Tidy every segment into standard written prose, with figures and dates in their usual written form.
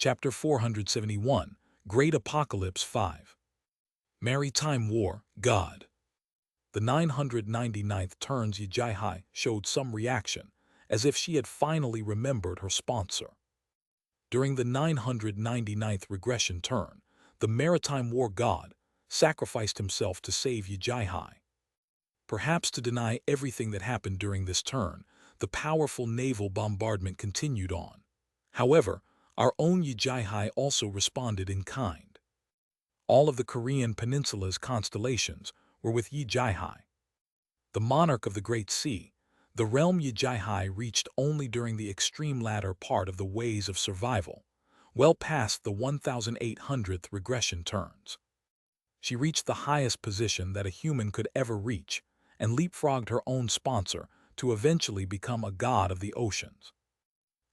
Chapter 471, Great Apocalypse 5. Maritime War, God. The 999th Turn's Yijai showed some reaction, as if she had finally remembered her sponsor. During the 999th regression turn, the Maritime War God sacrificed himself to save Yijai. Perhaps to deny everything that happened during this turn, the powerful naval bombardment continued on. However, our own Yijai also responded in kind. All of the Korean Peninsula's constellations were with Yijai. The monarch of the Great Sea, the realm Yijai reached only during the extreme latter part of the ways of survival, well past the 1800th regression turns. She reached the highest position that a human could ever reach, and leapfrogged her own sponsor to eventually become a god of the oceans.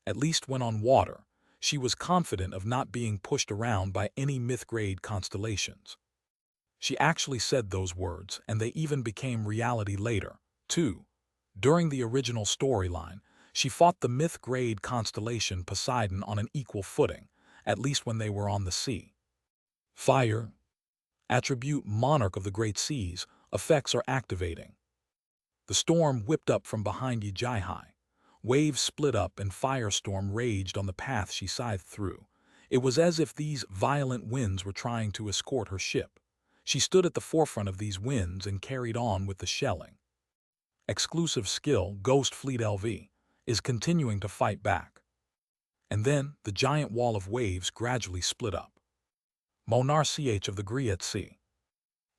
At least when on water, she was confident of not being pushed around by any myth-grade constellations. She actually said those words, and they even became reality later, too. During the original storyline, she fought the myth-grade constellation Poseidon on an equal footing, at least when they were on the sea. Fire. Attribute Monarch of the Great Seas, effects are activating. The storm whipped up from behind Yijai. Waves split up and firestorm raged on the path she scythed through. It was as if these violent winds were trying to escort her ship. She stood at the forefront of these winds and carried on with the shelling. Exclusive skill Ghost Fleet LV is continuing to fight back. And then the giant wall of waves gradually split up. Monar Ch of the Gree at Sea.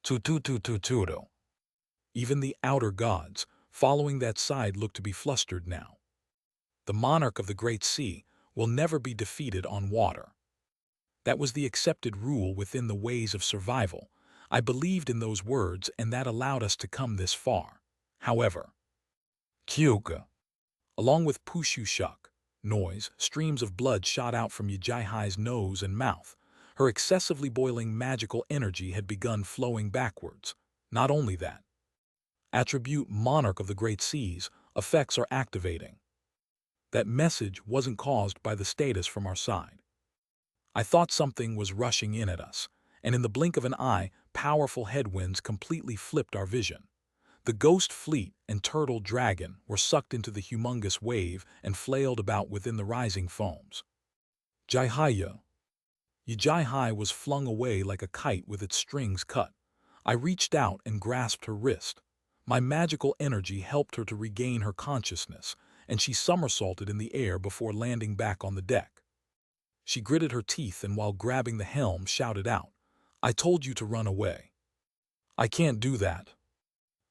Tutu. Even the outer gods, following that side, looked to be flustered now. The monarch of the Great Sea will never be defeated on water. That was the accepted rule within the ways of survival. I believed in those words, and that allowed us to come this far. However, Kyuga. Along with Pushu Shuk, noise, streams of blood shot out from Yijai's nose and mouth. Her excessively boiling magical energy had begun flowing backwards. Not only that. Attribute Monarch of the Great Seas, effects are activating. That message wasn't caused by the status from our side. I thought something was rushing in at us, and in the blink of an eye, powerful headwinds completely flipped our vision. The Ghost Fleet and Turtle Dragon were sucked into the humongous wave and flailed about within the rising foams. Yijai was flung away like a kite with its strings cut. I reached out and grasped her wrist. My magical energy helped her to regain her consciousness, and she somersaulted in the air before landing back on the deck. She gritted her teeth and while grabbing the helm shouted out, "I told you to run away." I can't do that.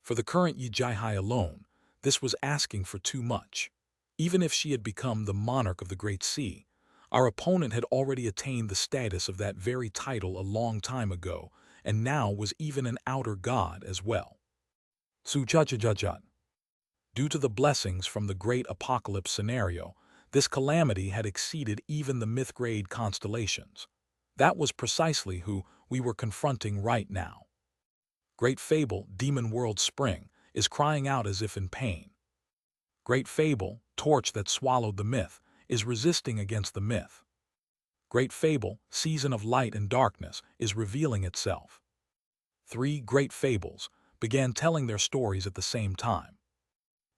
For the current Yijai alone, this was asking for too much. Even if she had become the monarch of the Great Sea, our opponent had already attained the status of that very title a long time ago, and now was even an outer god as well. Due to the blessings from the Great Apocalypse scenario, this calamity had exceeded even the myth-grade constellations. That was precisely who we were confronting right now. Great Fable, Demon World Spring, is crying out as if in pain. Great Fable, Torch that swallowed the myth, is resisting against the myth. Great Fable, Season of Light and Darkness, is revealing itself. 3 Great Fables began telling their stories at the same time.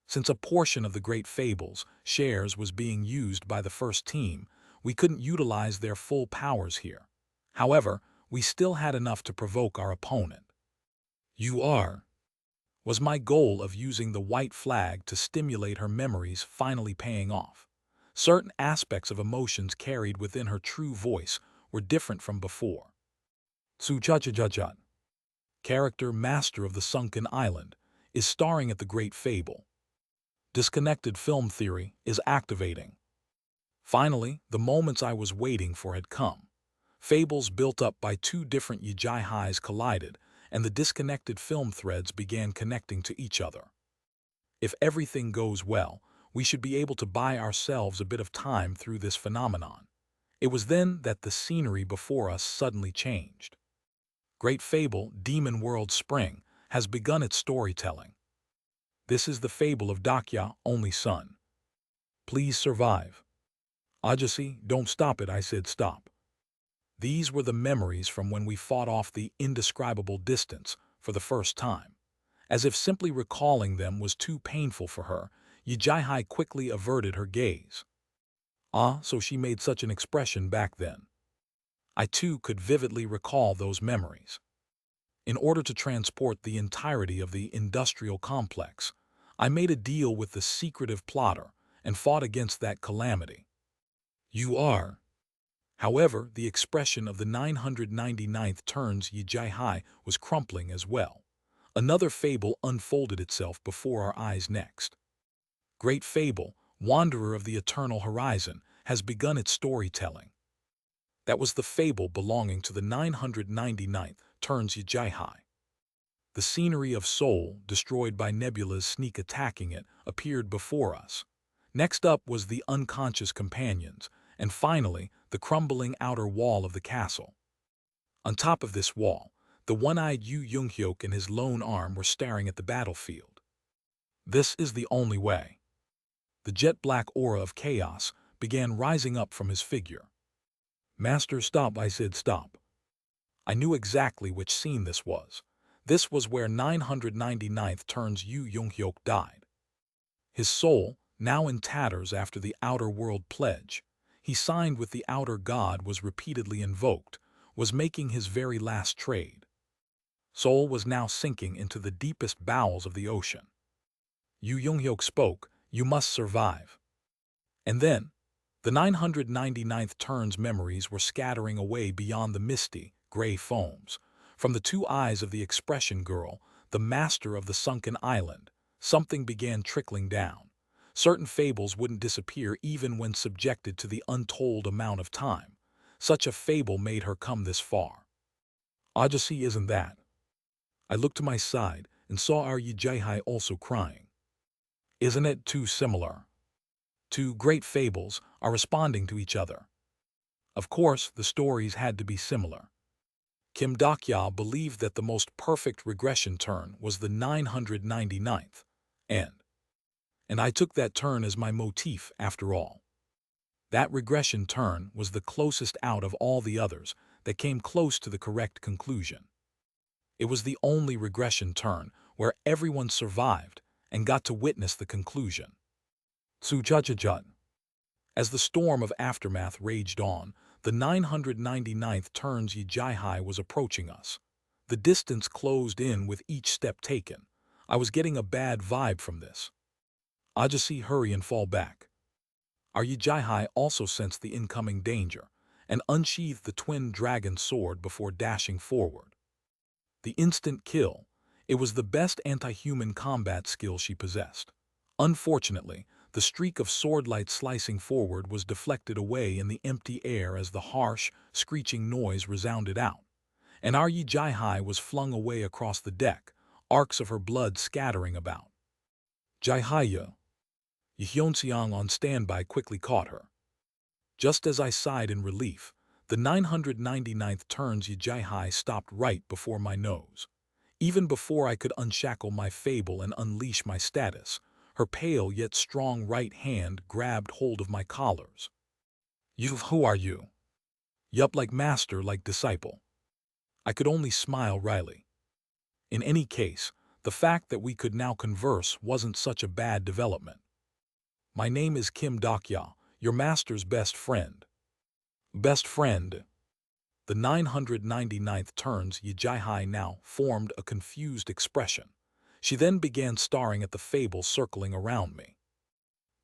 Since a portion of the Great Fables shares was being used by the first team, we couldn't utilize their full powers here. However, we still had enough to provoke our opponent. Was my goal of using the white flag to stimulate her memories finally paying off. Certain aspects of emotions carried within her true voice were different from before. Character Master of the Sunken Island is starring at the Great Fable. Disconnected film theory is activating. Finally, the moments I was waiting for had come. Fables built up by 2 different Yijais collided, and the disconnected film threads began connecting to each other. If everything goes well, we should be able to buy ourselves a bit of time through this phenomenon. It was then that the scenery before us suddenly changed. Great Fable, Demon World Spring, has begun its storytelling. This is the fable of Dakya, only son. Please survive. Ajasi, don't stop it, I said stop. These were the memories from when we fought off the indescribable distance for the first time. As if simply recalling them was too painful for her, Yijai quickly averted her gaze. Ah, so she made such an expression back then. I too could vividly recall those memories. In order to transport the entirety of the industrial complex, I made a deal with the secretive plotter and fought against that calamity. You are. However, the expression of the 999th turns Yijai was crumpling as well. Another fable unfolded itself before our eyes next. Great fable, wanderer of the eternal horizon, has begun its storytelling. That was the fable belonging to the 999th turns Yijai. The scenery of Seoul, destroyed by nebulas sneak attacking it, appeared before us. Next up was the unconscious companions, and finally, the crumbling outer wall of the castle. On top of this wall, the one-eyed Yu Young-hyuk and his lone arm were staring at the battlefield. This is the only way. The jet-black aura of chaos began rising up from his figure. Master, stop, I said stop. I knew exactly which scene this was. This was where 999th turns Yu Young-hyuk died. His soul, now in tatters after the outer world pledge he signed with the outer god was repeatedly invoked, was making his very last trade. Soul was now sinking into the deepest bowels of the ocean. Yu Young-hyuk spoke, you must survive. And then, the 999th turn's memories were scattering away beyond the misty, gray foams. From the two eyes of the expression girl, the master of the sunken island, something began trickling down. Certain fables wouldn't disappear even when subjected to the untold amount of time. Such a fable made her come this far. Ajasi, isn't that? I looked to my side and saw our Yijai also crying. Isn't it too similar? Two great fables are responding to each other. Of course, the stories had to be similar. Kim Dokya believed that the most perfect regression turn was the 999th, and I took that turn as my motif after all. That regression turn was the closest out of all the others that came close to the correct conclusion. It was the only regression turn where everyone survived and got to witness the conclusion. Tsujajajut. As the storm of aftermath raged on, the 999th turns Yijai was approaching us. The distance closed in with each step taken. I was getting a bad vibe from this. Ajasi, hurry and fall back. Our Yijai also sensed the incoming danger and unsheathed the twin dragon sword before dashing forward. The instant kill, it was the best anti-human combat skill she possessed. Unfortunately, the streak of swordlight slicing forward was deflected away in the empty air as the harsh, screeching noise resounded out, and our Yijai was flung away across the deck, arcs of her blood scattering about. Jaihaye. Yeonseong on standby quickly caught her. Just as I sighed in relief, the 999th turns Yijai stopped right before my nose. Even before I could unshackle my fable and unleash my status, her pale yet strong right hand grabbed hold of my collars. Who are you? Yup, like master, like disciple. I could only smile wryly. In any case, the fact that we could now converse wasn't such a bad development. My name is Kim Dokya, your master's best friend. Best friend. The 999th turns Yijai now formed a confused expression. She then began staring at the fable circling around me.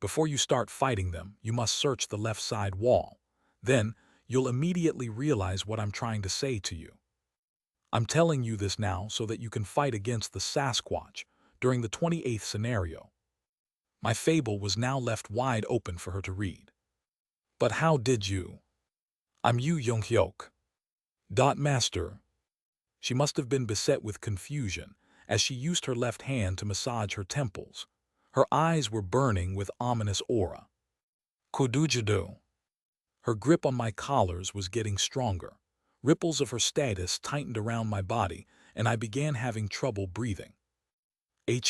Before you start fighting them, you must search the left side wall. Then, you'll immediately realize what I'm trying to say to you. I'm telling you this now so that you can fight against the Sasquatch during the 28th scenario. My fable was now left wide open for her to read. But how did you? I'm Yu Young-hyuk. Master. She must have been beset with confusion as she used her left hand to massage her temples. Her eyes were burning with ominous aura. Kudujado. Her grip on my collars was getting stronger. Ripples of her status tightened around my body, and I began having trouble breathing.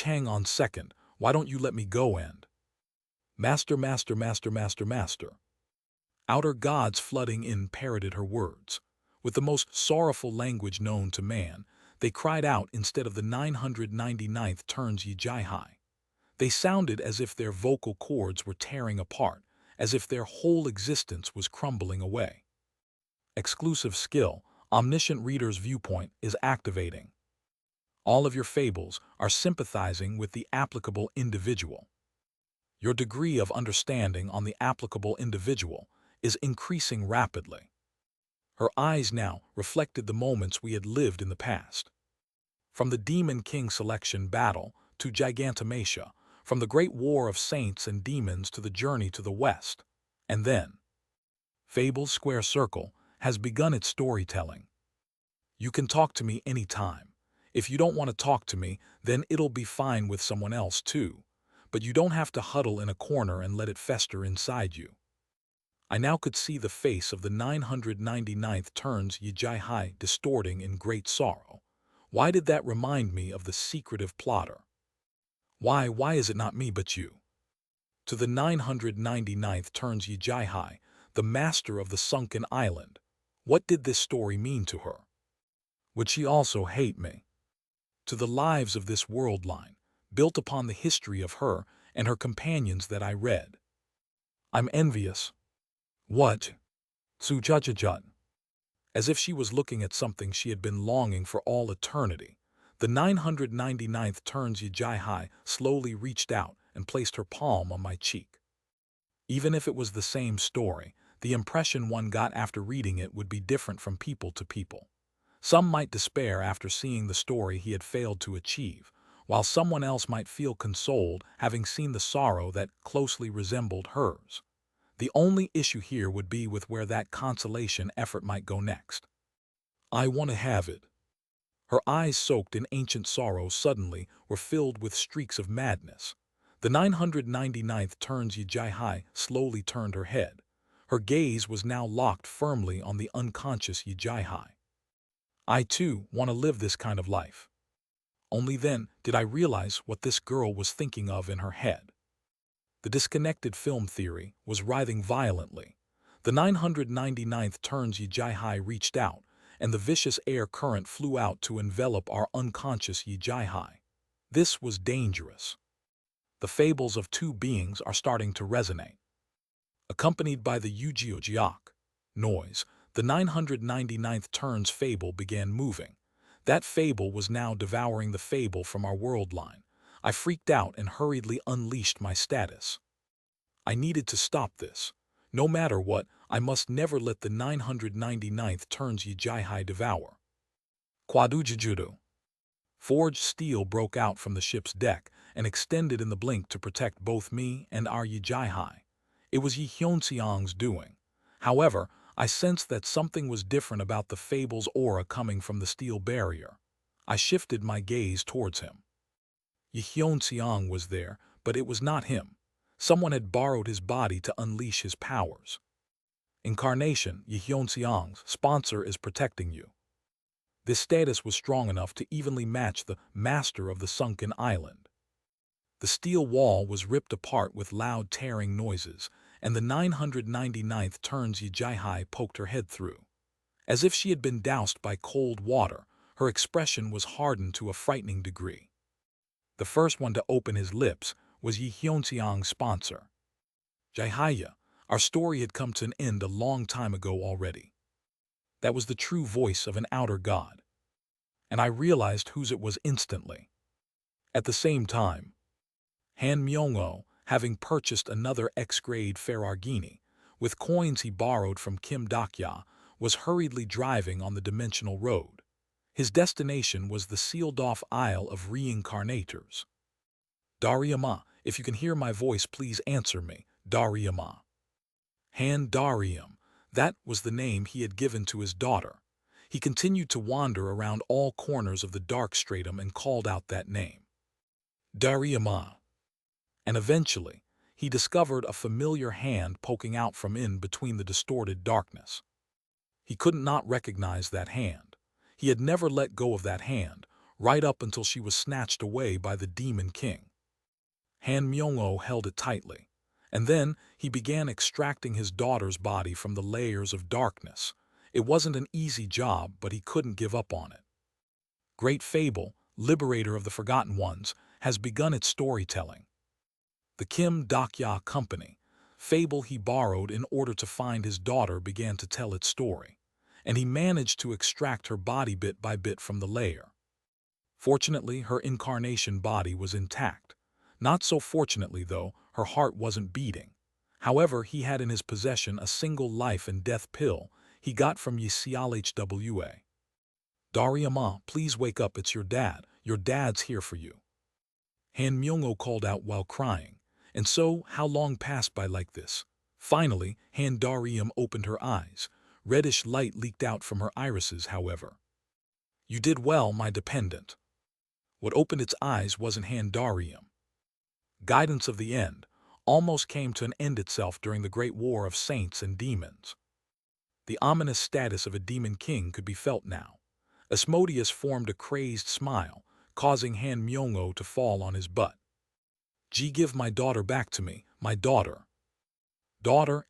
Hang on second, why don't you let me go and... Master. Outer gods flooding in parroted her words. With the most sorrowful language known to man, they cried out instead of the 999th turns ye jai high. They sounded as if their vocal cords were tearing apart, as if their whole existence was crumbling away. Exclusive skill, Omniscient Reader's Viewpoint is activating. All of your fables are sympathizing with the applicable individual. Your degree of understanding on the applicable individual is increasing rapidly. Her eyes now reflected the moments we had lived in the past. From the Demon King selection battle to Gigantomachia, from the great war of saints and demons to the journey to the west. And then, Fable's Square Circle has begun its storytelling. You can talk to me anytime. If you don't want to talk to me, then it'll be fine with someone else too. But you don't have to huddle in a corner and let it fester inside you. I now could see the face of the 999th turns Yijai Hai distorting in great sorrow. Why did that remind me of the secretive plotter? Why is it not me but you? To the 999th turns Yijai Hai, the master of the sunken island. What did this story mean to her? Would she also hate me? To the lives of this world line, built upon the history of her and her companions that I read. I'm envious. What? Sujajajut. As if she was looking at something she had been longing for all eternity, the 999th turns Yijai Hai slowly reached out and placed her palm on my cheek. Even if it was the same story, the impression one got after reading it would be different from people to people. Some might despair after seeing the story he had failed to achieve, while someone else might feel consoled having seen the sorrow that closely resembled hers. The only issue here would be with where that consolation effort might go next. I want to have it. Her eyes, soaked in ancient sorrow, suddenly were filled with streaks of madness. The 999th turns Yijai Hai slowly turned her head. Her gaze was now locked firmly on the unconscious Yijai Hai. I too want to live this kind of life. Only then did I realize what this girl was thinking of in her head. The disconnected film theory was writhing violently. The 999th turns Yijai Hai reached out, and the vicious air current flew out to envelop our unconscious Yijai Hai. This was dangerous. The fables of two beings are starting to resonate. Accompanied by the Yu-Jiok noise, the 999th turn's fable began moving. That fable was now devouring the fable from our world line. I freaked out and hurriedly unleashed my status. I needed to stop this. No matter what, I must never let the 999th turns Yijai Hai devour. Kwadujujudu. Forged steel broke out from the ship's deck and extended in the blink to protect both me and our Yijai Hai. It was Yi Hyunseong's doing. However, I sensed that something was different about the fable's aura coming from the steel barrier. I shifted my gaze towards him. Yi Hyunseong was there, but it was not him. Someone had borrowed his body to unleash his powers. Incarnation, Yi Hyunseong's sponsor, is protecting you. This status was strong enough to evenly match the master of the sunken island. The steel wall was ripped apart with loud tearing noises, and the 999th turns Yijai Hai poked her head through. As if she had been doused by cold water, her expression was hardened to a frightening degree. The first one to open his lips was Yi Hyunseong's sponsor. Jihaya, our story had come to an end a long time ago already. That was the true voice of an outer god. And I realized whose it was instantly. At the same time, Han Myung-oh, having purchased another X-grade Ferragini, with coins he borrowed from Kim Dak-ya, was hurriedly driving on the dimensional road. His destination was the sealed-off Isle of Reincarnators. Dariama, if you can hear my voice, please answer me, Dariama. Han Dariam, that was the name he had given to his daughter. He continued to wander around all corners of the dark stratum and called out that name. Dariama. And eventually, he discovered a familiar hand poking out from in between the distorted darkness. He couldn't not recognize that hand. He had never let go of that hand, right up until she was snatched away by the Demon King. Han Myung-oh held it tightly. And then he began extracting his daughter's body from the layers of darkness. It wasn't an easy job, but he couldn't give up on it. Great Fable, Liberator of the Forgotten Ones, has begun its storytelling. The Kim Dokya Company, fable he borrowed in order to find his daughter, began to tell its story, and he managed to extract her body bit by bit from the layer. Fortunately, her incarnation body was intact. Not so fortunately, though, her heart wasn't beating. However, he had in his possession a single life and death pill he got from YCLHWA. Dariyama, please wake up, it's your dad. Your dad's here for you. Han Myung-o called out while crying. And so, how long passed by like this? Finally, Han Dariyam opened her eyes. Reddish light leaked out from her irises, however. You did well, my dependent. What opened its eyes wasn't Han Dariyam. Guidance of the End almost came to an end itself during the Great War of Saints and Demons. The ominous status of a demon king could be felt now. Asmodeus formed a crazed smile, causing Han Myung-o to fall on his butt. Give my daughter back to me, my daughter. Daughter,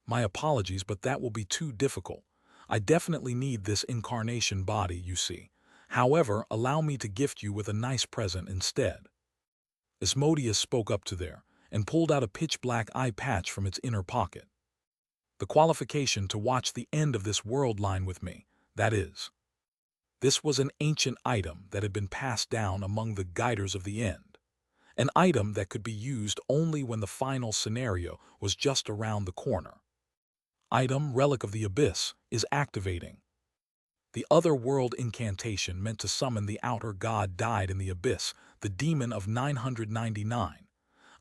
my apologies, but that will be too difficult. I definitely need this incarnation body, you see. However, allow me to gift you with a nice present instead. Asmodeus spoke up to there, and pulled out a pitch-black eye patch from its inner pocket. The qualification to watch the end of this world line with me, that is. This was an ancient item that had been passed down among the Guiders of the End. An item that could be used only when the final scenario was just around the corner. Item Relic of the Abyss is activating. The other world incantation meant to summon the outer god died in the abyss, the demon of 999.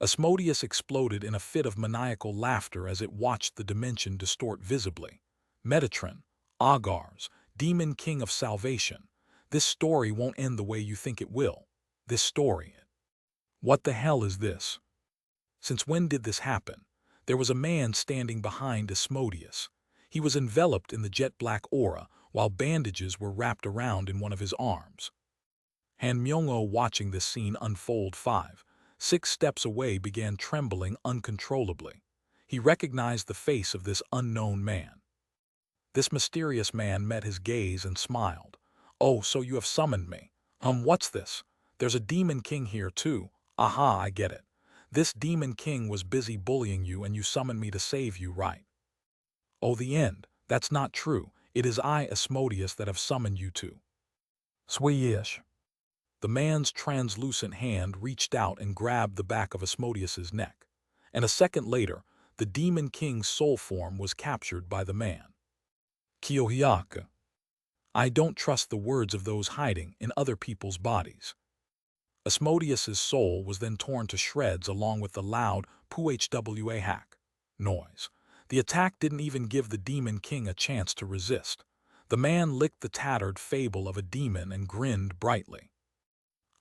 Asmodeus exploded in a fit of maniacal laughter as it watched the dimension distort visibly. Metatron, Agars, demon king of salvation. This story won't end the way you think it will. This story. What the hell is this? Since when did this happen? There was a man standing behind Asmodeus. He was enveloped in the jet-black aura, while bandages were wrapped around in one of his arms. Han Myung-o, watching this scene unfold 5-6 steps away, began trembling uncontrollably. He recognized the face of this unknown man. This mysterious man met his gaze and smiled. Oh, so you have summoned me. What's this? There's a demon king here too. Aha, I get it. This demon king was busy bullying you and you summoned me to save you, right? Oh, the end. That's not true. It is I, Asmodeus, that have summoned you to. Sweeyish. The man's translucent hand reached out and grabbed the back of Asmodeus's neck. And a second later, the demon king's soul form was captured by the man. Kyohyaka. I don't trust the words of those hiding in other people's bodies. Asmodeus's soul was then torn to shreds along with the loud "Puhwa hack" noise. The attack didn't even give the demon king a chance to resist. The man licked the tattered fable of a demon and grinned brightly.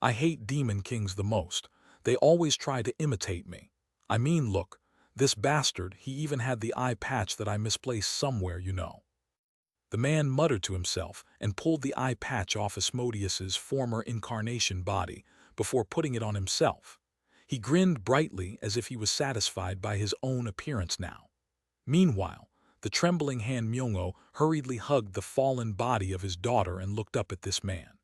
I hate demon kings the most. They always try to imitate me. I mean, look, this bastard, he even had the eye patch that I misplaced somewhere, you know. The man muttered to himself and pulled the eye patch off Asmodeus's former incarnation body before putting it on himself. He grinned brightly as if he was satisfied by his own appearance now. Meanwhile, the trembling Han Myung-o hurriedly hugged the fallen body of his daughter and looked up at this man.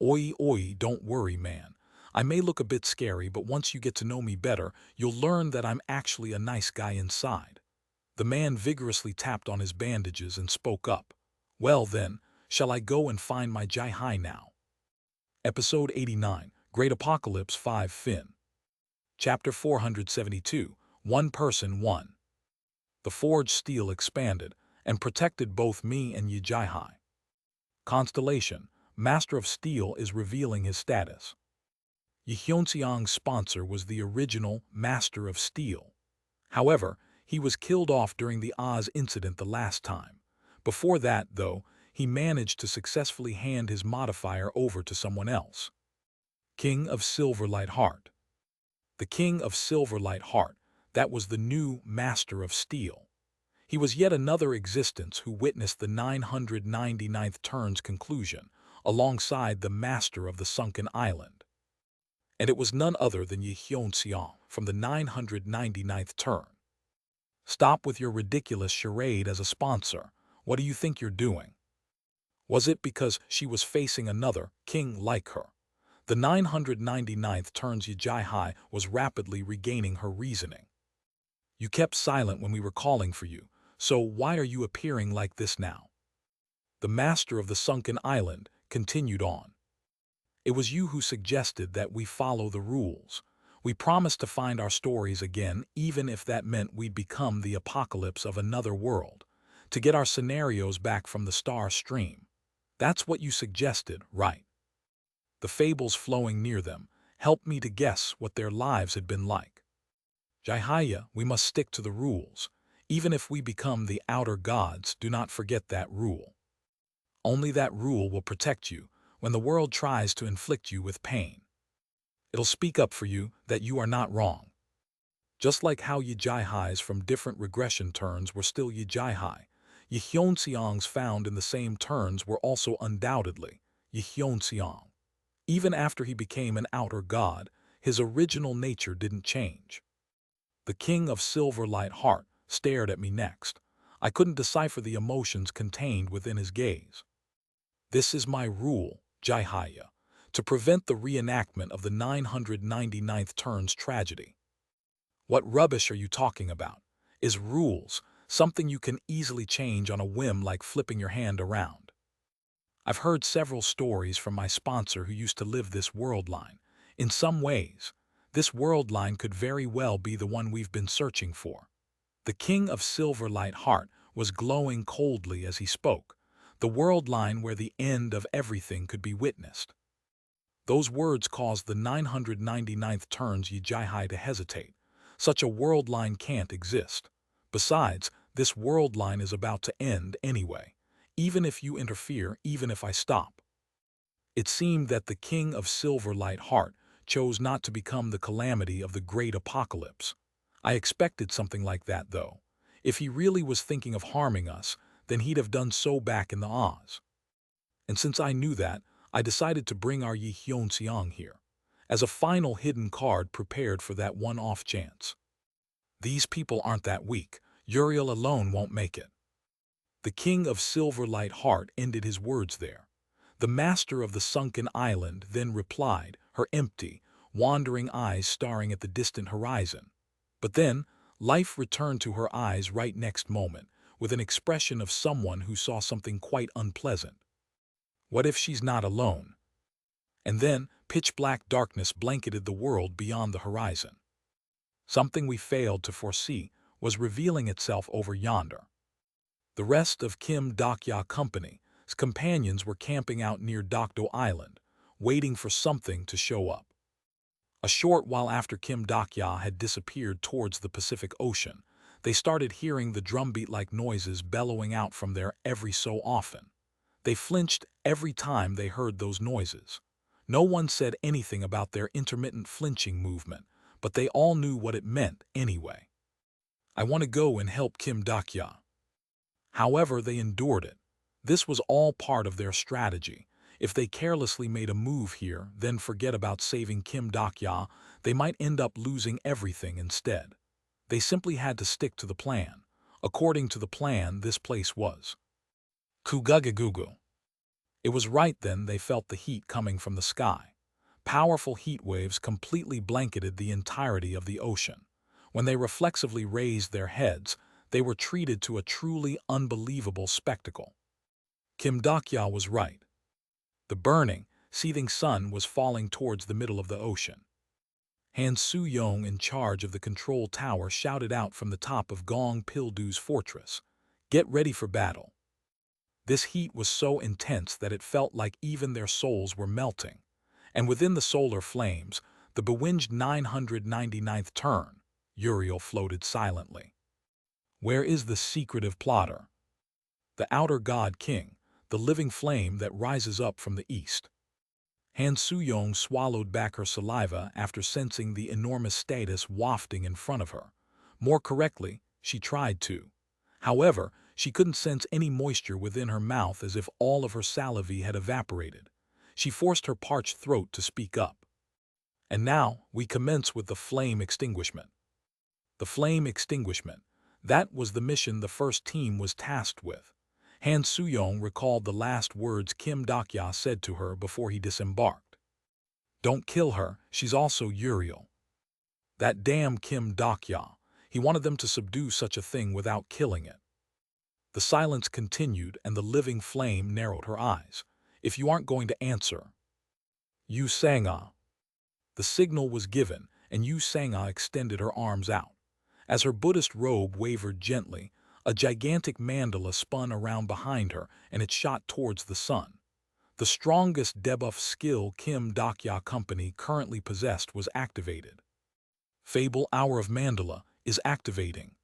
Oi, oi, don't worry, man. I may look a bit scary, but once you get to know me better, you'll learn that I'm actually a nice guy inside. The man vigorously tapped on his bandages and spoke up. Well then, shall I go and find my Jai-Hai now? Episode 89, Great Apocalypse 5 Fin. Chapter 472, One Person 1. The forged steel expanded and protected both me and Yi Jai-Hai. Constellation, Master of Steel, is revealing his status. Yi Hyunseong's sponsor was the original Master of Steel. However, he was killed off during the Oz incident the last time. Before that, though, he managed to successfully hand his modifier over to someone else. King of Silverlight Heart. The King of Silverlight Heart, that was the new Master of Steel. He was yet another existence who witnessed the 999th turn's conclusion, alongside the Master of the Sunken Island. And it was none other than Yi Hyun-seong from the 999th turn. Stop with your ridiculous charade as a sponsor. What do you think you're doing? Was it because she was facing another king like her? The 999th turn's Yi was rapidly regaining her reasoning. You kept silent when we were calling for you, so why are you appearing like this now? The master of the sunken island continued on. It was you who suggested that we follow the rules. We promised to find our stories again, even if that meant we'd become the apocalypse of another world, to get our scenarios back from the star stream. That's what you suggested, right? The fables flowing near them helped me to guess what their lives had been like. Jihaya, we must stick to the rules. Even if we become the outer gods, do not forget that rule. Only that rule will protect you when the world tries to inflict you with pain. It'll speak up for you that you are not wrong. Just like how Yi from different regression turns were still Yi Hyun-seong's found in the same turns were also undoubtedly Yi Hyun-seong. Even after he became an outer god, his original nature didn't change. The king of Silver Light Heart stared at me next. I couldn't decipher the emotions contained within his gaze. This is my rule, Jihaya, to prevent the reenactment of the 999th turn's tragedy. What rubbish are you talking about? Is rules something you can easily change on a whim like flipping your hand around? I've heard several stories from my sponsor who used to live this world line. In some ways, this world line could very well be the one we've been searching for. The king of Silver Light Heart was glowing coldly as he spoke, the world line where the end of everything could be witnessed. Those words caused the 999th turn's Yi to hesitate. Such a world line can't exist. Besides, this world line is about to end anyway, even if you interfere, even if I stop. It seemed that the king of Silver Light Heart chose not to become the calamity of the great apocalypse. I expected something like that, though. If he really was thinking of harming us, then he'd have done so back in the Oz. And since I knew that, I decided to bring our Yi Hyun-seong here, as a final hidden card prepared for that one-off chance. These people aren't that weak. Uriel alone won't make it. The king of Silver Light Heart ended his words there. The master of the sunken island then replied, her empty, wandering eyes staring at the distant horizon. But then, life returned to her eyes right next moment, with an expression of someone who saw something quite unpleasant. What if she's not alone? And then, pitch-black darkness blanketed the world beyond the horizon. Something we failed to foresee was revealing itself over yonder. The rest of Kim Dokya Company's companions were camping out near Dokdo Island, waiting for something to show up. A short while after Kim Dokya had disappeared towards the Pacific Ocean, they started hearing the drumbeat-like noises bellowing out from there every so often. They flinched every time they heard those noises. No one said anything about their intermittent flinching movement, but they all knew what it meant anyway. I want to go and help Kim Dokya. However, they endured it. This was all part of their strategy. If they carelessly made a move here, then forget about saving Kim Dokya, they might end up losing everything instead. They simply had to stick to the plan. According to the plan, this place was Kugagagugu. It was right then they felt the heat coming from the sky. Powerful heat waves completely blanketed the entirety of the ocean. When they reflexively raised their heads, they were treated to a truly unbelievable spectacle. Kim Dokya was right. The burning, seething sun was falling towards the middle of the ocean. Han Soo-young, in charge of the control tower, shouted out from the top of Gong Pildu's fortress, "Get ready for battle." This heat was so intense that it felt like even their souls were melting. And within the solar flames, the bewinged 999th turn, Uriel floated silently. Where is the secretive plotter? The outer god king, the living flame that rises up from the east. Han Soo-young swallowed back her saliva after sensing the enormous status wafting in front of her. More correctly, she tried to. However, she couldn't sense any moisture within her mouth, as if all of her saliva had evaporated. She forced her parched throat to speak up. And now we commence with the flame extinguishment. The flame extinguishment. That was the mission the first team was tasked with. Han Soo-young recalled the last words Kim Dok-ya said to her before he disembarked. "Don't kill her, she's also Uriel." That damn Kim Dok-ya. He wanted them to subdue such a thing without killing it. The silence continued and the living flame narrowed her eyes. "If you aren't going to answer." Yu Sang-ah. The signal was given, and Yu Sang-ah extended her arms out. As her Buddhist robe wavered gently, a gigantic mandala spun around behind her and it shot towards the sun. The strongest debuff skill Kim Dok-ya Company currently possessed was activated. Fable Hour of Mandala is activating.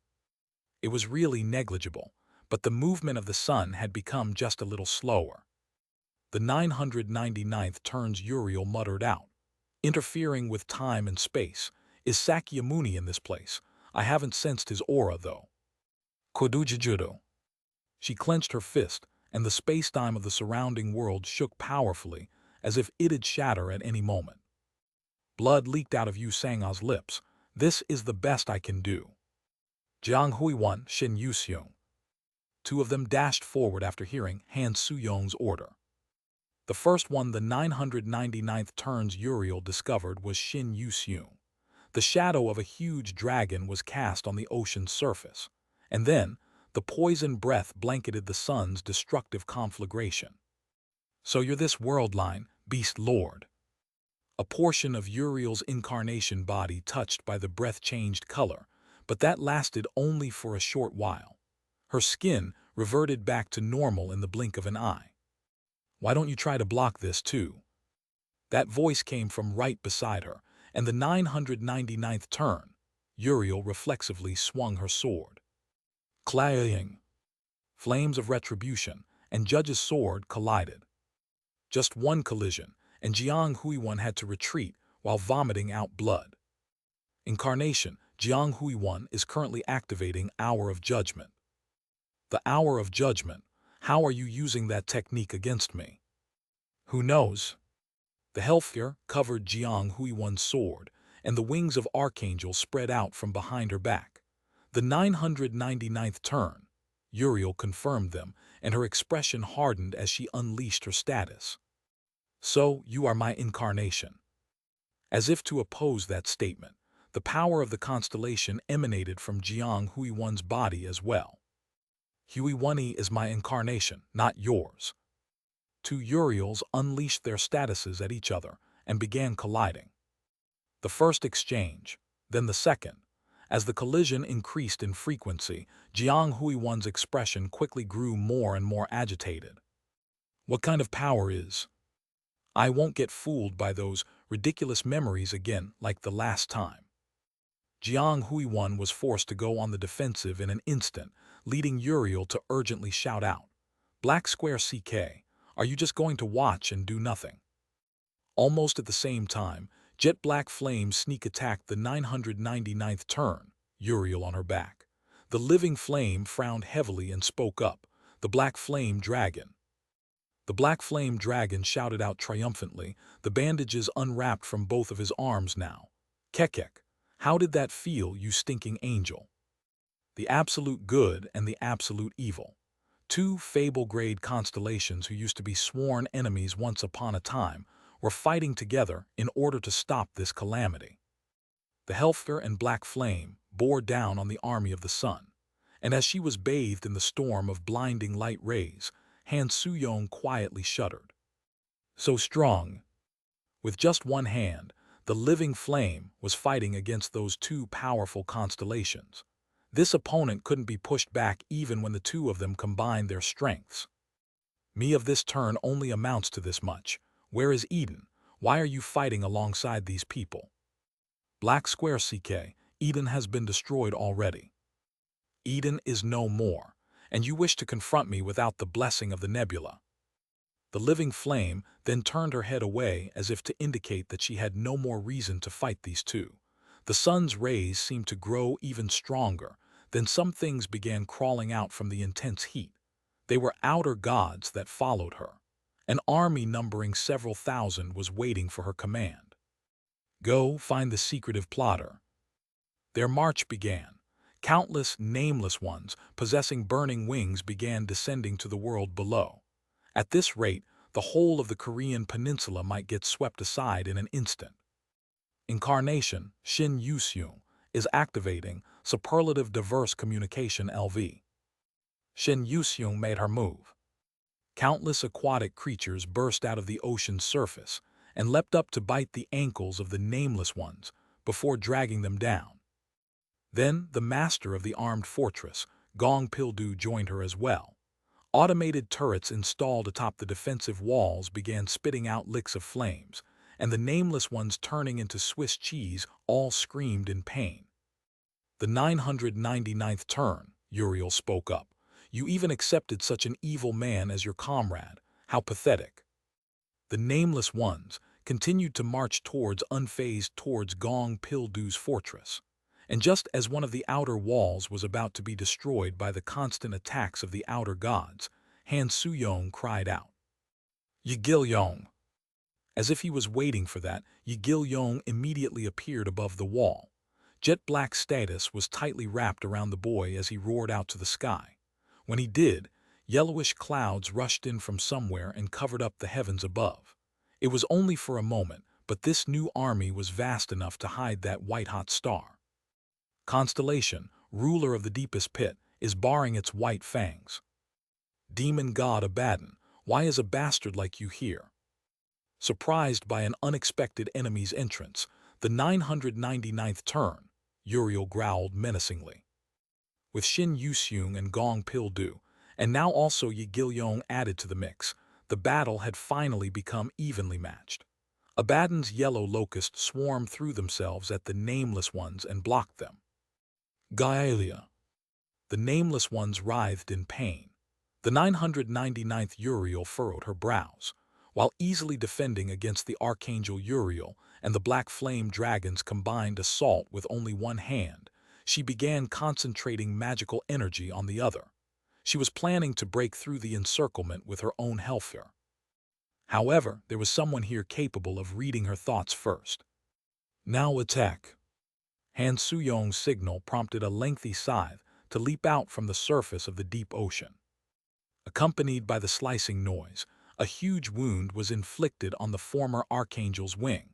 It was really negligible, but the movement of the sun had become just a little slower. The 999th turns Uriel muttered out, interfering with time and space. "Is Sakyamuni in this place? I haven't sensed his aura, though." Kodujijudo. She clenched her fist, and the space-time of the surrounding world shook powerfully, as if it'd shatter at any moment. Blood leaked out of Yu Sang-ah's lips. "This is the best I can do." Jiang Huiwan, Shin Yuseong. Two of them dashed forward after hearing Han Soo-young's order. The first one the 999th turns Uriel discovered was Shin Yuseong. The shadow of a huge dragon was cast on the ocean's surface, and then the poison breath blanketed the sun's destructive conflagration. "So you're this world line, beast lord." A portion of Uriel's incarnation body touched by the breath changed color, but that lasted only for a short while. Her skin reverted back to normal in the blink of an eye. "Why don't you try to block this too?" That voice came from right beside her, and the 999th turn, Uriel reflexively swung her sword. Clang! Flames of retribution and Judge's sword collided. Just one collision, and Jiang Huiwan had to retreat while vomiting out blood. Incarnation, Jiang Huiwan is currently activating Hour of Judgment. The Hour of Judgment. How are you using that technique against me? Who knows? The Hellfire covered Jiang Huiwan's sword, and the wings of Archangel spread out from behind her back. The 999th turn, Uriel confirmed them, and her expression hardened as she unleashed her status. "So, you are my incarnation." As if to oppose that statement, the power of the constellation emanated from Jiang Huiwan's body as well. "Huiwani is my incarnation, not yours." Two Uriels unleashed their statuses at each other and began colliding. The first exchange, then the second. As the collision increased in frequency, Jiang Huiwan's expression quickly grew more and more agitated. "What kind of power is? I won't get fooled by those ridiculous memories again like the last time." Jiang Huiwan was forced to go on the defensive in an instant, leading Uriel to urgently shout out, "Black Square CK, are you just going to watch and do nothing?" Almost at the same time, jet black flames sneak attacked the 999th turn, Uriel on her back. The living flame frowned heavily and spoke up, "The Black Flame Dragon." The Black Flame Dragon shouted out triumphantly, the bandages unwrapped from both of his arms now. "Kekek, how did that feel, you stinking angel?" The absolute good and the absolute evil. Two fable-grade constellations who used to be sworn enemies once upon a time were fighting together in order to stop this calamity. The Hellfire and Black Flame bore down on the army of the sun, and as she was bathed in the storm of blinding light rays, Han Soo-young quietly shuddered. So strong. With just one hand, the living flame was fighting against those two powerful constellations. This opponent couldn't be pushed back even when the two of them combined their strengths. "Me of this turn only amounts to this much. Where is Eden? Why are you fighting alongside these people?" Black Square CK, Eden has been destroyed already. Eden is no more, and you wish to confront me without the blessing of the nebula. The living flame then turned her head away as if to indicate that she had no more reason to fight these two. The sun's rays seemed to grow even stronger, then some things began crawling out from the intense heat. They were outer gods that followed her. An army numbering several thousand was waiting for her command. Go find the secretive plotter. Their march began. Countless, nameless ones, possessing burning wings, began descending to the world below. At this rate, the whole of the Korean peninsula might get swept aside in an instant. Incarnation, Shin Yuseung, is activating Superlative Diverse Communication LV. Shin Yuseung made her move. Countless aquatic creatures burst out of the ocean's surface and leapt up to bite the ankles of the nameless ones before dragging them down. Then the master of the armed fortress, Gong Pildu, joined her as well. Automated turrets installed atop the defensive walls began spitting out licks of flames, and the nameless ones, turning into Swiss cheese, all screamed in pain. The 999th turn, Uriel spoke up. You even accepted such an evil man as your comrade. How pathetic. The nameless ones continued to march unfazed towards Gong Pildu's fortress. And just as one of the outer walls was about to be destroyed by the constant attacks of the outer gods, Han Suyong cried out, Yigil-yong! As if he was waiting for that, Yigil-yong immediately appeared above the wall. Jet-black status was tightly wrapped around the boy as he roared out to the sky. When he did, yellowish clouds rushed in from somewhere and covered up the heavens above. It was only for a moment, but this new army was vast enough to hide that white-hot star. Constellation, ruler of the deepest pit, is baring its white fangs. Demon god Abaddon, why is a bastard like you here? Surprised by an unexpected enemy's entrance, the 999th turn, Uriel growled menacingly. With Shin Yuseung and Gong Pildu, and now also Yigil-yong added to the mix, the battle had finally become evenly matched. Abaddon's yellow locusts swarmed through themselves at the nameless ones and blocked them. Gaelia. The nameless ones writhed in pain. The 999th Uriel furrowed her brows. While easily defending against the Archangel Uriel and the Black Flame Dragon's combined assault with only one hand, she began concentrating magical energy on the other. She was planning to break through the encirclement with her own hellfire. However, there was someone here capable of reading her thoughts first. Now attack. Han Suyong's signal prompted a lengthy scythe to leap out from the surface of the deep ocean. Accompanied by the slicing noise, a huge wound was inflicted on the former Archangel's wing.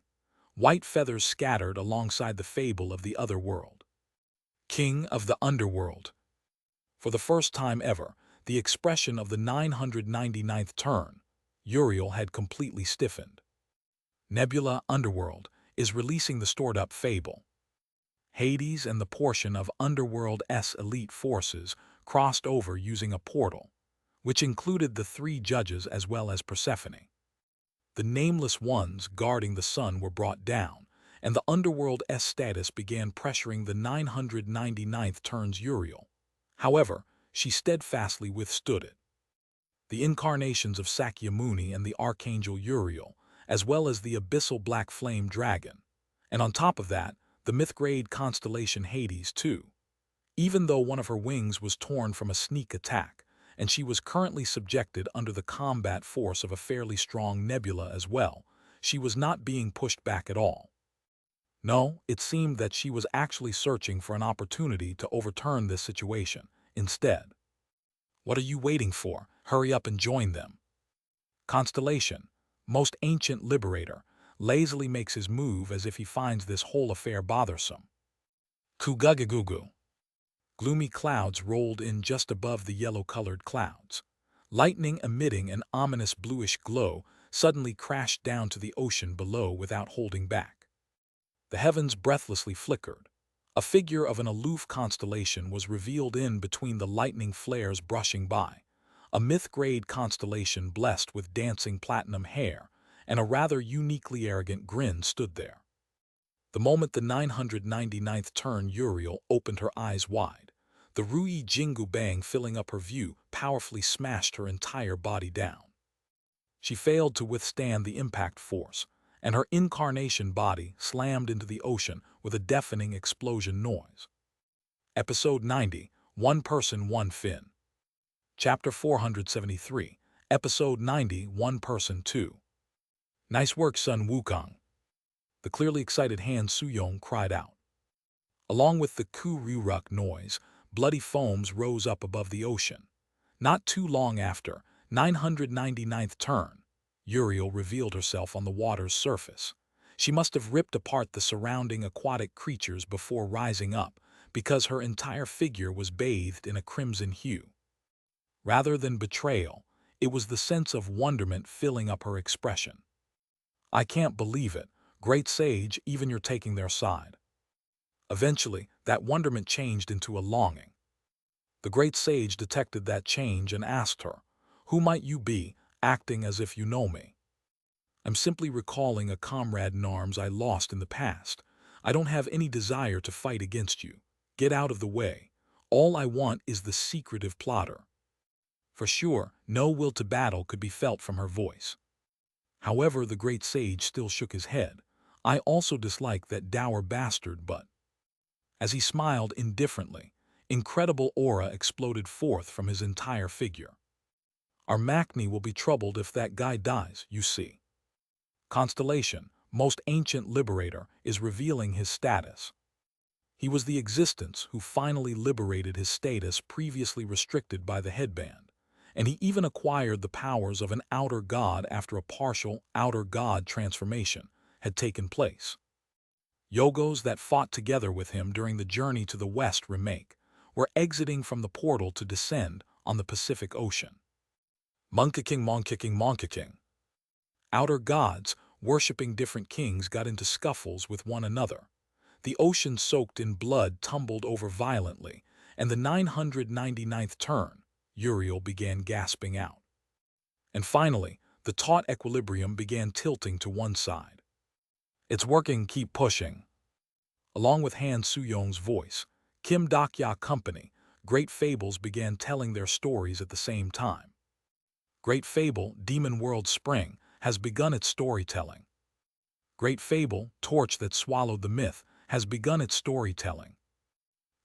White feathers scattered alongside the fable of the other world. King of the Underworld. For the first time ever, the expression of the 999th turn, Uriel, had completely stiffened. Nebula Underworld is releasing the stored-up fable. Hades and the portion of Underworld's elite forces crossed over using a portal, which included the three judges as well as Persephone. The nameless ones guarding the sun were brought down, and the Underworld's status began pressuring the 999th turn's Uriel. However, she steadfastly withstood it. The incarnations of Sakyamuni and the Archangel Uriel, as well as the abyssal Black Flame Dragon, and on top of that, the myth-grade constellation Hades too. Even though one of her wings was torn from a sneak attack, and she was currently subjected under the combat force of a fairly strong nebula as well, she was not being pushed back at all. No, it seemed that she was actually searching for an opportunity to overturn this situation instead. What are you waiting for? Hurry up and join them. Constellation, most ancient liberator, lazily makes his move as if he finds this whole affair bothersome. Kugugugugu. Gloomy clouds rolled in just above the yellow-colored clouds. Lightning, emitting an ominous bluish glow, suddenly crashed down to the ocean below without holding back. The heavens breathlessly flickered. A figure of an aloof constellation was revealed in between the lightning flares brushing by. A myth-grade constellation blessed with dancing platinum hair and a rather uniquely arrogant grin stood there. The moment the 999th turn Uriel opened her eyes wide, the Rui Jingu Bang filling up her view powerfully smashed her entire body down. She failed to withstand the impact force, and her incarnation body slammed into the ocean with a deafening explosion noise. Episode 90, One Person, One Fin. Chapter 473, Episode 90, One Person, Two. Nice work, Sun Wukong. The clearly excited Han Soo-young cried out. Along with the ku-ru-ruk noise, bloody foams rose up above the ocean. Not too long after, 999th turn, Uriel revealed herself on the water's surface. She must have ripped apart the surrounding aquatic creatures before rising up, because her entire figure was bathed in a crimson hue. Rather than betrayal, it was the sense of wonderment filling up her expression. I can't believe it, great sage, even you're taking their side. Eventually, that wonderment changed into a longing. The great sage detected that change and asked her, "Who might you be, acting as if you know me?" "I'm simply recalling a comrade in arms I lost in the past. I don't have any desire to fight against you. Get out of the way. All I want is the secretive plotter." For sure, no will to battle could be felt from her voice. However, the great sage still shook his head. "I also dislike that dour bastard, but—" As he smiled indifferently, incredible aura exploded forth from his entire figure. "Our Makni will be troubled if that guy dies, you see. Constellation, most ancient liberator, is revealing his status. He was the existence who finally liberated his status previously restricted by the headband, and he even acquired the powers of an outer god after a partial outer god transformation had taken place. Yogos that fought together with him during the journey to the West remake were exiting from the portal to descend on the Pacific Ocean. Monkey King. Outer gods, worshipping different kings, got into scuffles with one another. The ocean soaked in blood tumbled over violently, and the 999th turn, Uriel began gasping out. And finally, the taut equilibrium began tilting to one side. "It's working, keep pushing." Along with Han Soo-young's voice, Kim Dak-ya Company, Great Fables began telling their stories at the same time. Great Fable, Demon World Spring, has begun its storytelling. Great Fable, Torch that Swallowed the Myth, has begun its storytelling.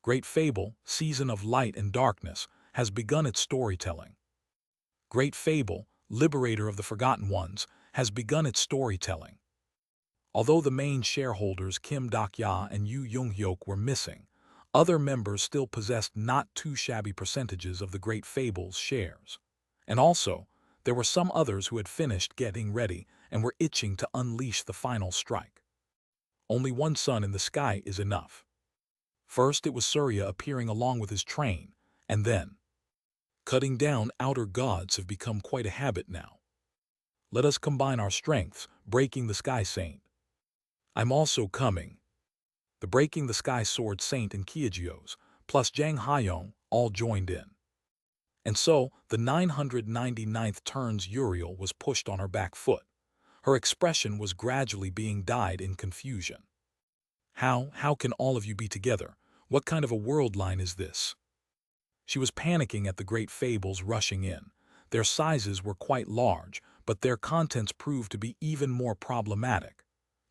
Great Fable, Season of Light and Darkness, has begun its storytelling. Great Fable, Liberator of the Forgotten Ones, has begun its storytelling. Although the main shareholders Kim Dak-ya and Yu Jung-hyuk were missing, other members still possessed not too shabby percentages of the Great Fable's shares. And also, there were some others who had finished getting ready and were itching to unleash the final strike. Only one sun in the sky is enough. First it was Surya appearing along with his train, and then cutting down outer gods have become quite a habit now. Let us combine our strengths, breaking the Sky Saint. I'm also coming. The Breaking the Sky Sword Saint and Kyejios, plus Jang Hyong, all joined in. And so, the 999th turn's Uriel was pushed on her back foot. Her expression was gradually being dyed in confusion. How can all of you be together? What kind of a world line is this?" She was panicking at the Great Fables rushing in. Their sizes were quite large, but their contents proved to be even more problematic.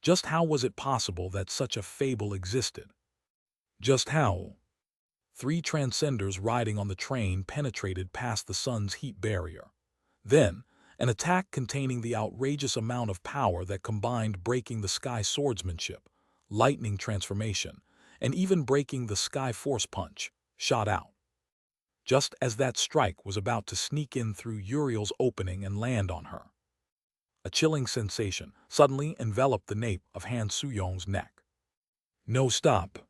Just how was it possible that such a fable existed? Just how? 3 transcenders riding on the train penetrated past the sun's heat barrier. Then, an attack containing the outrageous amount of power that combined breaking the sky swordsmanship, lightning transformation, and even breaking the sky force punch, shot out. Just as that strike was about to sneak in through Uriel's opening and land on her, a chilling sensation suddenly enveloped the nape of Han Soo-young's neck. No, stop.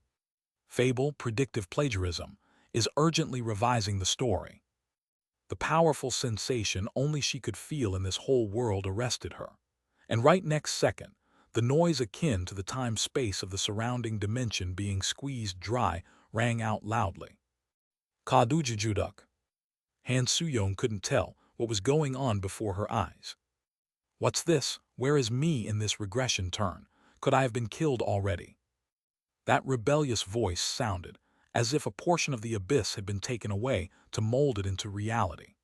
Fable, predictive plagiarism, is urgently revising the story. The powerful sensation only she could feel in this whole world arrested her. And right next second, the noise akin to the time-space of the surrounding dimension being squeezed dry rang out loudly. Kadujujuduk. Han Soo-young couldn't tell what was going on before her eyes. What's this? Where is me in this regression turn? Could I have been killed already? That rebellious voice sounded as if a portion of the abyss had been taken away to mold it into reality.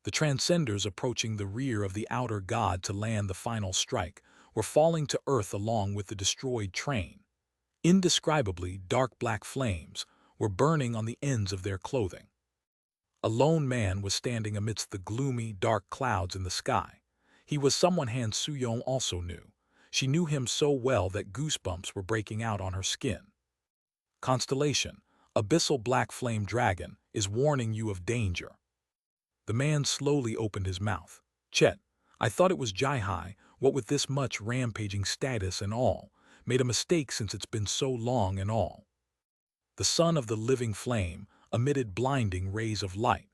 The transcenders approaching the rear of the outer god to land the final strike were falling to earth along with the destroyed train. Indescribably dark black flames were burning on the ends of their clothing. A lone man was standing amidst the gloomy, dark clouds in the sky. He was someone Han Soo-young also knew. She knew him so well that goosebumps were breaking out on her skin. Constellation, abyssal black flame dragon, is warning you of danger. The man slowly opened his mouth. Chet, I thought it was Jai-Hai, what with this much rampaging status and all, made a mistake since it's been so long and all. The son of the living flame emitted blinding rays of light.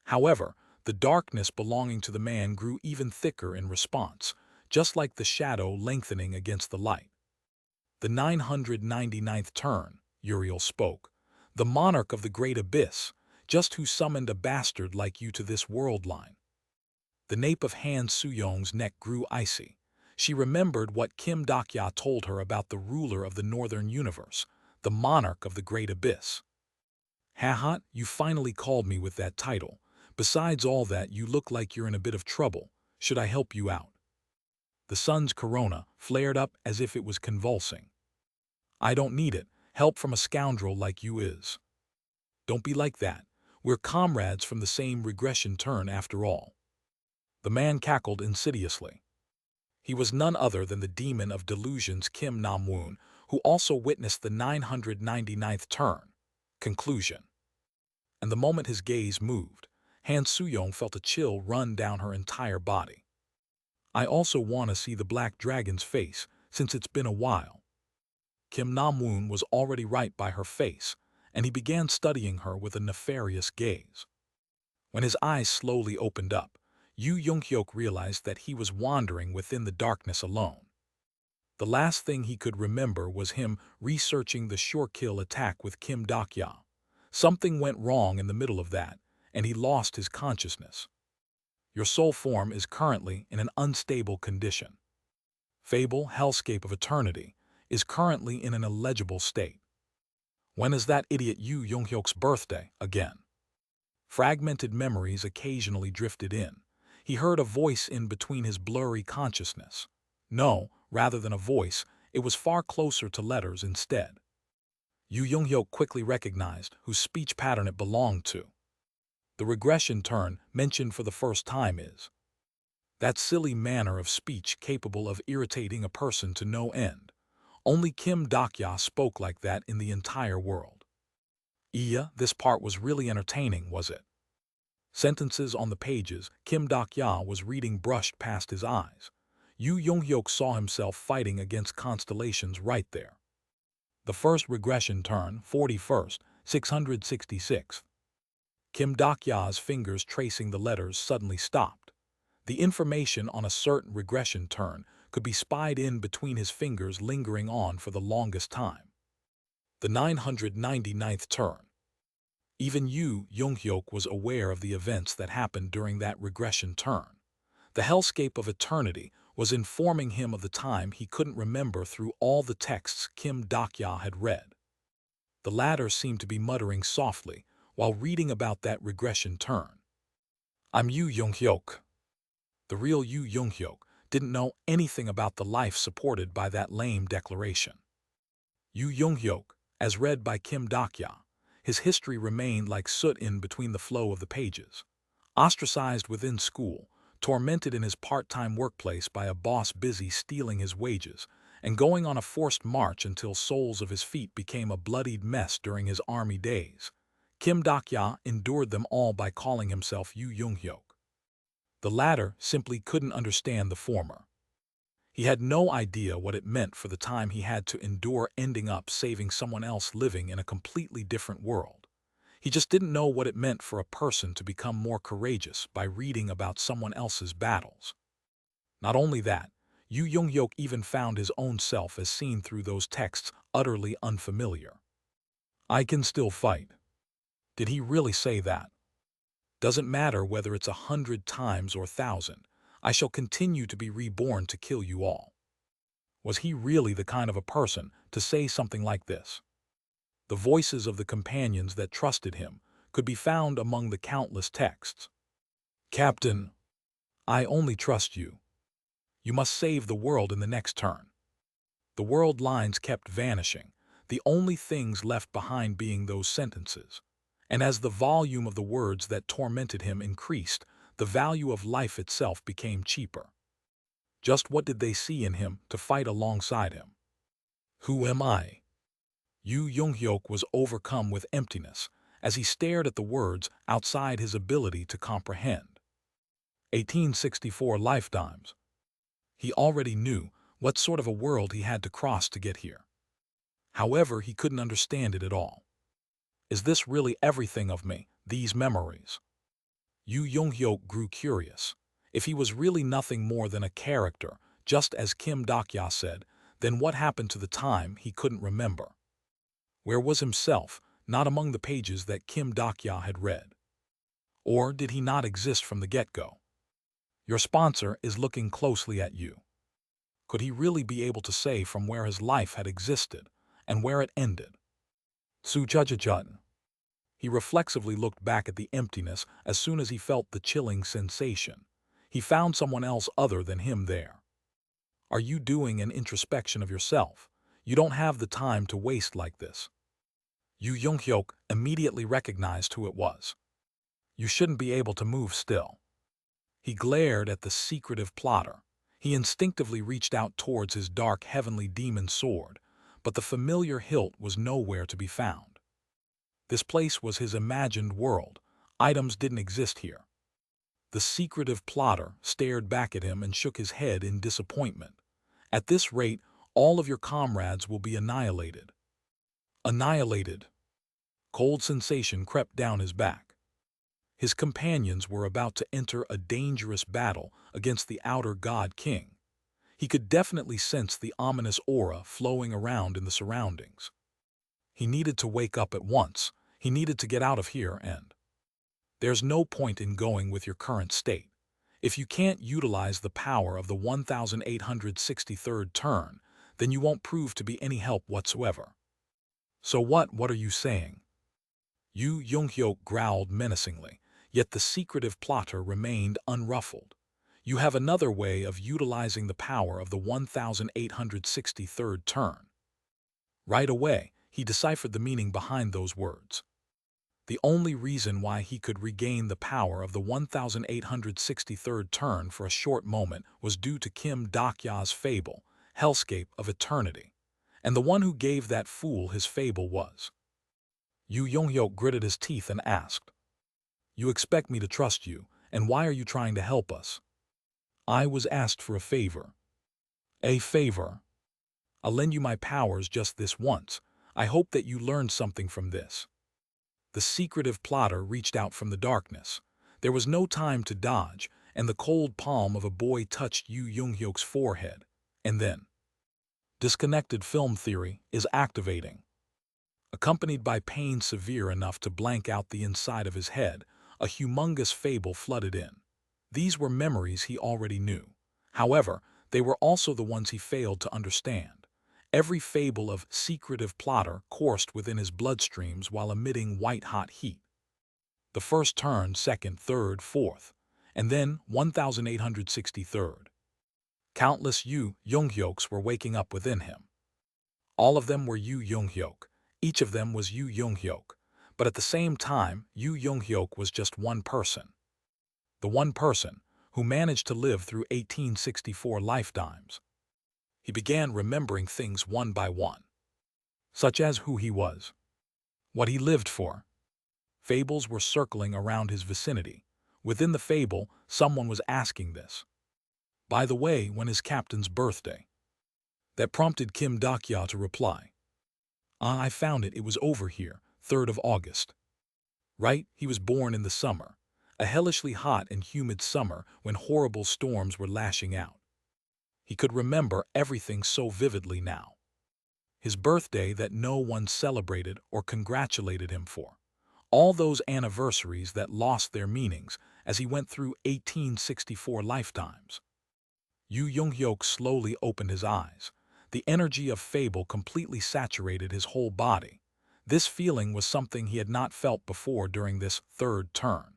However, the darkness belonging to the man grew even thicker in response, just like the shadow lengthening against the light. The 999th turn, Uriel spoke. The monarch of the great abyss, just who summoned a bastard like you to this world line. The nape of Han Suyong's neck grew icy. She remembered what Kim Dakya told her about the ruler of the northern universe, the monarch of the great abyss. Haha, you finally called me with that title. Besides all that, you look like you're in a bit of trouble. Should I help you out? The sun's corona flared up as if it was convulsing. I don't need it. Help from a scoundrel like you is. Don't be like that. We're comrades from the same regression turn after all. The man cackled insidiously. He was none other than the demon of delusions Kim Nam-woon, who also witnessed the 999th turn. Conclusion. And the moment his gaze moved, Han Suyong felt a chill run down her entire body. I also want to see the black dragon's face, since it's been a while. Kim Nam-woon was already right by her face, and he began studying her with a nefarious gaze. When his eyes slowly opened up, Yu Young-hyuk realized that he was wandering within the darkness alone. The last thing he could remember was him researching the sure-kill attack with Kim Dakya. Something went wrong in the middle of that, and he lost his consciousness. Your soul form is currently in an unstable condition. Fable, hellscape of eternity, is currently in an illegible state. When is that idiot Yu Young-hyuk's birthday again? Fragmented memories occasionally drifted in. He heard a voice in between his blurry consciousness. No, rather than a voice, it was far closer to letters instead. Yu Young-hyuk quickly recognized whose speech pattern it belonged to. The regression turn mentioned for the first time is that silly manner of speech capable of irritating a person to no end. Only Kim Dakya spoke like that in the entire world. Iya, this part was really entertaining, was it? Sentences on the pages Kim Dakya was reading brushed past his eyes. Yu Young-hyuk saw himself fighting against constellations right there. The first regression turn, 41st, 666th. Kim Dakya's fingers tracing the letters suddenly stopped. The information on a certain regression turn could be spied in between his fingers lingering on for the longest time. The 999th turn. Even Yu Young-hyuk was aware of the events that happened during that regression turn. The hellscape of eternity was informing him of the time he couldn't remember through all the texts Kim Dakya had read. The latter seemed to be muttering softly while reading about that regression turn. I'm Yu Young-hyuk. The real Yu Young-hyuk didn't know anything about the life supported by that lame declaration. Yu Young-hyuk, as read by Kim Dakya, his history remained like soot in between the flow of the pages. Ostracized within school, tormented in his part-time workplace by a boss busy stealing his wages, and going on a forced march until soles of his feet became a bloodied mess during his army days. Kim Dakya endured them all by calling himself Yu Young-hyuk. The latter simply couldn't understand the former. He had no idea what it meant for the time he had to endure ending up saving someone else living in a completely different world. He just didn't know what it meant for a person to become more courageous by reading about someone else's battles. Not only that, Yu Young-hyuk even found his own self as seen through those texts utterly unfamiliar. I can still fight. Did he really say that? Doesn't matter whether it's 100 times or 1,000. I shall continue to be reborn to kill you all. Was he really the kind of a person to say something like this? The voices of the companions that trusted him could be found among the countless texts. Captain, I only trust you. You must save the world in the next turn. The world lines kept vanishing, the only things left behind being those sentences. And as the volume of the words that tormented him increased, the value of life itself became cheaper. Just what did they see in him to fight alongside him? Who am I? Yu Young-hyuk was overcome with emptiness as he stared at the words outside his ability to comprehend. 1864 lifetimes. He already knew what sort of a world he had to cross to get here. However, he couldn't understand it at all. Is this really everything of me, these memories? Yu Young-hyuk grew curious. If he was really nothing more than a character, just as Kim Dokya said, then what happened to the time he couldn't remember? Where was himself, not among the pages that Kim Dokya had read? Or did he not exist from the get-go? Your sponsor is looking closely at you. Could he really be able to say from where his life had existed and where it ended? Su-judge-judge. He reflexively looked back at the emptiness as soon as he felt the chilling sensation. He found someone else other than him there. Are you doing an introspection of yourself? You don't have the time to waste like this. Yu Young-hyuk immediately recognized who it was. You shouldn't be able to move still. He glared at the secretive plotter. He instinctively reached out towards his dark heavenly demon sword, but the familiar hilt was nowhere to be found. This place was his imagined world. Items didn't exist here. The secretive plotter stared back at him and shook his head in disappointment. At this rate, all of your comrades will be annihilated. Annihilated. Cold sensation crept down his back. His companions were about to enter a dangerous battle against the outer god king. He could definitely sense the ominous aura flowing around in the surroundings. He needed to wake up at once. He needed to get out of here and... There's no point in going with your current state. If you can't utilize the power of the 1863rd turn, then you won't prove to be any help whatsoever. So what are you saying? Yu Young-hyuk growled menacingly, yet the secretive plotter remained unruffled. You have another way of utilizing the power of the 1863rd turn. Right away, he deciphered the meaning behind those words. The only reason why he could regain the power of the 1863rd turn for a short moment was due to Kim Dokya's fable, Hellscape of Eternity. And the one who gave that fool his fable was. Yu Young-hyuk gritted his teeth and asked, You expect me to trust you, and why are you trying to help us? I was asked for a favor. A favor? I'll lend you my powers just this once. I hope that you learned something from this. The secretive plotter reached out from the darkness. There was no time to dodge, and the cold palm of a boy touched Yu Young-hyuk's forehead. And then, disconnected film theory is activating. Accompanied by pain severe enough to blank out the inside of his head, a humongous fable flooded in. These were memories he already knew. However, they were also the ones he failed to understand. Every fable of secretive plotter coursed within his bloodstreams while emitting white-hot heat. The first turn, second, third, fourth, and then 1863rd. Countless Yu Young-hyuks were waking up within him. All of them were Yu Young-hyuk. Each of them was Yu Young-hyuk. But at the same time, Yu Young-hyuk was just one person. The one person who managed to live through 1864 lifetimes. He began remembering things one by one, such as who he was, what he lived for. Fables were circling around his vicinity. Within the fable, someone was asking this. By the way, when is Captain's birthday? That prompted Kim Dokya to reply. I found it. It was over here, 3rd of August. Right? He was born in the summer, a hellishly hot and humid summer when horrible storms were lashing out. He could remember everything so vividly now. His birthday that no one celebrated or congratulated him for. All those anniversaries that lost their meanings as he went through 1864 lifetimes. Yu Young-hyuk slowly opened his eyes. The energy of fable completely saturated his whole body. This feeling was something he had not felt before during this third turn.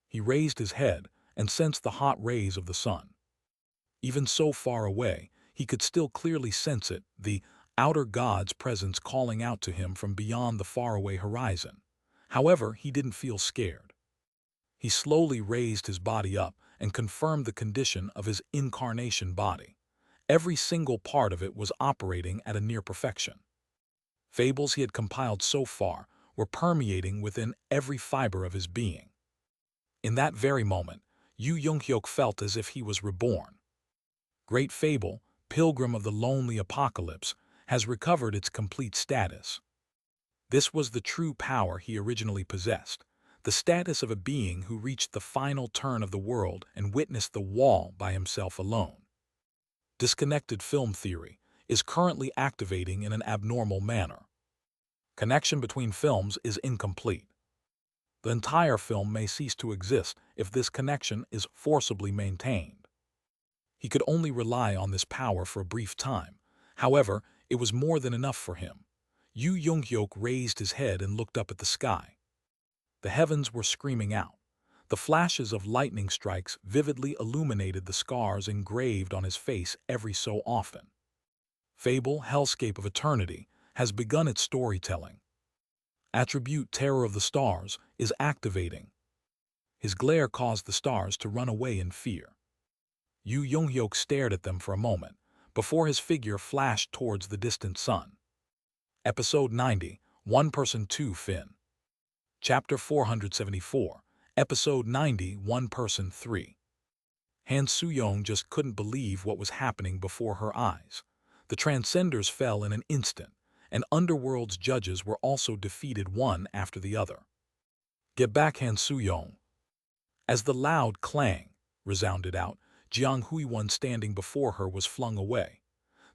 He raised his head and sensed the hot rays of the sun. Even so far away, he could still clearly sense it, the outer god's presence calling out to him from beyond the faraway horizon. However, he didn't feel scared. He slowly raised his body up and confirmed the condition of his incarnation body. Every single part of it was operating at a near perfection. Fables he had compiled so far were permeating within every fiber of his being. In that very moment, Yu Yonghyuk felt as if he was reborn. Great Fable, Pilgrim of the Lonely Apocalypse, has recovered its complete status. This was the true power he originally possessed, the status of a being who reached the final turn of the world and witnessed the wall by himself alone. Disconnected film theory is currently activating in an abnormal manner. Connection between films is incomplete. The entire film may cease to exist if this connection is forcibly maintained. He could only rely on this power for a brief time. However, it was more than enough for him. Yu Yonghyuk raised his head and looked up at the sky. The heavens were screaming out. The flashes of lightning strikes vividly illuminated the scars engraved on his face every so often. Fable, Hellscape of Eternity, has begun its storytelling. Attribute Terror of the Stars is activating. His glare caused the stars to run away in fear. Yu Yonghyuk stared at them for a moment, before his figure flashed towards the distant sun. Episode 90, One Person 2 Fin. Chapter 474, Episode 90, One Person 3. Han Soo-young just couldn't believe what was happening before her eyes. The Transcenders fell in an instant, and Underworld's judges were also defeated one after the other. Get back, Han Soo-young. As the loud clang resounded out, Jiang Huiwen standing before her was flung away.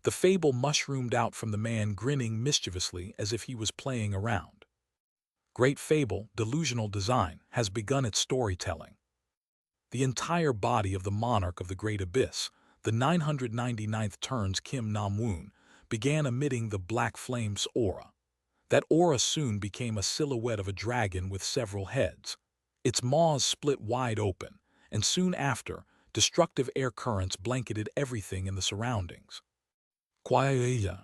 The fable mushroomed out from the man, grinning mischievously as if he was playing around. Great Fable, Delusional Design, has begun its storytelling. The entire body of the monarch of the Great Abyss, the 999th Turn's Kim Nam-woon, began emitting the Black Flame's aura. That aura soon became a silhouette of a dragon with several heads. Its maws split wide open, and soon after, destructive air currents blanketed everything in the surroundings. Kwaya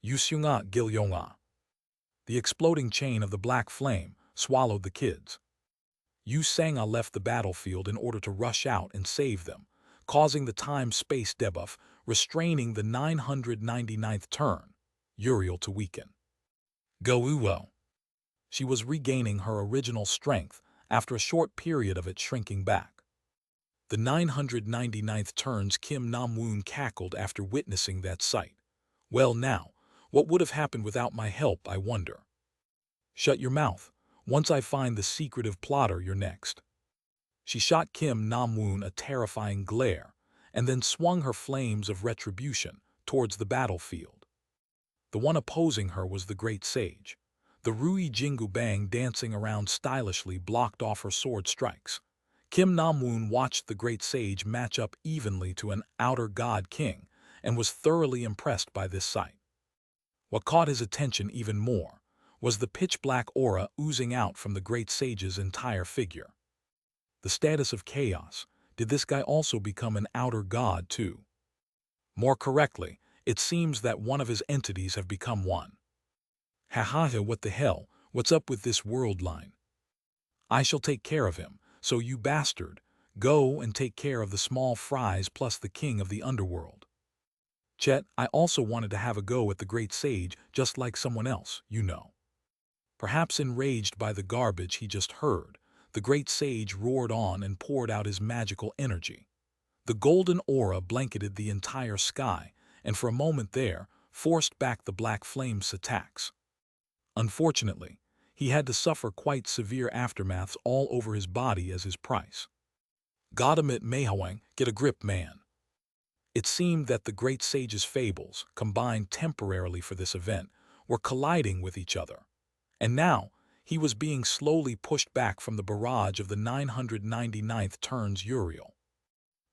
Yusyunga Gilyonga. The exploding chain of the black flame swallowed the kids. Yu Sanga left the battlefield in order to rush out and save them, causing the time-space debuff restraining the 999th turn, Uriel, to weaken. Go-uwo. She was regaining her original strength after a short period of it shrinking back. The 999th turn's Kim Nam-woon cackled after witnessing that sight. Well now, what would have happened without my help, I wonder? Shut your mouth. Once I find the secretive plotter, you're next. She shot Kim Nam-woon a terrifying glare, and then swung her flames of retribution towards the battlefield. The one opposing her was the Great Sage. The Rui Jingu Bang dancing around stylishly blocked off her sword strikes. Kim Nam-woon watched the Great Sage match up evenly to an outer god king and was thoroughly impressed by this sight. What caught his attention even more was the pitch-black aura oozing out from the Great Sage's entire figure. The status of chaos. Did this guy also become an outer god too? More correctly, it seems that one of his entities have become one. Ha, what the hell? What's up with this world line? I shall take care of him, so you bastard, go and take care of the small fries plus the king of the underworld. Chet, I also wanted to have a go at the Great Sage just like someone else, you know. Perhaps enraged by the garbage he just heard, the Great Sage roared on and poured out his magical energy. The golden aura blanketed the entire sky, and for a moment there, forced back the Black Flame's attacks. Unfortunately, he had to suffer quite severe aftermaths all over his body as his price. Godamit Mayhawang, get a grip, man. It seemed that the Great Sage's fables, combined temporarily for this event, were colliding with each other. And now, he was being slowly pushed back from the barrage of the 999th turn's Uriel.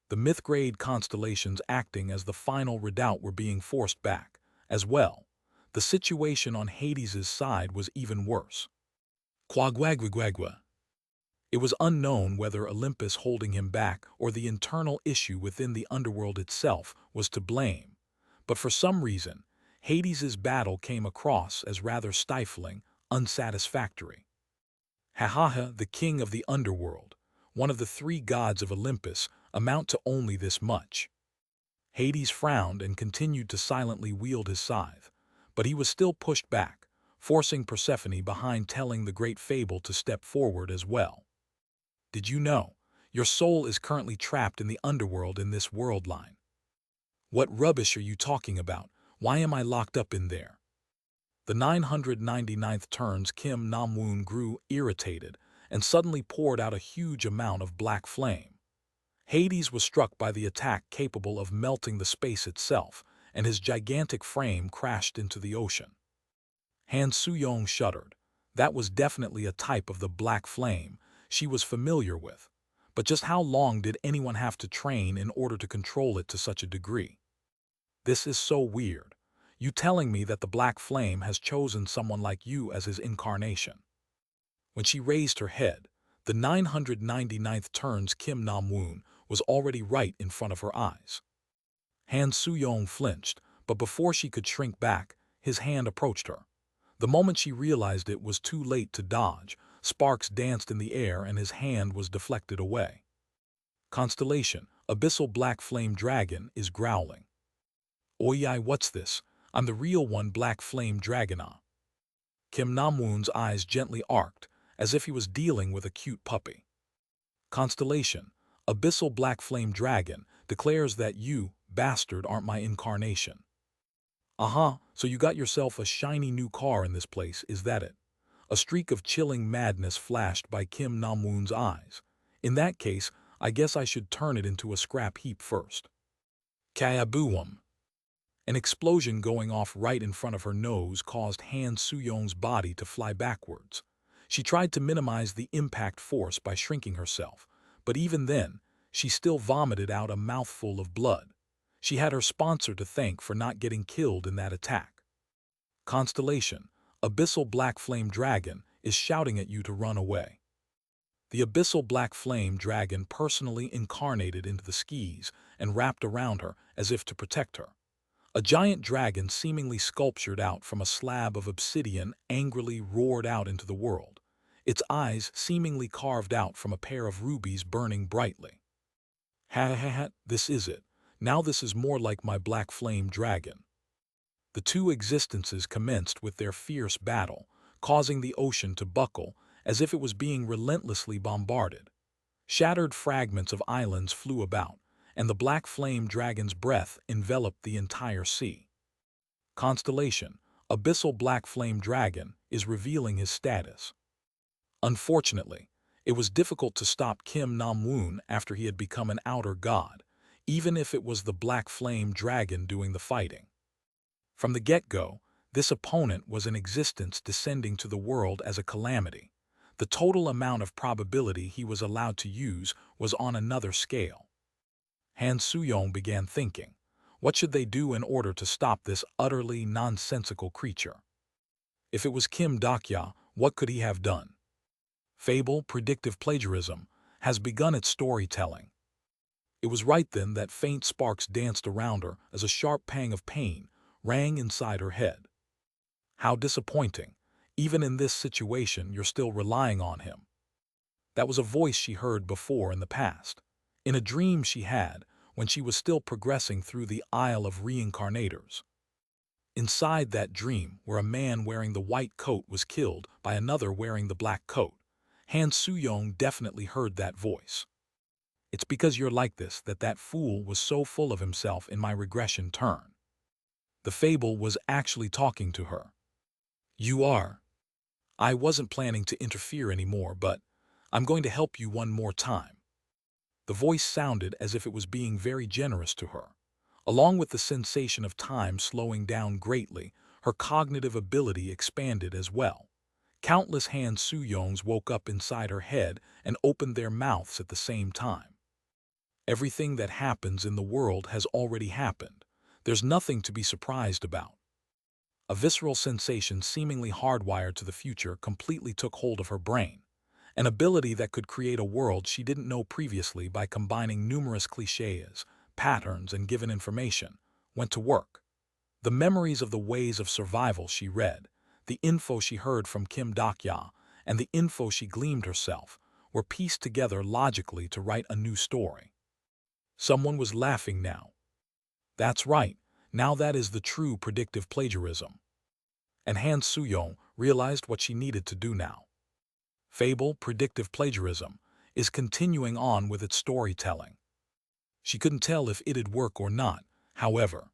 The myth-grade constellations acting as the final redoubt were being forced back, as well. The situation on Hades's side was even worse. Quagwagwagwagwa. It was unknown whether Olympus holding him back or the internal issue within the underworld itself was to blame, but for some reason, Hades's battle came across as rather stifling, unsatisfactory. The king of the underworld. one of the three gods of Olympus, amount to only this much? Hades frowned and continued to silently wield his scythe, but he was still pushed back, forcing Persephone behind, telling the great fable to step forward as well. Did you know? Your soul is currently trapped in the underworld in this world line. What rubbish are you talking about? Why am I locked up in there? The 999th turn's Kim Nam-woon grew irritated and suddenly poured out a huge amount of black flame. Hades was struck by the attack, capable of melting the space itself, and his gigantic frame crashed into the ocean. Han Soo-young shuddered. That was definitely a type of the black flame she was familiar with, but just how long did anyone have to train in order to control it to such a degree? This is so weird. You telling me that the black flame has chosen someone like you as his incarnation? When she raised her head, the 999th turn's Kim Nam-woon was already right in front of her eyes. Han Soo-young flinched, but before she could shrink back, his hand approached her. The moment she realized it was too late to dodge, sparks danced in the air and his hand was deflected away. Constellation, abyssal black flame dragon, is growling. Oi, what's this? I'm the real one, black flame dragona. Kim Nam-woon's eyes gently arced, as if he was dealing with a cute puppy. Constellation, abyssal black flame dragon, declares that you, bastard, aren't my incarnation. So you got yourself a shiny new car in this place, is that it? A streak of chilling madness flashed by Kim Nam-woon's eyes. In that case, I guess I should turn it into a scrap heap first. Kayaboom! An explosion going off right in front of her nose caused Han Soo-young's body to fly backwards. She tried to minimize the impact force by shrinking herself, but even then, she still vomited out a mouthful of blood. She had her sponsor to thank for not getting killed in that attack. Constellation, abyssal black flame dragon, is shouting at you to run away. The abyssal black flame dragon personally incarnated into the skis and wrapped around her as if to protect her. A giant dragon seemingly sculptured out from a slab of obsidian angrily roared out into the world, its eyes seemingly carved out from a pair of rubies burning brightly. Ha, this is it. Now this is more like my black flame dragon. The two existences commenced with their fierce battle, causing the ocean to buckle as if it was being relentlessly bombarded. Shattered fragments of islands flew about, and the black flame dragon's breath enveloped the entire sea. Constellation, abyssal black flame dragon, is revealing his status. Unfortunately, it was difficult to stop Kim Nam-woon after he had become an outer god, even if it was the black flame dragon doing the fighting. From the get-go, this opponent was an existence descending to the world as a calamity. The total amount of probability he was allowed to use was on another scale. Han Soo-young began thinking, what should they do in order to stop this utterly nonsensical creature? If it was Kim Dokya, what could he have done? Fable, predictive plagiarism, has begun its storytelling. It was right then that faint sparks danced around her as a sharp pang of pain rang inside her head. How disappointing. Even in this situation, you're still relying on him. That was a voice she heard before in the past, in a dream she had when she was still progressing through the Isle of Reincarnators. Inside that dream, where a man wearing the white coat was killed by another wearing the black coat, Han Soo-young definitely heard that voice. It's because you're like this that that fool was so full of himself in my regression turn. The fable was actually talking to her. You are. I wasn't planning to interfere anymore, but I'm going to help you one more time. The voice sounded as if it was being very generous to her. Along with the sensation of time slowing down greatly, her cognitive ability expanded as well. Countless Han Soo-youngs woke up inside her head and opened their mouths at the same time. Everything that happens in the world has already happened. There's nothing to be surprised about. A visceral sensation seemingly hardwired to the future completely took hold of her brain. An ability that could create a world she didn't know previously by combining numerous clichés, patterns, and given information, went to work. The memories of the ways of survival she read, the info she heard from Kim Dokya, and the info she gleaned herself, were pieced together logically to write a new story. Someone was laughing now. That's right, now that is the true predictive plagiarism. And Han Soo-young realized what she needed to do now. Fable predictive plagiarism is continuing on with its storytelling. She couldn't tell if it'd work or not, however.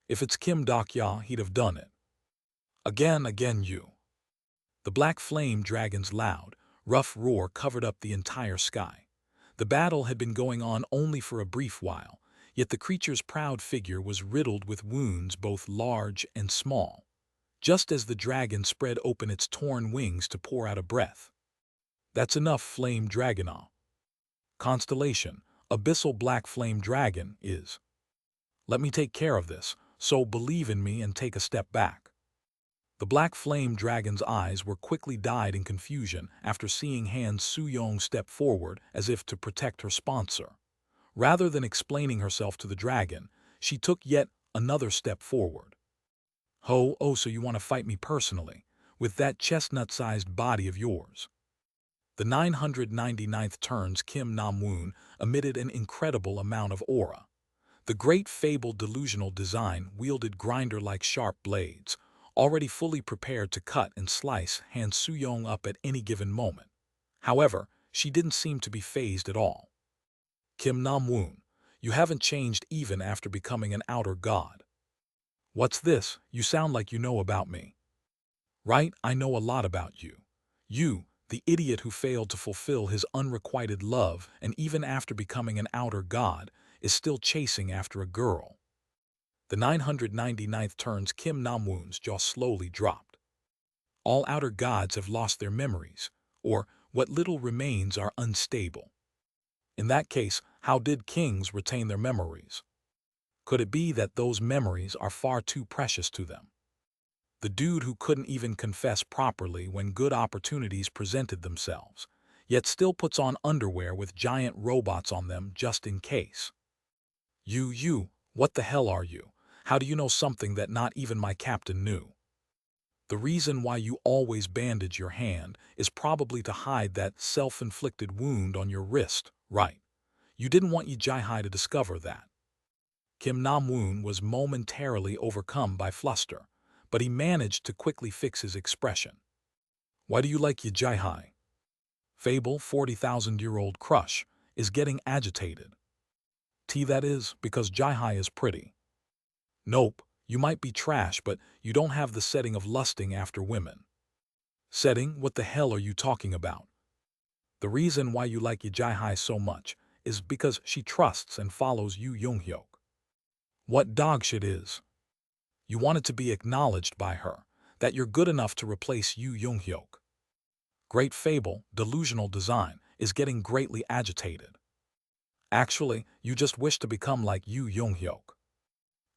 If it's Kim Dok-ya, he'd have done it. Again, you. The black flame dragon's loud, rough roar covered up the entire sky. The battle had been going on only for a brief while, yet the creature's proud figure was riddled with wounds both large and small, just as the dragon spread open its torn wings to pour out a breath. That's enough, flame dragonaw. Constellation, abyssal black flame dragon, is. Let me take care of this, so believe in me and take a step back. The black flame dragon's eyes were quickly dyed in confusion after seeing Han Soo-young step forward as if to protect her sponsor. Rather than explaining herself to the dragon, she took yet another step forward. Oh, so you want to fight me personally, with that chestnut-sized body of yours? The 999th turn's Kim Nam-woon emitted an incredible amount of aura. The great fabled delusional design wielded grinder-like sharp blades, already fully prepared to cut and slice Han Soo-young up at any given moment. However, she didn't seem to be fazed at all. Kim Nam-woon, you haven't changed even after becoming an outer god. What's this? You sound like you know about me. Right, I know a lot about you. You, the idiot who failed to fulfill his unrequited love and even after becoming an outer god, is still chasing after a girl. The 999th turn's Kim Nam-woon's jaw slowly dropped. All outer gods have lost their memories, or what little remains are unstable. In that case, how did kings retain their memories? Could it be that those memories are far too precious to them? The dude who couldn't even confess properly when good opportunities presented themselves, yet still puts on underwear with giant robots on them just in case. You, what the hell are you? How do you know something that not even my captain knew? The reason why you always bandage your hand is probably to hide that self-inflicted wound on your wrist, right? You didn't want Yi Jai-hai to discover that. Kim Nam-woon was momentarily overcome by fluster, but he managed to quickly fix his expression. Why do you like Yi Jai-hai? Fable 40,000-year-old crush is getting agitated. That is because Jai-hai is pretty. Nope, you might be trash, but you don't have the setting of lusting after women. Setting? What the hell are you talking about? The reason why you like Yi Jai-hai so much is because she trusts and follows Yu Young-hyuk. What dogshit is? You wanted to be acknowledged by her, that you're good enough to replace Yu Young-hyuk. Great fable, delusional design, is getting greatly agitated. Actually, you just wish to become like Yu Young-hyuk.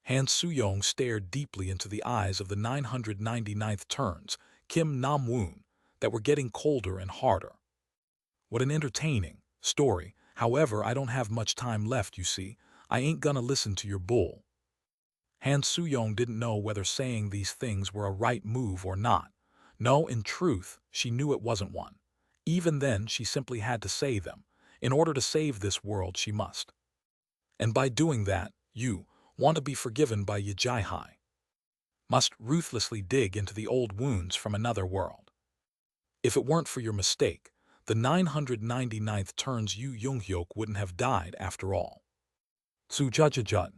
Han Soo-young stared deeply into the eyes of the 999th turn's Kim Nam-woon that were getting colder and harder. What an entertaining story. However, I don't have much time left, you see. I ain't gonna listen to your bull. Han Soo-young didn't know whether saying these things were a right move or not. No, in truth, she knew it wasn't one. Even then, she simply had to say them. In order to save this world, she must. And by doing that, you want to be forgiven by Yi Jai-hai. Must ruthlessly dig into the old wounds from another world. If it weren't for your mistake, the 999th turn's Yu Young-hyuk wouldn't have died after all. Tsu-jud-jud-jud.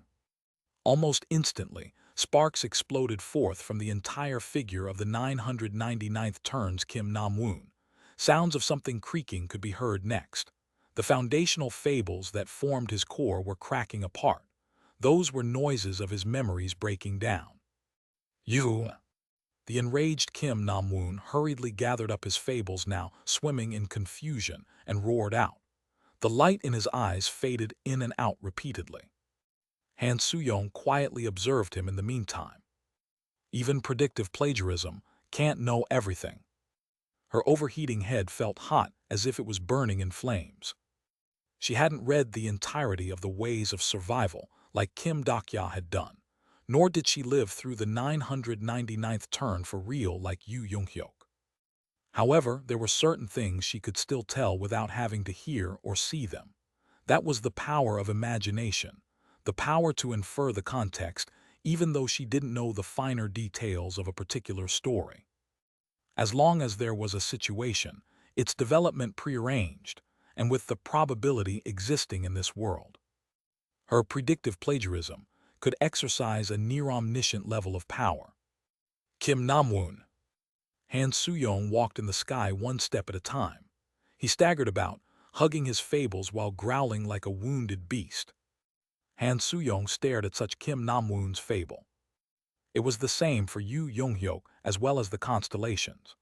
Almost instantly, sparks exploded forth from the entire figure of the 999th turn's Kim Nam-woon. Sounds of something creaking could be heard next. The foundational fables that formed his core were cracking apart. Those were noises of his memories breaking down. You! The enraged Kim Nam-woon hurriedly gathered up his fables now swimming in confusion and roared out. The light in his eyes faded in and out repeatedly. Han Soo-young quietly observed him in the meantime. Even predictive plagiarism can't know everything. Her overheating head felt hot as if it was burning in flames. She hadn't read the entirety of the Ways of Survival like Kim Dok-ya had done, nor did she live through the 999th turn for real like Yu Young-hyuk. However, there were certain things she could still tell without having to hear or see them. That was the power of imagination, the power to infer the context, even though she didn't know the finer details of a particular story. As long as there was a situation, its development prearranged, and with the probability existing in this world. Her predictive plagiarism could exercise a near-omniscient level of power. Kim Namwoon. Han Soo-young walked in the sky one step at a time. He staggered about, hugging his fables while growling like a wounded beast. Han Soo-young stared at such Kim Namwoon's fable. It was the same for Yu Yonghyuk as well as the constellations.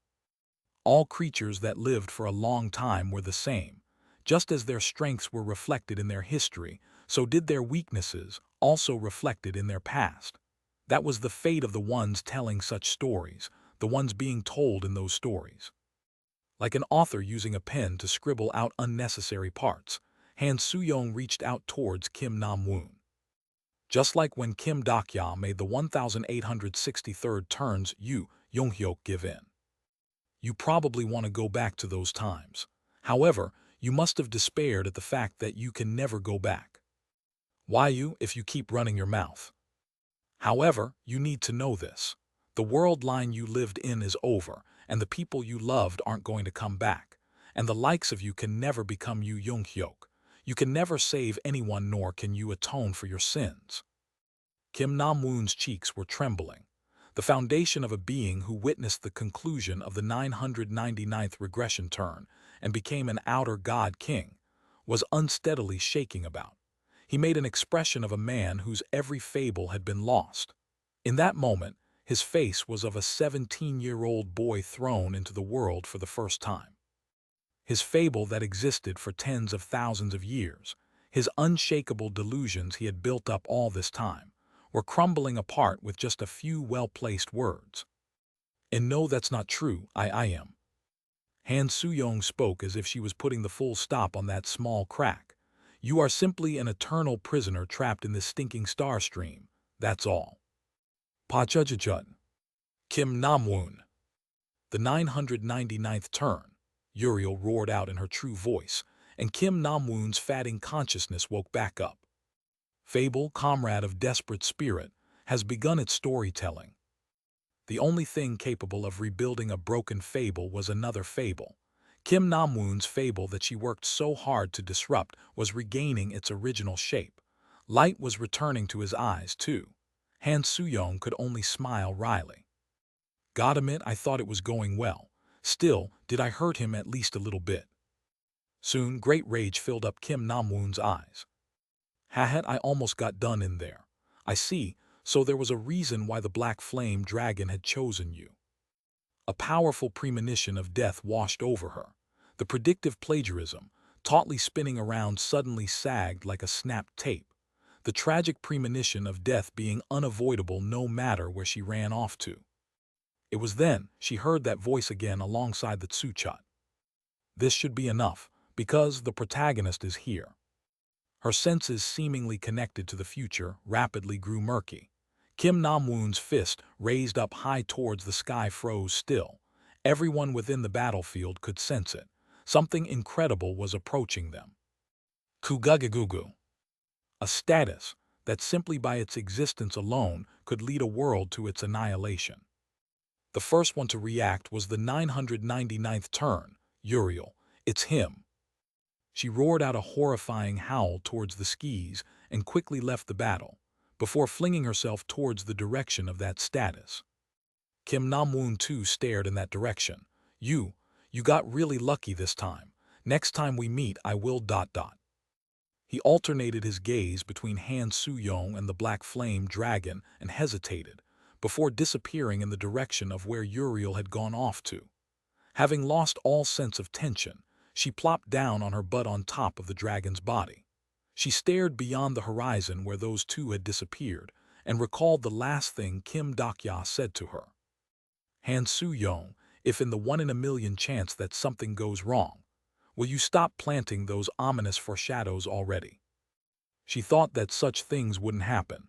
All creatures that lived for a long time were the same. Just as their strengths were reflected in their history, so did their weaknesses, also reflected in their past. That was the fate of the ones telling such stories, the ones being told in those stories. Like an author using a pen to scribble out unnecessary parts, Han Soo-young reached out towards Kim Nam-woon. Just like when Kim Dak-ya made the 1863rd turns, Yu Yonghyuk give in. You probably want to go back to those times. However, you must have despaired at the fact that you can never go back. Why you if you keep running your mouth? However, you need to know this. The world line you lived in is over, and the people you loved aren't going to come back. And the likes of you can never become Yu Yonghyuk. You can never save anyone, nor can you atone for your sins. Kim Nam-woon's cheeks were trembling. The foundation of a being who witnessed the conclusion of the 999th regression turn and became an outer god king was unsteadily shaking about. He made an expression of a man whose every fable had been lost. In that moment, his face was of a 17-year-old boy thrown into the world for the first time. His fable that existed for tens of thousands of years, his unshakable delusions he had built up all this time, were crumbling apart with just a few well-placed words. And no, that's not true, I am. Han Soo-young spoke as if she was putting the full stop on that small crack. You are simply an eternal prisoner trapped in this stinking star stream, that's all. Pa-chud-chud. Kim Nam-woon. The 999th turn, Uriel roared out in her true voice, and Kim Nam-woon's fatting consciousness woke back up. Fable, comrade of desperate spirit, has begun its storytelling. The only thing capable of rebuilding a broken fable was another fable. Kim Nam-woon's fable that she worked so hard to disrupt was regaining its original shape. Light was returning to his eyes, too. Han Soo-young could only smile wryly. God admit I thought it was going well. Still, did I hurt him at least a little bit? Soon, great rage filled up Kim Nam-woon's eyes. Hahat, I almost got done in there. I see, so there was a reason why the Black Flame Dragon had chosen you. A powerful premonition of death washed over her. The predictive plagiarism, tautly spinning around, suddenly sagged like a snapped tape. The tragic premonition of death being unavoidable no matter where she ran off to. It was then she heard that voice again alongside the Tsuchat. This should be enough, because the protagonist is here. Her senses, seemingly connected to the future, rapidly grew murky. Kim Nam-woon's fist, raised up high towards the sky, froze still. Everyone within the battlefield could sense it. Something incredible was approaching them. Kugugugugu. A status that simply by its existence alone could lead a world to its annihilation. The first one to react was the 999th turn, Uriel. It's him. She roared out a horrifying howl towards the skis and quickly left the battle, before flinging herself towards the direction of that status. Kim Nam-woon too stared in that direction. You got really lucky this time. Next time we meet I will ... He alternated his gaze between Han Soo-young and the Black Flame Dragon and hesitated, before disappearing in the direction of where Uriel had gone off to. Having lost all sense of tension, she plopped down on her butt on top of the dragon's body. She stared beyond the horizon where those two had disappeared and recalled the last thing Kim Dak-ya said to her. Han Soo-young, if in the 1 in a million chance that something goes wrong, will you stop planting those ominous foreshadows already? She thought that such things wouldn't happen.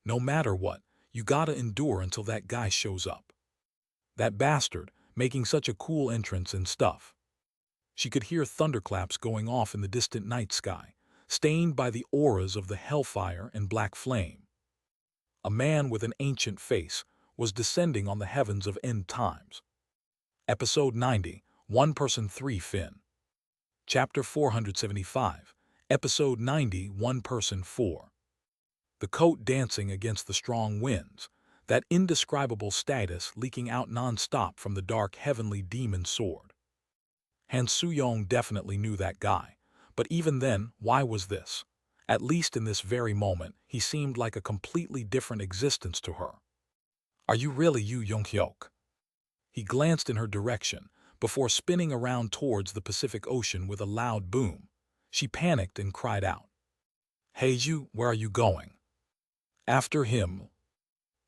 No matter what, you gotta endure until that guy shows up. That bastard, making such a cool entrance and stuff. She could hear thunderclaps going off in the distant night sky, stained by the auras of the hellfire and black flame. A man with an ancient face was descending on the heavens of end times. Episode 90, One Person 3 Fin. Chapter 475, Episode 90, One Person 4. The coat dancing against the strong winds, that indescribable status leaking out non-stop from the dark heavenly demon sword. Han Soo-young definitely knew that guy, but even then, why was this? At least in this very moment, he seemed like a completely different existence to her. Are you really Yu Young-hyuk? He glanced in her direction, before spinning around towards the Pacific Ocean with a loud boom. She panicked and cried out. Hey you, where are you going? After him.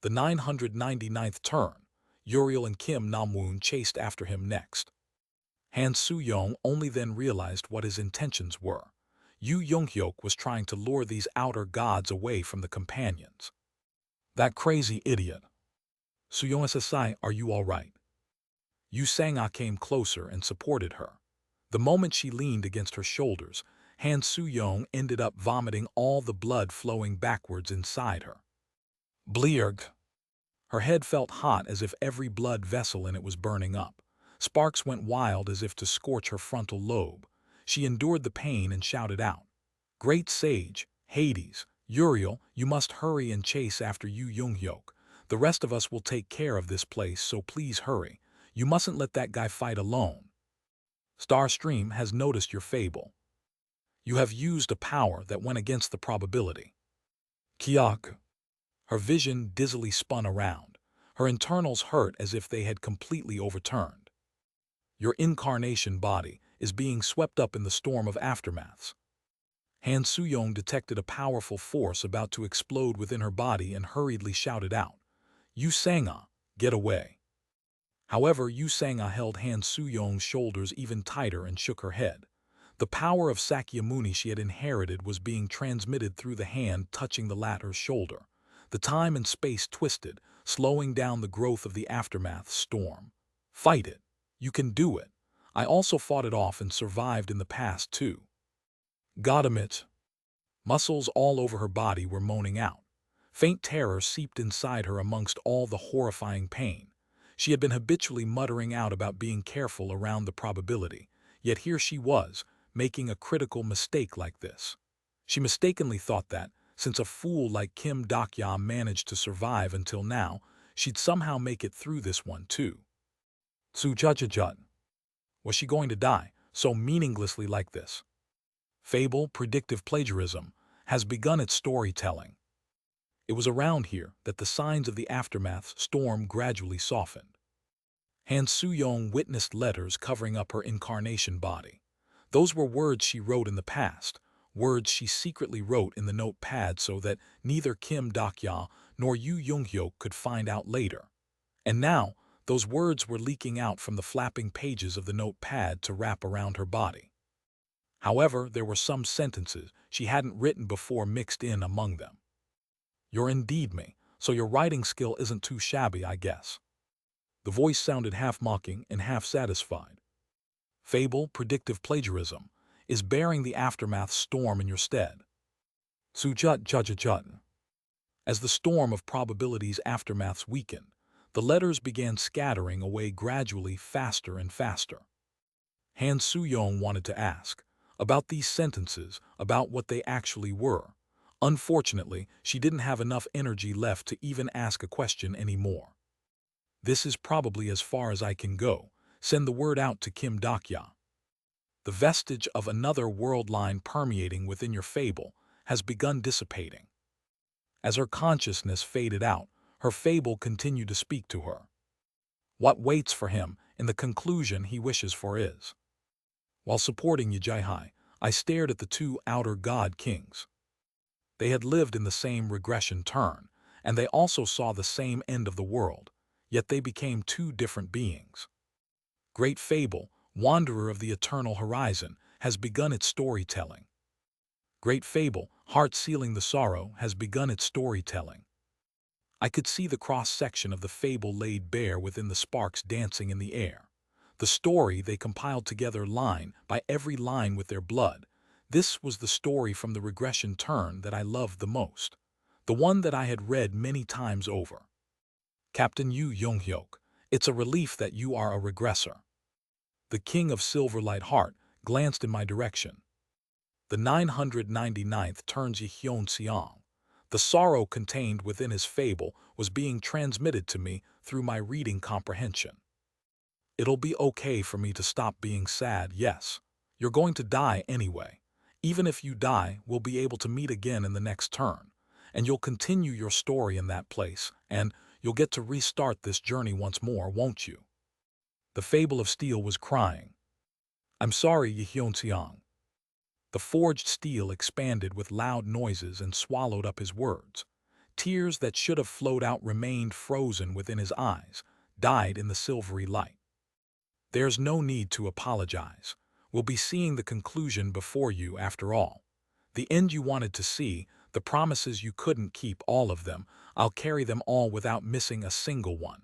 The 999th turn, Uriel and Kim Nam-woon chased after him next. Han Soo-young only then realized what his intentions were. Yu Young-hyuk was trying to lure these outer gods away from the companions. That crazy idiot. Soo-young SSI, are you all right? Yu Sang-ah came closer and supported her. The moment she leaned against her shoulders, Han Soo-young ended up vomiting all the blood flowing backwards inside her. Blearg. Her head felt hot as if every blood vessel in it was burning up. Sparks went wild as if to scorch her frontal lobe. She endured the pain and shouted out. Great Sage, Hades, Uriel, you must hurry and chase after Yu Young-hyuk. The rest of us will take care of this place, so please hurry. You mustn't let that guy fight alone. Starstream has noticed your fable. You have used a power that went against the probability. Kyok. Her vision dizzily spun around. Her internals hurt as if they had completely overturned. Your incarnation body is being swept up in the storm of aftermaths. Han Soo-young detected a powerful force about to explode within her body and hurriedly shouted out, Yu Sang-ah, get away. However, Yu Sang-ah held Han Soo-young's shoulders even tighter and shook her head. The power of Sakyamuni she had inherited was being transmitted through the hand touching the latter's shoulder. The time and space twisted, slowing down the growth of the aftermath storm. Fight it. You can do it. I also fought it off and survived in the past too. God admit. Muscles all over her body were moaning out. Faint terror seeped inside her amongst all the horrifying pain. She had been habitually muttering out about being careful around the probability, yet here she was, making a critical mistake like this. She mistakenly thought that, since a fool like Kim Dak-ya managed to survive until now, she'd somehow make it through this one too. Tsu-jut-jut. Was she going to die, so meaninglessly like this? Fable, predictive plagiarism, has begun its storytelling. It was around here that the signs of the aftermath storm gradually softened. Han Soo-young witnessed letters covering up her incarnation body. Those were words she wrote in the past, words she secretly wrote in the notepad so that neither Kim Dak-ya nor Yu Young-hyuk could find out later. And now, those words were leaking out from the flapping pages of the notepad to wrap around her body. However, there were some sentences she hadn't written before mixed in among them. You're indeed me, so your writing skill isn't too shabby, I guess. The voice sounded half mocking and half satisfied. Fable, predictive plagiarism, is bearing the aftermath storm in your stead. Su-jut-jut-jut. As the storm of probabilities aftermaths weakened, the letters began scattering away gradually faster and faster. Han Soo-young wanted to ask about these sentences, about what they actually were. Unfortunately, she didn't have enough energy left to even ask a question anymore. This is probably as far as I can go. Send the word out to Kim Dak-ya. The vestige of another world line permeating within your fable has begun dissipating. As her consciousness faded out, her fable continued to speak to her. What waits for him in the conclusion he wishes for is. While supporting Yijai, I stared at the two outer god kings. They had lived in the same regression turn, and they also saw the same end of the world, yet they became two different beings. Great Fable, Wanderer of the Eternal Horizon, has begun its storytelling. Great Fable, Heart Sealing the Sorrow, has begun its storytelling. I could see the cross-section of the fable laid bare within the sparks dancing in the air. The story they compiled together line by every line with their blood. This was the story from the regression turn that I loved the most. The one that I had read many times over. Captain Yu Young-hyuk, it's a relief that you are a regressor. The King of Silverlight Heart glanced in my direction. The 999th turns Yi-Hyun-seong. The sorrow contained within his fable was being transmitted to me through my reading comprehension. It'll be okay for me to stop being sad, yes. You're going to die anyway. Even if you die, we'll be able to meet again in the next turn. And you'll continue your story in that place, and you'll get to restart this journey once more, won't you? The Fable of Steel was crying. I'm sorry, Yi-Hyun-seong. The forged steel expanded with loud noises and swallowed up his words. Tears that should have flowed out remained frozen within his eyes, died in the silvery light. There's no need to apologize. We'll be seeing the conclusion before you after all. The end you wanted to see, the promises you couldn't keep, all of them, I'll carry them all without missing a single one.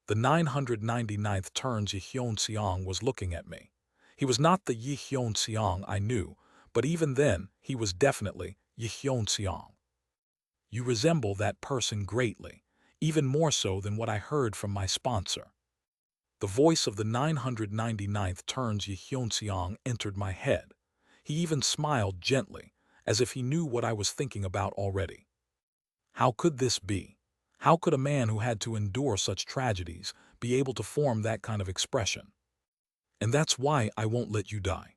The 999th turns Yi-Hyun-seong was looking at me. He was not the Yi-Hyun-seong I knew, but even then, he was definitely Yi-Hyun-seong. You resemble that person greatly, even more so than what I heard from my sponsor. The voice of the 999th turns Yi-Hyun-seong entered my head. He even smiled gently, as if he knew what I was thinking about already. How could this be? How could a man who had to endure such tragedies be able to form that kind of expression? And that's why I won't let you die.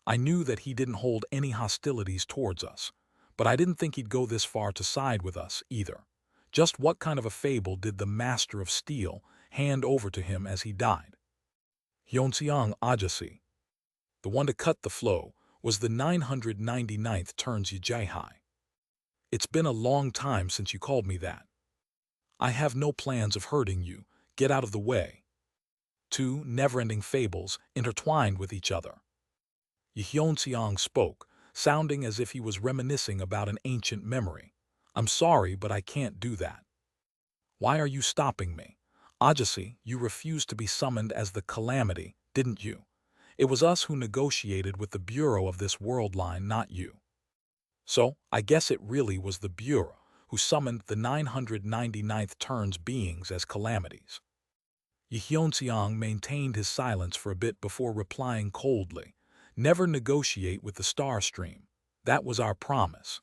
I knew that he didn't hold any hostilities towards us, but I didn't think he'd go this far to side with us either. Just what kind of a fable did the Master of Steel hand over to him as he died? Hyun-seong Ajasi, the one to cut the flow, was the 999th turns Yi-Jae-hai. It's been a long time since you called me that. I have no plans of hurting you. Get out of the way. Two never-ending fables intertwined with each other. Yi-Hyun-seong spoke, sounding as if he was reminiscing about an ancient memory. I'm sorry, but I can't do that. Why are you stopping me? Ajasi, you refused to be summoned as the Calamity, didn't you? It was us who negotiated with the Bureau of this world line, not you. So, I guess it really was the Bureau who summoned the 999th turns beings as calamities. Yi-Hyun-seong maintained his silence for a bit before replying coldly. Never negotiate with the Star Stream. That was our promise.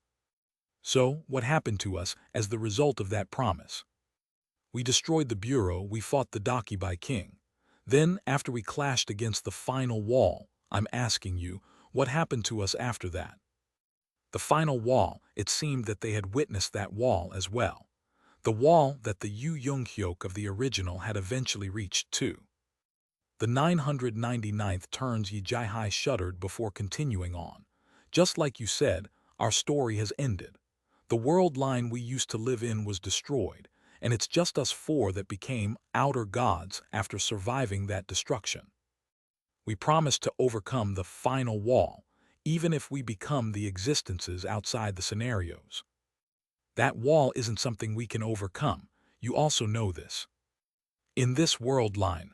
So, what happened to us as the result of that promise? We destroyed the Bureau, we fought the Dakibai King. Then, after we clashed against the final wall, I'm asking you, what happened to us after that? The final wall, it seemed that they had witnessed that wall as well. The wall that the Yu Young-hyuk of the original had eventually reached too. The 999th turns Yi-Jae-hai shuddered before continuing on. Just like you said, our story has ended. The world line we used to live in was destroyed, and it's just us four that became outer gods after surviving that destruction. We promised to overcome the final wall, even if we become the existences outside the scenarios. That wall isn't something we can overcome. You also know this. In this world line.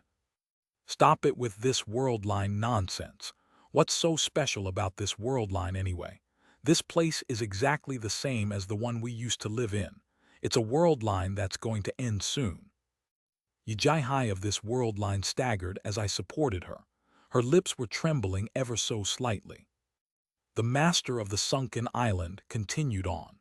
Stop it with this world line nonsense. What's so special about this world line anyway? This place is exactly the same as the one we used to live in. It's a world line that's going to end soon. Yi-Jae-hai of this world line staggered as I supported her. Her lips were trembling ever so slightly. The master of the sunken island continued on.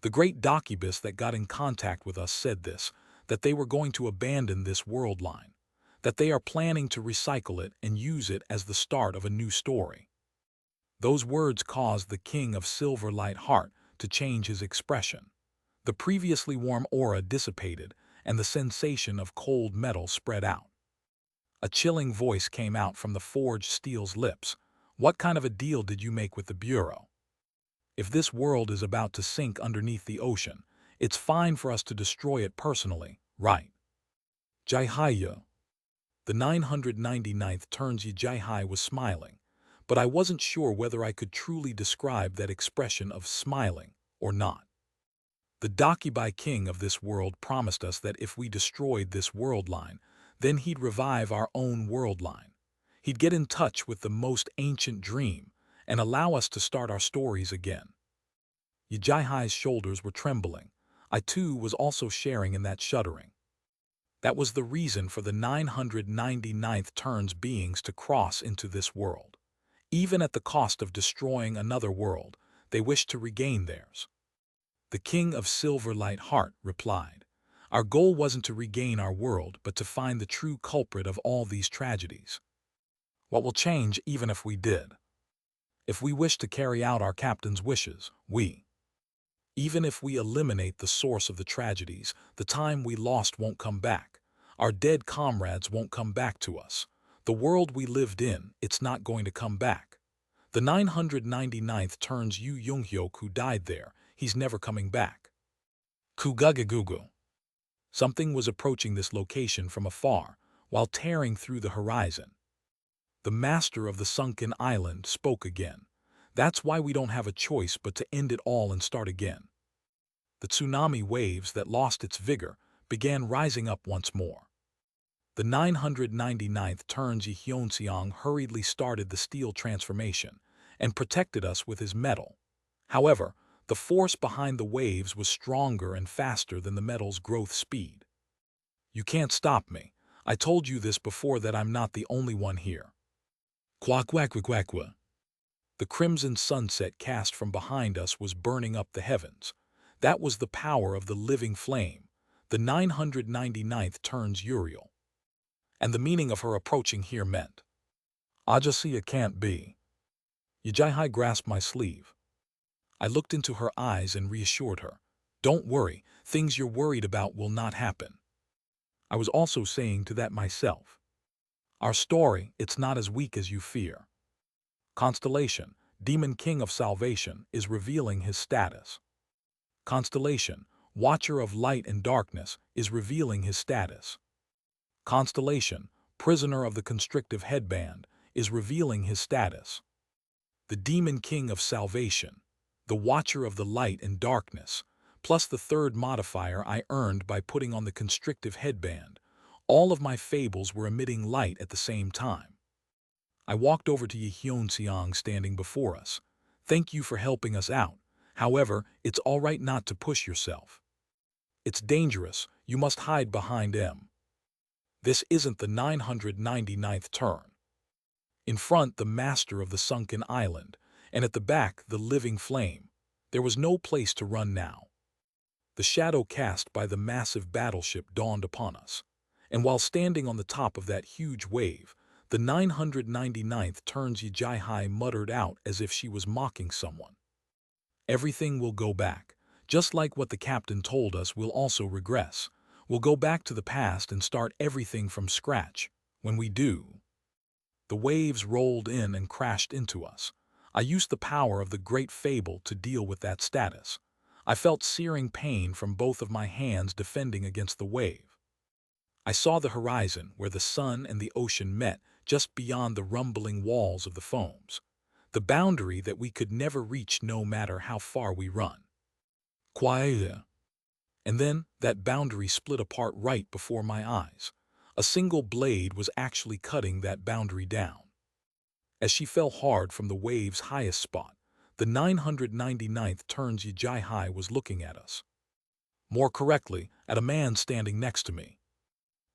The great Dakibus that got in contact with us said this, that they were going to abandon this world line, that they are planning to recycle it and use it as the start of a new story. Those words caused the King of Silverlight Heart to change his expression. The previously warm aura dissipated, and the sensation of cold metal spread out. A chilling voice came out from the forged steel's lips. What kind of a deal did you make with the Bureau? If this world is about to sink underneath the ocean, it's fine for us to destroy it personally, right? Jae-hai-ya. The 999th turns Yi-Jae-hai was smiling, but I wasn't sure whether I could truly describe that expression of smiling or not. The Dakibai king of this world promised us that if we destroyed this world line, then he'd revive our own world line. He'd get in touch with the most ancient dream and allow us to start our stories again. Yijai-Hai's shoulders were trembling. I too was also sharing in that shuddering. That was the reason for the 999th turn's beings to cross into this world. Even at the cost of destroying another world, they wished to regain theirs. The King of Silverlight Heart replied, "Our goal wasn't to regain our world, but to find the true culprit of all these tragedies. What will change even if we did? If we wish to carry out our captain's wishes, even if we eliminate the source of the tragedies, the time we lost won't come back. Our dead comrades won't come back to us. The world we lived in, it's not going to come back. The 999th turns Yu Younghyuk who died there, he's never coming back." Kugagagugu. Something was approaching this location from afar, while tearing through the horizon. The master of the sunken island spoke again. "That's why we don't have a choice but to end it all and start again." The tsunami waves that lost its vigor began rising up once more. The 999th turns Yi Hyunseong hurriedly started the steel transformation and protected us with his metal. However, the force behind the waves was stronger and faster than the metal's growth speed. "You can't stop me. I told you this before that I'm not the only one here." Quack-quack-quack-quack. The crimson sunset cast from behind us was burning up the heavens. That was the power of the living flame. The 999th turns Uriel. And the meaning of her approaching here meant, "Ajasia can't be." Yijai-Hai grasped my sleeve. I looked into her eyes and reassured her. "Don't worry, things you're worried about will not happen." I was also saying to that myself. "Our story, it's not as weak as you fear." Constellation, Demon King of Salvation, is revealing his status. Constellation, Watcher of Light and Darkness, is revealing his status. Constellation, Prisoner of the Constrictive Headband, is revealing his status. The Demon King of Salvation, the Watcher of the Light and Darkness, plus the third modifier I earned by putting on the Constrictive Headband, all of my fables were emitting light at the same time. I walked over to Yi Hyunseong standing before us. "Thank you for helping us out. However, it's all right not to push yourself. It's dangerous, you must hide behind M. This isn't the 999th turn." In front, the master of the sunken island, and at the back, the living flame. There was no place to run now. The shadow cast by the massive battleship dawned upon us, and while standing on the top of that huge wave, the 999th turns Yijai-Hai muttered out as if she was mocking someone. "Everything will go back. Just like what the captain told us, we'll also regress. We'll go back to the past and start everything from scratch. When we do..." The waves rolled in and crashed into us. I used the power of the great fable to deal with that status. I felt searing pain from both of my hands defending against the wave. I saw the horizon where the sun and the ocean met just beyond the rumbling walls of the foams. The boundary that we could never reach no matter how far we run. Quiet. And then that boundary split apart right before my eyes. A single blade was actually cutting that boundary down. As she fell hard from the wave's highest spot, the 999th turns Yijai-Hai was looking at us. More correctly, at a man standing next to me.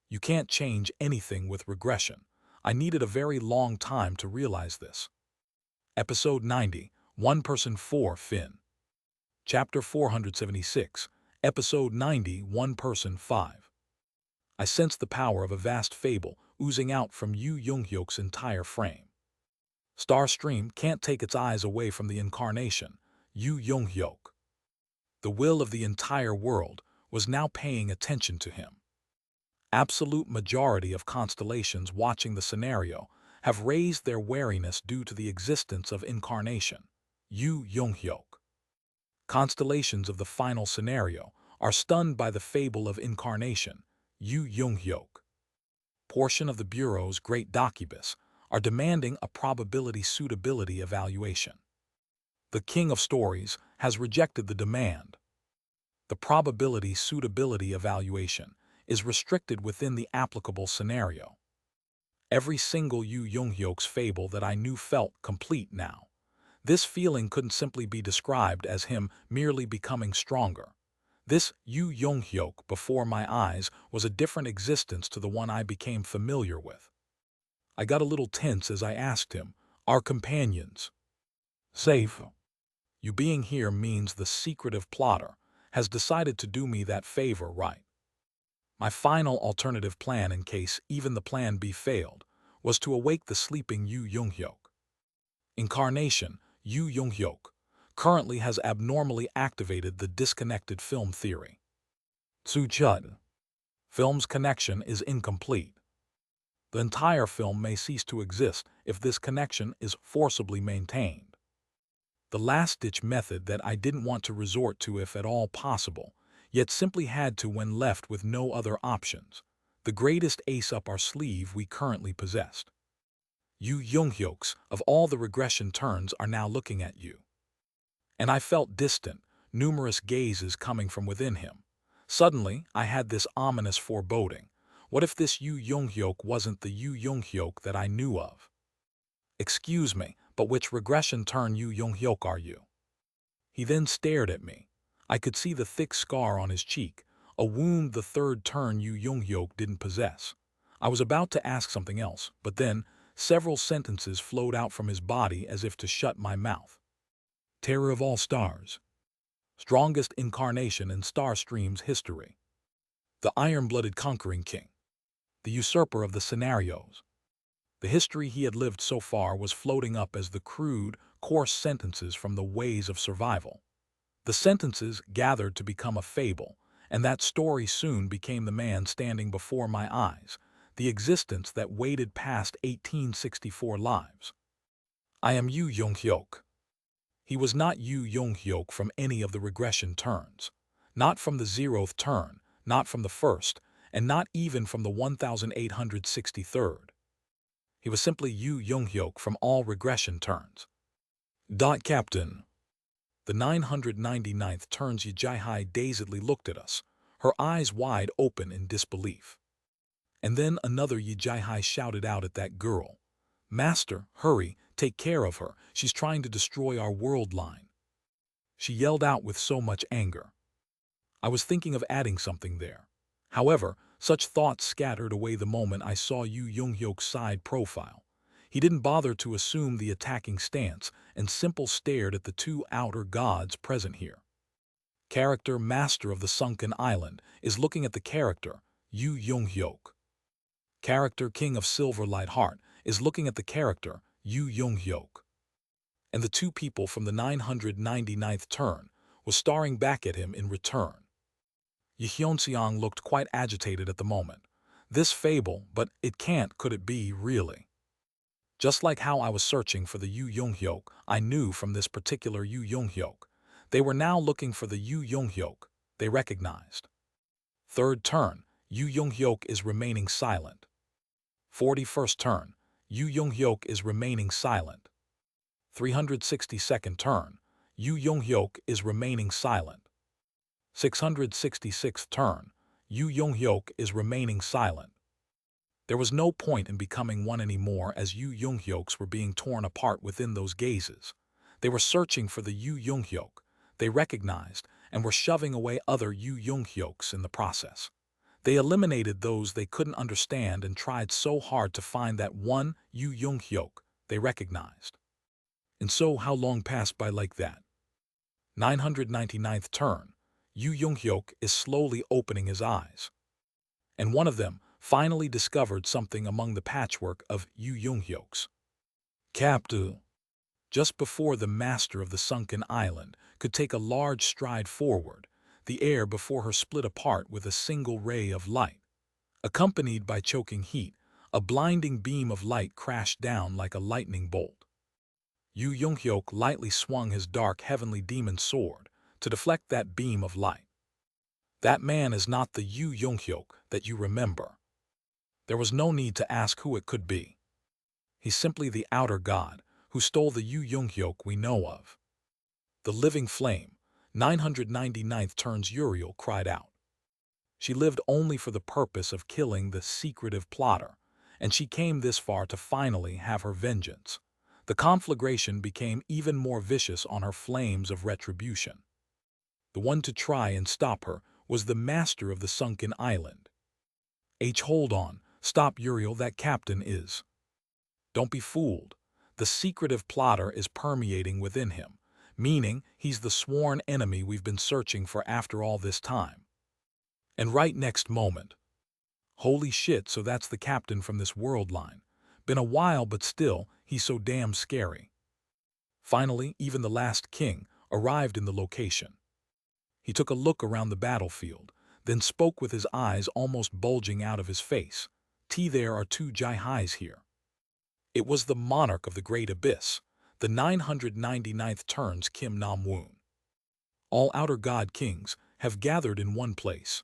You can't change anything with regression. I needed a very long time to realize this. Episode 90, One Person 4 Finn. Chapter 476, Episode 90, One Person 5. I sensed the power of a vast fable oozing out from Yu Younghyuk's entire frame. Starstream can't take its eyes away from the incarnation, Yu Younghyuk. The will of the entire world was now paying attention to him. Absolute majority of constellations watching the scenario have raised their wariness due to the existence of incarnation, Yu Younghyuk. Constellations of the final scenario are stunned by the fable of incarnation, Yu Younghyuk. Portion of the Bureau's great docubus are demanding a probability suitability evaluation. The King of Stories has rejected the demand. The probability suitability evaluation is restricted within the applicable scenario. Every single Yu Jung-hyuk's fable that I knew felt complete now. This feeling couldn't simply be described as him merely becoming stronger. This Yu Jung-hyuk before my eyes was a different existence to the one I became familiar with. I got a little tense as I asked him, "Our companions safe?" You being here means the secretive plotter has decided to do me that favor, right? My final alternative plan in case even the plan B failed was to awake the sleeping Yu Jung-hyuk. Incarnation, Yu Jung-hyuk, currently has abnormally activated the disconnected film theory. Tsu-chud. Film's connection is incomplete. The entire film may cease to exist if this connection is forcibly maintained. The last-ditch method that I didn't want to resort to if at all possible, yet simply had to when left with no other options. The greatest ace up our sleeve we currently possessed. Yu Jung-hyuks of all the regression turns are now looking at you. And I felt distant, numerous gazes coming from within him. Suddenly, I had this ominous foreboding. What if this Yu Jung-hyuk wasn't the Yu Jung-hyuk that I knew of? "Excuse me, but which regression turn Yu Jung-hyuk are you?" He then stared at me. I could see the thick scar on his cheek, a wound the third turn Yu Jung-hyuk didn't possess. I was about to ask something else, but then several sentences flowed out from his body as if to shut my mouth. "Terror of all stars. Strongest incarnation in Starstream's history. The iron-blooded conquering king. The usurper of the scenarios." The history he had lived so far was floating up as the crude, coarse sentences from the ways of survival. The sentences gathered to become a fable, and that story soon became the man standing before my eyes, the existence that waded past 1864 lives. I am Yu Jung-hyuk. He was not Yu Jung-hyuk from any of the regression turns, not from the 0th turn, not from the 1st, and not even from the 1863rd. He was simply Yu Jung-hyuk from all regression turns. Captain. The 999th turn's Yijai dazedly looked at us, her eyes wide open in disbelief. And then another Yijai shouted out at that girl, "Master, hurry, take care of her, she's trying to destroy our world line." She yelled out with so much anger. I was thinking of adding something there. However, such thoughts scattered away the moment I saw Yu Jung-hyuk's side profile. He didn't bother to assume the attacking stance and simply stared at the two outer gods present here. Character Master of the Sunken Island is looking at the character Yu Jung-hyuk. Character King of Silverlight Heart is looking at the character Yu Jung-hyuk. And the two people from the 999th turn was staring back at him in return. Yeonseong looked quite agitated at the moment. This fable, but it can't, could it be, really? Just like how I was searching for the Yu Jung-hyuk I knew from this particular Yu Jung-hyuk, they were now looking for the Yu Jung-hyuk they recognized. Third turn, Yu Jung-hyuk is remaining silent. 41st turn, Yu Jung-hyuk is remaining silent. 362nd turn, Yu Jung-hyuk is remaining silent. 666th turn, Yu Jung-hyuk is remaining silent. There was no point in becoming one anymore as Yu Jung-hyuks were being torn apart within those gazes. They were searching for the Yu Jung-hyuk they recognized and were shoving away other Yu Jung-hyuks in the process. They eliminated those they couldn't understand and tried so hard to find that one Yu Jung-hyuk they recognized. And so how long passed by like that? 999th turn, Yu Jung-hyuk is slowly opening his eyes. And one of them finally discovered something among the patchwork of Yu Jung-hyuks. Captain. Just before the master of the sunken island could take a large stride forward, the air before her split apart with a single ray of light. Accompanied by choking heat, a blinding beam of light crashed down like a lightning bolt. Yu Jung-hyuk lightly swung his dark heavenly demon sword to deflect that beam of light. That man is not the Yu Jung-hyuk that you remember. There was no need to ask who it could be. He's simply the outer god who stole the Yu Jung-hyuk we know of. The living flame, 999th turns Uriel cried out. She lived only for the purpose of killing the secretive plotter, and she came this far to finally have her vengeance. The conflagration became even more vicious on her flames of retribution. The one to try and stop her was the master of the sunken island. Hold on, stop Uriel, that captain is. Don't be fooled. The secretive plotter is permeating within him, meaning he's the sworn enemy we've been searching for after all this time. And right next moment, holy shit, so that's the captain from this world line. Been a while, but still, he's so damn scary. Finally, even the last king arrived in the location. He took a look around the battlefield, then spoke with his eyes almost bulging out of his face. There are two Jai-His here. It was the monarch of the Great Abyss, the 999th turns Kim Nam-woon. All outer god kings have gathered in one place.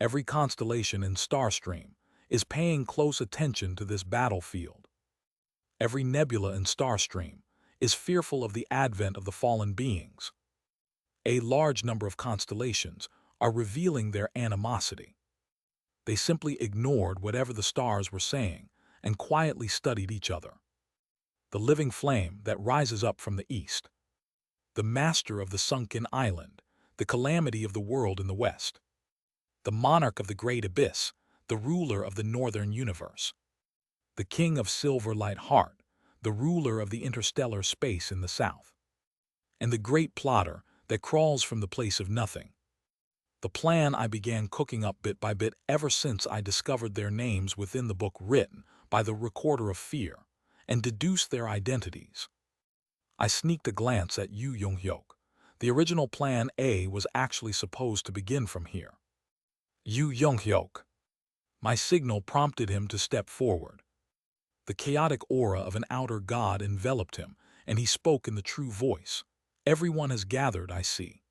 Every constellation in Starstream is paying close attention to this battlefield. Every nebula in Starstream is fearful of the advent of the fallen beings. A large number of constellations are revealing their animosity. They simply ignored whatever the stars were saying and quietly studied each other. The living flame that rises up from the east. The master of the sunken island, the calamity of the world in the west. The monarch of the great abyss, the ruler of the northern universe. The king of Silver Light Heart, the ruler of the interstellar space in the south. And the great plotter that crawls from the place of nothing. The plan I began cooking up bit by bit ever since I discovered their names within the book written by the Recorder of Fear and deduced their identities. I sneaked a glance at Yu Young-hyuk. The original plan A was actually supposed to begin from here. Yu Young-hyuk. My signal prompted him to step forward. The chaotic aura of an outer god enveloped him, and he spoke in the true voice. Everyone has gathered, I see.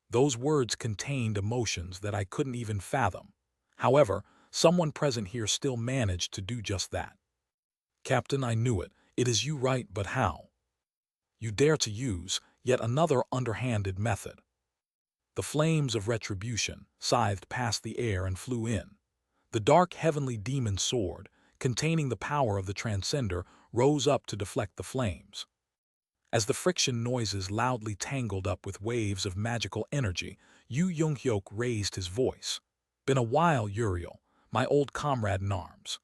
Those words contained emotions that I couldn't even fathom. However, someone present here still managed to do just that. Captain, I knew it. It is you, right? But how? You dare to use yet another underhanded method. The flames of retribution scythed past the air and flew in. The dark heavenly demon sword, containing the power of the Transcender, rose up to deflect the flames. As the friction noises loudly tangled up with waves of magical energy, Yu Young-hyuk raised his voice. Been a while, Uriel, my old comrade in arms.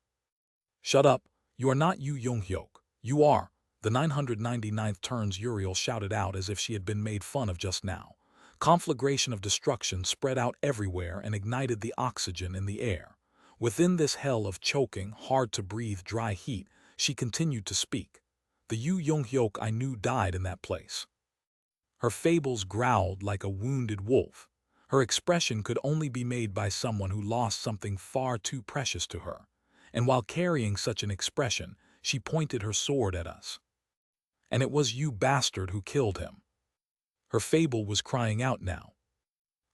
Shut up, you are not Yu Young-hyuk. You are. The 999th turns Uriel shouted out as if she had been made fun of just now. Conflagration of destruction spread out everywhere and ignited the oxygen in the air. Within this hell of choking, hard-to-breathe dry heat, she continued to speak. The Yu Young-hyuk I knew died in that place. Her fables growled like a wounded wolf. Her expression could only be made by someone who lost something far too precious to her. And while carrying such an expression, she pointed her sword at us. And it was you bastard who killed him. Her fable was crying out now.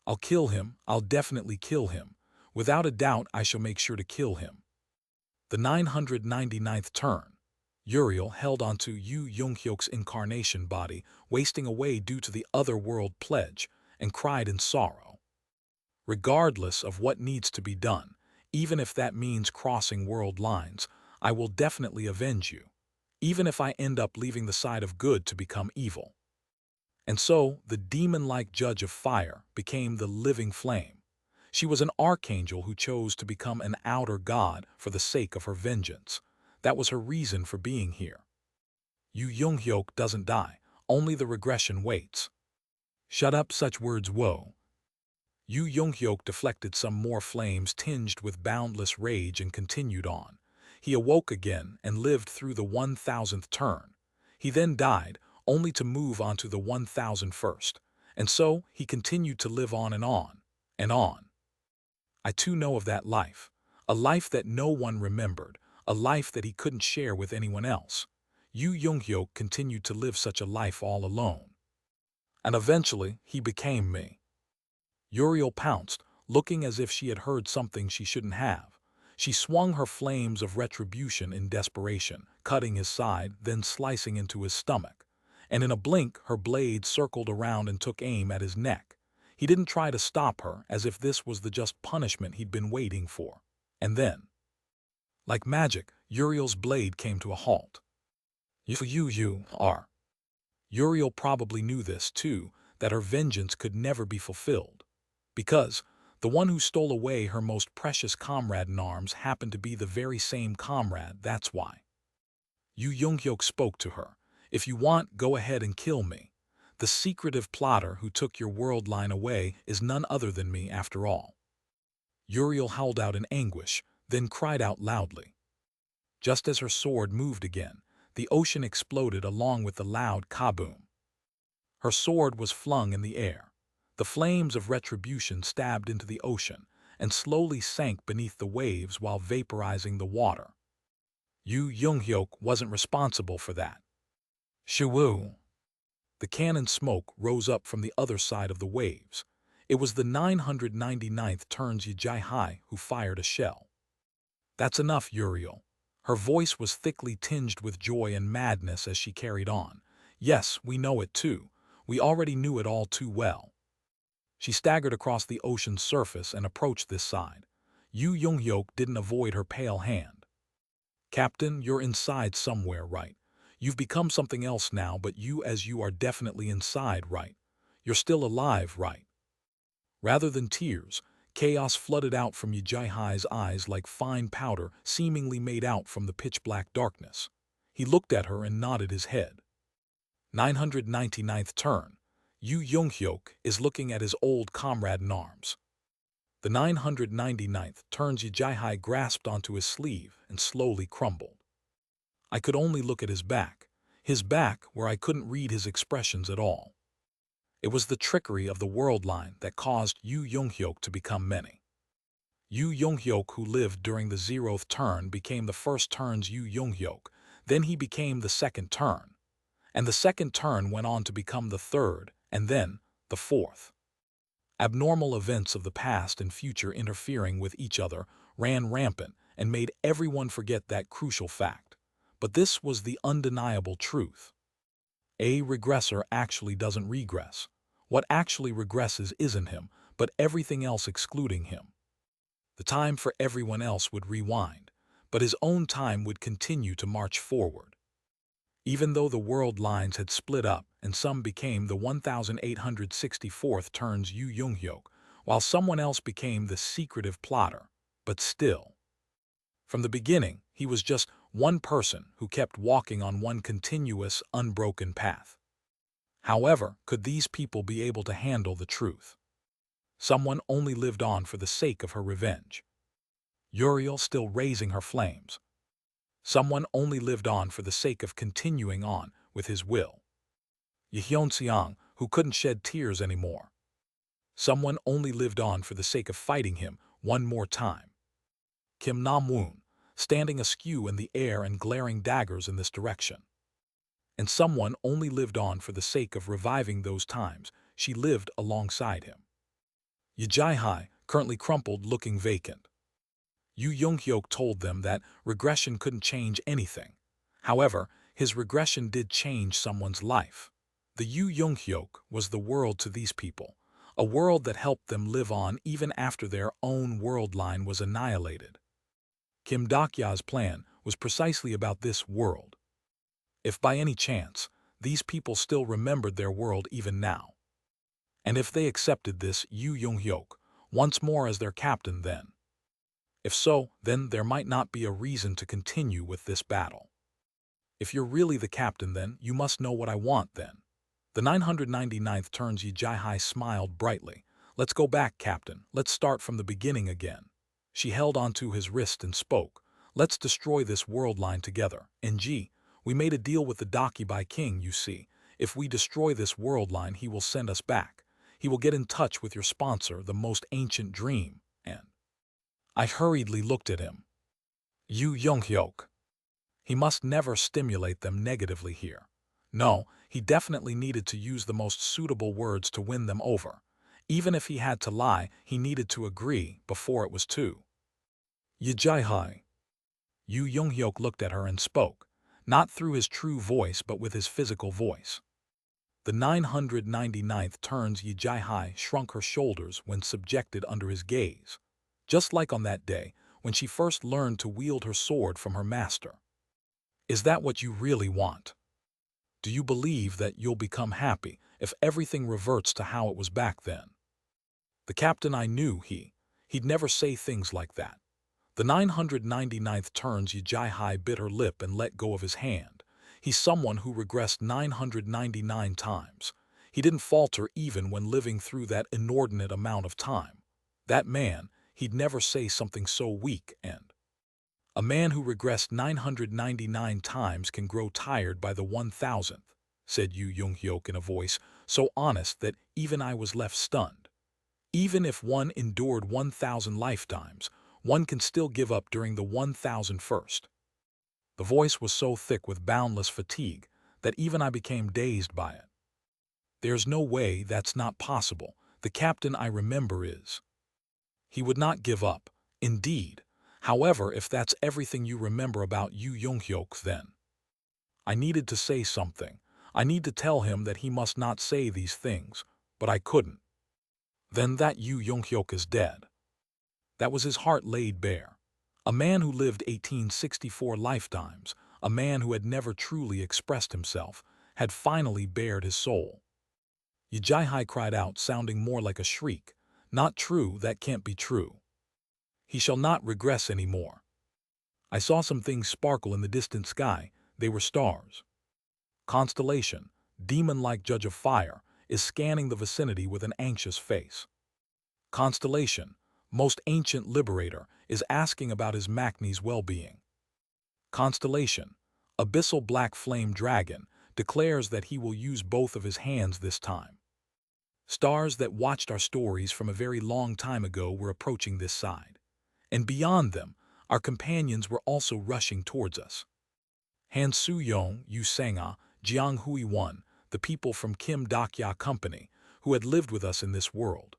I'll kill him, I'll definitely kill him. Without a doubt, I shall make sure to kill him. The 999th turn. Uriel held onto Yu Young-hyuk's incarnation body, wasting away due to the otherworld pledge, and cried in sorrow. Regardless of what needs to be done, even if that means crossing world lines, I will definitely avenge you, even if I end up leaving the side of good to become evil. And so, the demon-like judge of fire became the living flame. She was an archangel who chose to become an outer god for the sake of her vengeance. That was her reason for being here. Yu Young-hyuk doesn't die, only the regression waits. Shut up, such words, whoa. Yu Young-hyuk deflected some more flames tinged with boundless rage and continued on. He awoke again and lived through the 1000th turn. He then died, only to move on to the 1001st, and so he continued to live on and on, and on. I too know of that life, a life that no one remembered, a life that he couldn't share with anyone else. Yu Young-hyuk continued to live such a life all alone. And eventually, he became me. Uriel pounced, looking as if she had heard something she shouldn't have. She swung her flames of retribution in desperation, cutting his side, then slicing into his stomach. and in a blink her blade circled around and took aim at his neck. He didn't try to stop her, as if this was the just punishment he'd been waiting for. And then, like magic, Uriel's blade came to a halt. You are. Uriel probably knew this too, that her vengeance could never be fulfilled. Because the one who stole away her most precious comrade in arms happened to be the very same comrade, that's why. Yu Younghyuk spoke to her. If you want, go ahead and kill me. The secretive plotter who took your world line away is none other than me after all. Uriel howled out in anguish, then cried out loudly. Just as her sword moved again, the ocean exploded along with the loud kaboom. Her sword was flung in the air. The flames of retribution stabbed into the ocean and slowly sank beneath the waves while vaporizing the water. Yu Younghyuk wasn't responsible for that. Shoo! The cannon smoke rose up from the other side of the waves. It was the 999th Turns Yijai who fired a shell. That's enough, Uriel. Her voice was thickly tinged with joy and madness as she carried on. Yes, we know it too. We already knew it all too well. She staggered across the ocean's surface and approached this side. Yu Younghyuk didn't avoid her pale hand. Captain, you're inside somewhere, right? You've become something else now, but you are definitely inside, right? You're still alive, right? Rather than tears, chaos flooded out from Yijai's eyes like fine powder seemingly made out from the pitch-black darkness. He looked at her and nodded his head. 999th turn. Yu Younghyuk is looking at his old comrade in arms. The 999th Turns Yijai grasped onto his sleeve and slowly crumbled. I could only look at his back where I couldn't read his expressions at all. It was the trickery of the world line that caused Yu Younghyuk to become many. Yu Younghyuk, who lived during the 0th turn, became the first turn's Yu Younghyuk, then he became the 2nd turn, and the 2nd turn went on to become the 3rd, and then the 4th. Abnormal events of the past and future interfering with each other ran rampant and made everyone forget that crucial fact. But this was the undeniable truth. A regressor actually doesn't regress. What actually regresses isn't him, but everything else excluding him. The time for everyone else would rewind, but his own time would continue to march forward. Even though the world lines had split up and some became the 1864th turns Yu Younghyuk, while someone else became the secretive plotter, but still. From the beginning, he was just one person who kept walking on one continuous, unbroken path. However, could these people be able to handle the truth? Someone only lived on for the sake of her revenge. Uriel still raising her flames. Someone only lived on for the sake of continuing on with his will. Yeonseong, who couldn't shed tears anymore. Someone only lived on for the sake of fighting him one more time. Kim Nam-woon, standing askew in the air and glaring daggers in this direction. And someone only lived on for the sake of reviving those times she lived alongside him. Yijai, currently crumpled, looking vacant. Yu Younghyuk told them that regression couldn't change anything. However, his regression did change someone's life. The Yu Younghyuk was the world to these people, a world that helped them live on even after their own world line was annihilated. Kim Dokya's plan was precisely about this world. If by any chance, these people still remembered their world even now. And if they accepted this Yu Younghyuk once more as their captain then. If so, then there might not be a reason to continue with this battle. If you're really the captain then, you must know what I want then. The 999th turns Yijai smiled brightly. Let's go back, Captain. Let's start from the beginning again. She held onto his wrist and spoke. Let's destroy this world line together. NG, we made a deal with the Dakibai King, you see. If we destroy this world line, he will send us back. He will get in touch with your sponsor, the most ancient dream, and... I hurriedly looked at him. Yu Younghyuk. He must never stimulate them negatively here. No, he definitely needed to use the most suitable words to win them over. Even if he had to lie, he needed to agree before it was too. Yijai. Yu Younghyuk looked at her and spoke, not through his true voice but with his physical voice. The 999th turns Yi Jai shrunk her shoulders when subjected under his gaze, just like on that day when she first learned to wield her sword from her master. Is that what you really want? Do you believe that you'll become happy if everything reverts to how it was back then? The captain, I knew he'd never say things like that. The 999th turns Yi Jai bit her lip and let go of his hand. He's someone who regressed 999 times. He didn't falter even when living through that inordinate amount of time. That man, he'd never say something so weak and... A man who regressed 999 times can grow tired by the 1000th, said Yu Jung-hyuk in a voice so honest that even I was left stunned. Even if one endured 1000 lifetimes, one can still give up during the 1001st. The voice was so thick with boundless fatigue that even I became dazed by it. There's no way that's not possible. The captain I remember is. He would not give up, indeed. However, if that's everything you remember about Yu Jung-hyuk, then I needed to say something. I need to tell him that he must not say these things, but I couldn't. Then that Yu Jung-hyuk is dead. That was his heart laid bare. A man who lived 1864 lifetimes, a man who had never truly expressed himself, had finally bared his soul. Yi Jai cried out, sounding more like a shriek. Not true, that can't be true. He shall not regress any more. I saw some things sparkle in the distant sky. They were stars. Constellation, demon-like judge of fire, is scanning the vicinity with an anxious face. Constellation, most ancient liberator, is asking about his Makni's well-being. Constellation, abyssal black flame dragon, declares that he will use both of his hands this time. Stars that watched our stories from a very long time ago were approaching this side. And beyond them, our companions were also rushing towards us. Han Soo-yong, Yu Sang-ah, Jiang Hui-won, the people from Kim Dak-ya Company, who had lived with us in this world.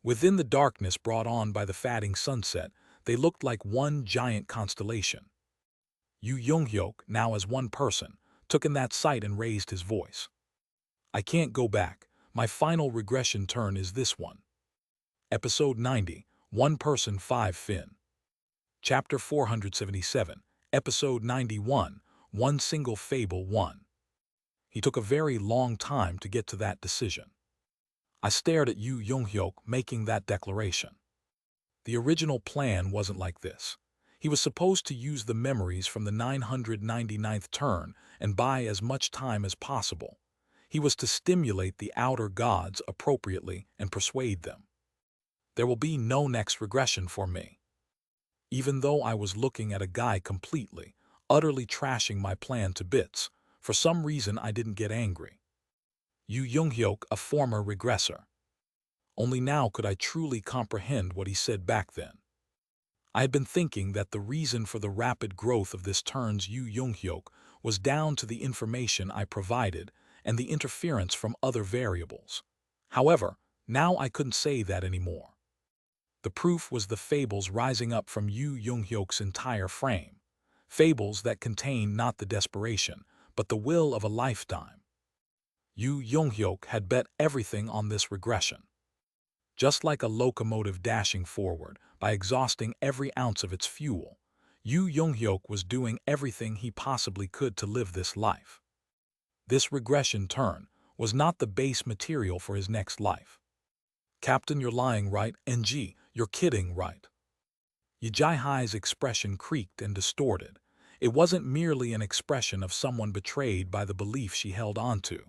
Within the darkness brought on by the fading sunset, they looked like one giant constellation. Yu Jung-hyuk, now as one person, took in that sight and raised his voice. I can't go back. My final regression turn is this one. Episode 90, One Person 5 Fin. Chapter 477, Episode 91, One Single Fable 1. He took a very long time to get to that decision. I stared at Yu Jung-hyuk making that declaration. The original plan wasn't like this. He was supposed to use the memories from the 999th turn and buy as much time as possible. He was to stimulate the outer gods appropriately and persuade them. There will be no next regression for me. Even though I was looking at a guy completely, utterly trashing my plan to bits, for some reason I didn't get angry. Yu Jung-hyuk, a former regressor. Only now could I truly comprehend what he said back then. I had been thinking that the reason for the rapid growth of this turn's Yu Jung-hyuk was down to the information I provided and the interference from other variables. However, now I couldn't say that anymore. The proof was the fables rising up from Yu Jung-hyuk's entire frame. Fables that contained not the desperation, but the will of a lifetime. Yu Jung-hyuk had bet everything on this regression. Just like a locomotive dashing forward by exhausting every ounce of its fuel, Yu Jung-hyuk was doing everything he possibly could to live this life. This regression turn was not the base material for his next life. Captain, you're lying, right? NG, you're kidding, right? Yi Jai-hi's expression creaked and distorted. It wasn't merely an expression of someone betrayed by the belief she held onto.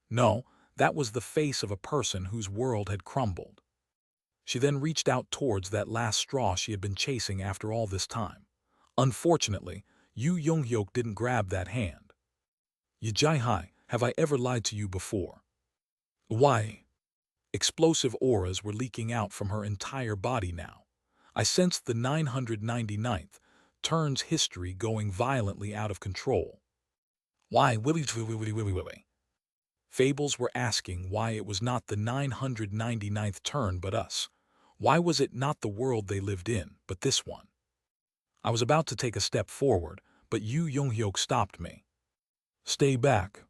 No, that was the face of a person whose world had crumbled. She then reached out towards that last straw she had been chasing after all this time. Unfortunately, Yu Jung-hyuk didn't grab that hand. Yi Jai-hi, have I ever lied to you before? Why? Explosive auras were leaking out from her entire body now. I sensed the 999th turn's history going violently out of control. Why? Fables were asking why it was not the 999th turn but us. Why was it not the world they lived in, but this one? I was about to take a step forward, but Yu Jung-hyuk stopped me. Stay back.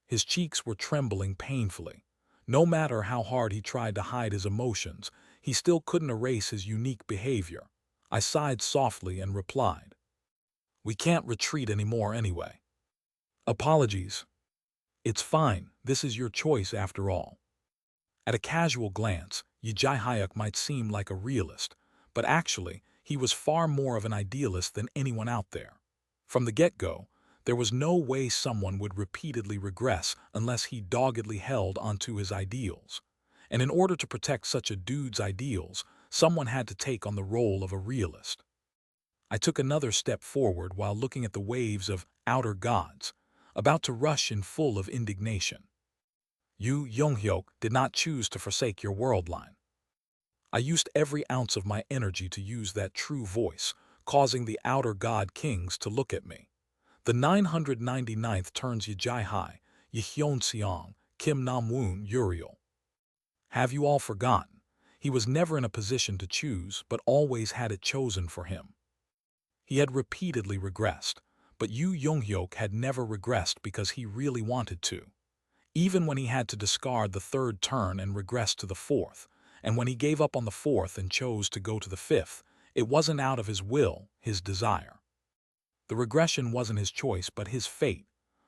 His cheeks were trembling painfully. No matter how hard he tried to hide his emotions, he still couldn't erase his unique behavior. I sighed softly and replied, "We can't retreat anymore anyway." "Apologies. It's fine, this is your choice after all." At a casual glance, Yijai might seem like a realist, but actually, he was far more of an idealist than anyone out there. From the get-go, there was no way someone would repeatedly regress unless he doggedly held onto his ideals. And in order to protect such a dude's ideals, someone had to take on the role of a realist. I took another step forward while looking at the waves of outer gods, about to rush in full of indignation. "You, Yonghyuk, did not choose to forsake your world line." I used every ounce of my energy to use that true voice, causing the outer god kings to look at me. The 999th turns Yijai, Seong, Kim Nam-woon, Uriel. Have you all forgotten? He was never in a position to choose, but always had it chosen for him. He had repeatedly regressed, but Yu Yonghyuk had never regressed because he really wanted to. Even when he had to discard the third turn and regress to the fourth, and when he gave up on the fourth and chose to go to the fifth, it wasn't out of his will, his desire. The regression wasn't his choice, but his fate.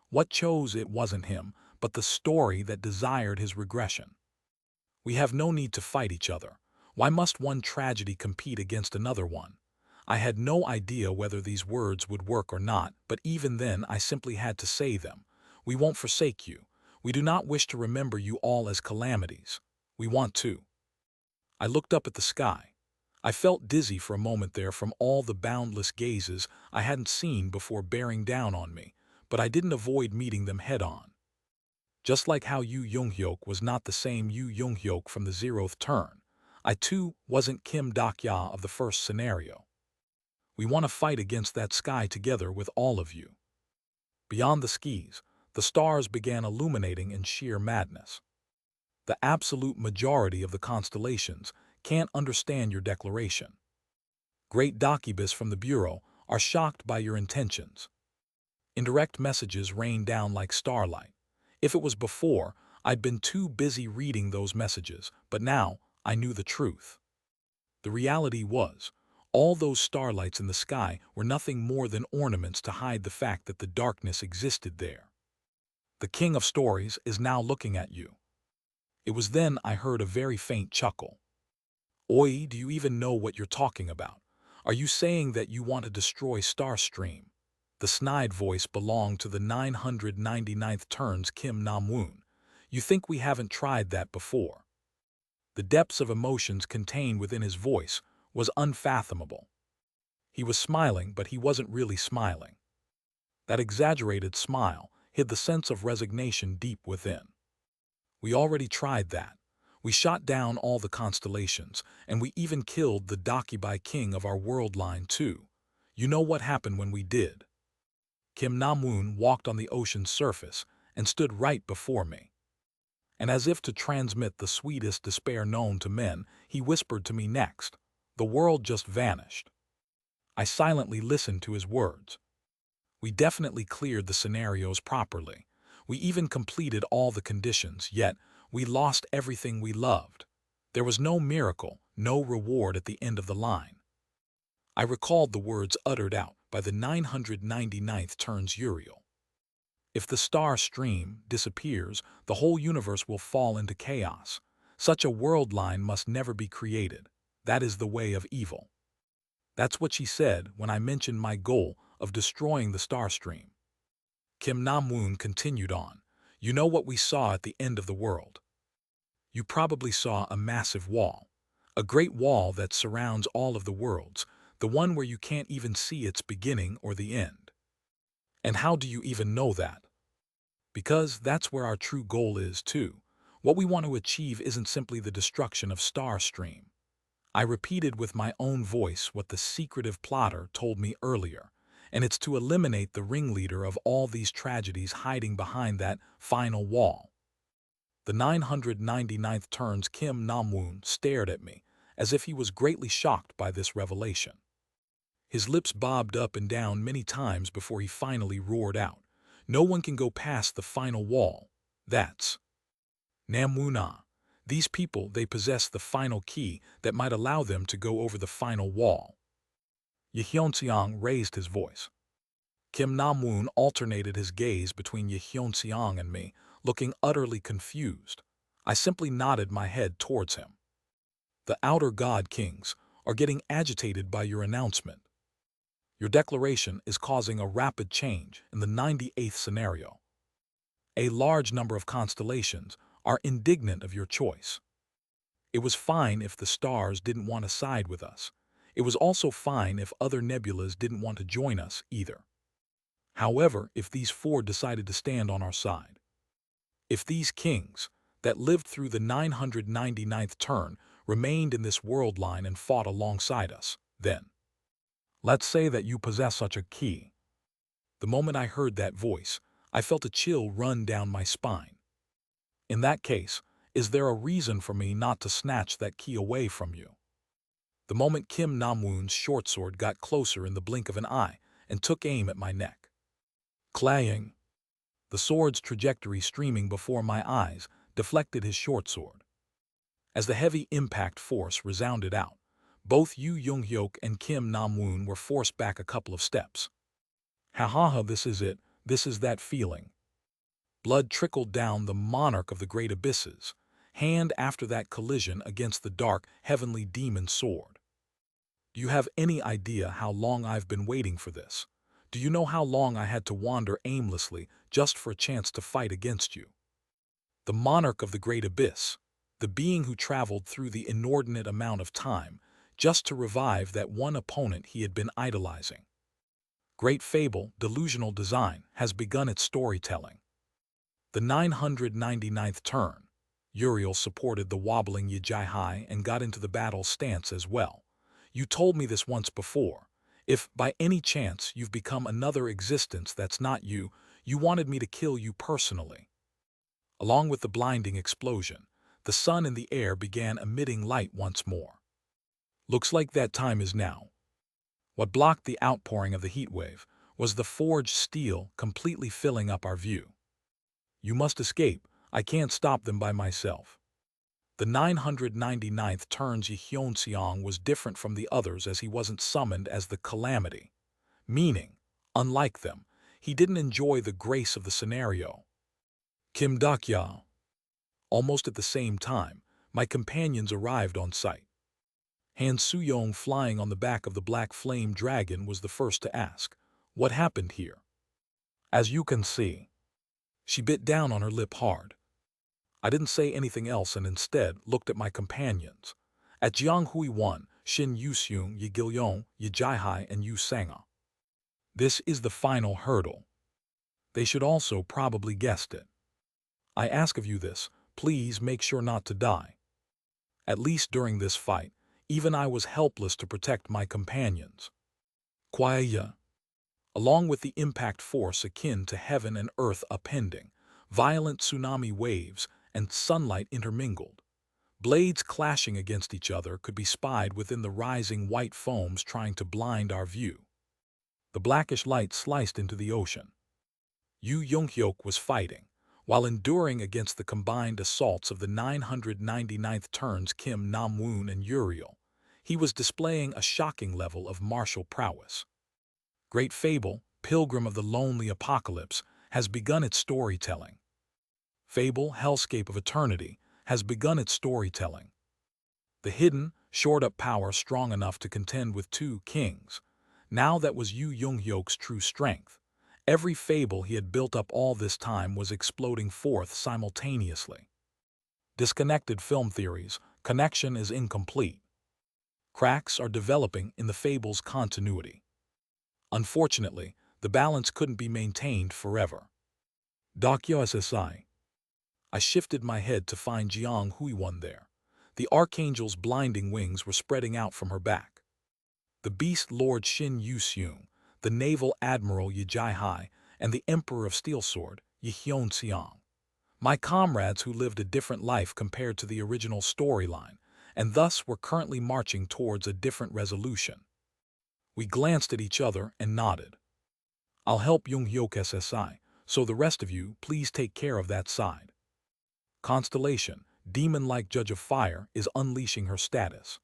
What chose it wasn't him, but the story that desired his regression. We have no need to fight each other. Why must one tragedy compete against another one? I had no idea whether these words would work or not, but even then I simply had to say them. We won't forsake you. We do not wish to remember you all as calamities. We want to. I looked up at the sky. I felt dizzy for a moment there from all the boundless gazes I hadn't seen before bearing down on me, but I didn't avoid meeting them head-on. Just like how Yu Yonghyuk was not the same Yu Yonghyuk from the 0th turn, I too wasn't Kim Dak-ya of the first scenario. We want to fight against that sky together with all of you. Beyond the skis, the stars began illuminating in sheer madness. The absolute majority of the constellations can't understand your declaration. Great Dakibus from the Bureau are shocked by your intentions. Indirect messages rain down like starlight. If it was before, I'd been too busy reading those messages, but now I knew the truth. The reality was, all those starlights in the sky were nothing more than ornaments to hide the fact that the darkness existed there. The king of stories is now looking at you. It was then I heard a very faint chuckle. "Oi, do you even know what you're talking about? Are you saying that you want to destroy Starstream?" The snide voice belonged to the 999th turn's Kim Nam-woon. "You think we haven't tried that before?" The depths of emotions contained within his voice was unfathomable. He was smiling, but he wasn't really smiling. That exaggerated smile hid the sense of resignation deep within. "We already tried that. We shot down all the constellations, and we even killed the Dakibai king of our world line too. You know what happened when we did?" Kim Nam-woon walked on the ocean's surface and stood right before me. And as if to transmit the sweetest despair known to men, he whispered to me next, "The world just vanished." I silently listened to his words. We definitely cleared the scenarios properly. We even completed all the conditions, yet we lost everything we loved. There was no miracle, no reward at the end of the line. I recalled the words uttered out by the 999th turn's Uriel. If the star stream disappears, the whole universe will fall into chaos. Such a world line must never be created. That is the way of evil. That's what she said when I mentioned my goal of destroying the star stream. Kim Nam-woon continued on. "You know what we saw at the end of the world. You probably saw a massive wall. A great wall that surrounds all of the worlds, the one where you can't even see its beginning or the end. And how do you even know that? Because that's where our true goal is too. What we want to achieve isn't simply the destruction of Starstream." I repeated with my own voice what the secretive plotter told me earlier, and it's to eliminate the ringleader of all these tragedies hiding behind that final wall. The 999th turn's Kim Nam-woon stared at me, as if he was greatly shocked by this revelation. His lips bobbed up and down many times before he finally roared out, No one can go past the final wall. That's Namwuna. These people, they possess the final key that might allow them to go over the final wall. Yehyunseong raised his voice. Kim Namwoon alternated his gaze between Yehyunseong and me, looking utterly confused. I simply nodded my head towards him. The outer god kings are getting agitated by your announcement. Your declaration is causing a rapid change in the 98th scenario. A large number of constellations are indignant of your choice. It was fine if the stars didn't want to side with us. It was also fine if other nebulas didn't want to join us either. However, if these four decided to stand on our side, if these kings that lived through the 999th turn remained in this world line and fought alongside us, then let's say that you possess such a key. The moment I heard that voice, I felt a chill run down my spine. In that case, is there a reason for me not to snatch that key away from you? The moment Kim Namwoon's short sword got closer in the blink of an eye and took aim at my neck. Clang! The sword's trajectory streaming before my eyes deflected his short sword. As the heavy impact force resounded out, both Yoo Jung-hyuk and Kim Namwoon were forced back a couple of steps. Ha ha ha, this is it, this is that feeling. Blood trickled down the monarch of the great abysses, hand after that collision against the dark, heavenly demon sword. Do you have any idea how long I've been waiting for this? Do you know how long I had to wander aimlessly just for a chance to fight against you? The monarch of the great abyss, the being who traveled through the inordinate amount of time just to revive that one opponent he had been idolizing. Great fable, delusional design, has begun its storytelling. The 999th turn, Uriel supported the wobbling Yijai and got into the battle stance as well. You told me this once before. If, by any chance, you've become another existence that's not you, you wanted me to kill you personally. Along with the blinding explosion, the sun in the air began emitting light once more. Looks like that time is now. What blocked the outpouring of the heat wave was the forged steel completely filling up our view. You must escape. I can't stop them by myself. The 999th turn's Yehyunseong was different from the others as he wasn't summoned as the calamity. Meaning, unlike them, he didn't enjoy the grace of the scenario. Kim Dakya. Almost at the same time, my companions arrived on site. Han Soo-young, flying on the back of the black flame dragon, was the first to ask, "What happened here?" As you can see. She bit down on her lip hard. I didn't say anything else and instead looked at my companions. At Jiang Hui-1, Shin Yu-seung, Yi Gil-yong, Yi Jai-hai, and Yu Sang-a. This is the final hurdle. They should also probably guessed it. I ask of you this, please make sure not to die. At least during this fight, even I was helpless to protect my companions. Kwaya. Along with the impact force akin to heaven and earth upending, violent tsunami waves and sunlight intermingled. Blades clashing against each other could be spied within the rising white foams trying to blind our view. The blackish light sliced into the ocean. Yoo Jung-hyuk was fighting, while enduring against the combined assaults of the 999th turns Kim Namwoon and Uriel. He was displaying a shocking level of martial prowess. Great fable, Pilgrim of the Lonely Apocalypse, has begun its storytelling. Fable, Hellscape of Eternity, has begun its storytelling. The hidden, shored-up power strong enough to contend with two kings. Now that was Yoo Jung-hyuk's true strength. Every fable he had built up all this time was exploding forth simultaneously. Disconnected film theories, connection is incomplete. Cracks are developing in the fable's continuity. Unfortunately, the balance couldn't be maintained forever. Dakyo SSI. I shifted my head to find Jiang Hui-1 there. The Archangel's blinding wings were spreading out from her back. The Beast Lord Shin Yu-seung, the Naval Admiral Yi Jai-hai, and the Emperor of Steelsword, Yehyunseong. My comrades who lived a different life compared to the original storyline, and thus were currently marching towards a different resolution. We glanced at each other and nodded. I'll help Jung-hyuk SSI, So the rest of you, please take care of that side. Constellation, demon-like judge of fire, is unleashing her status.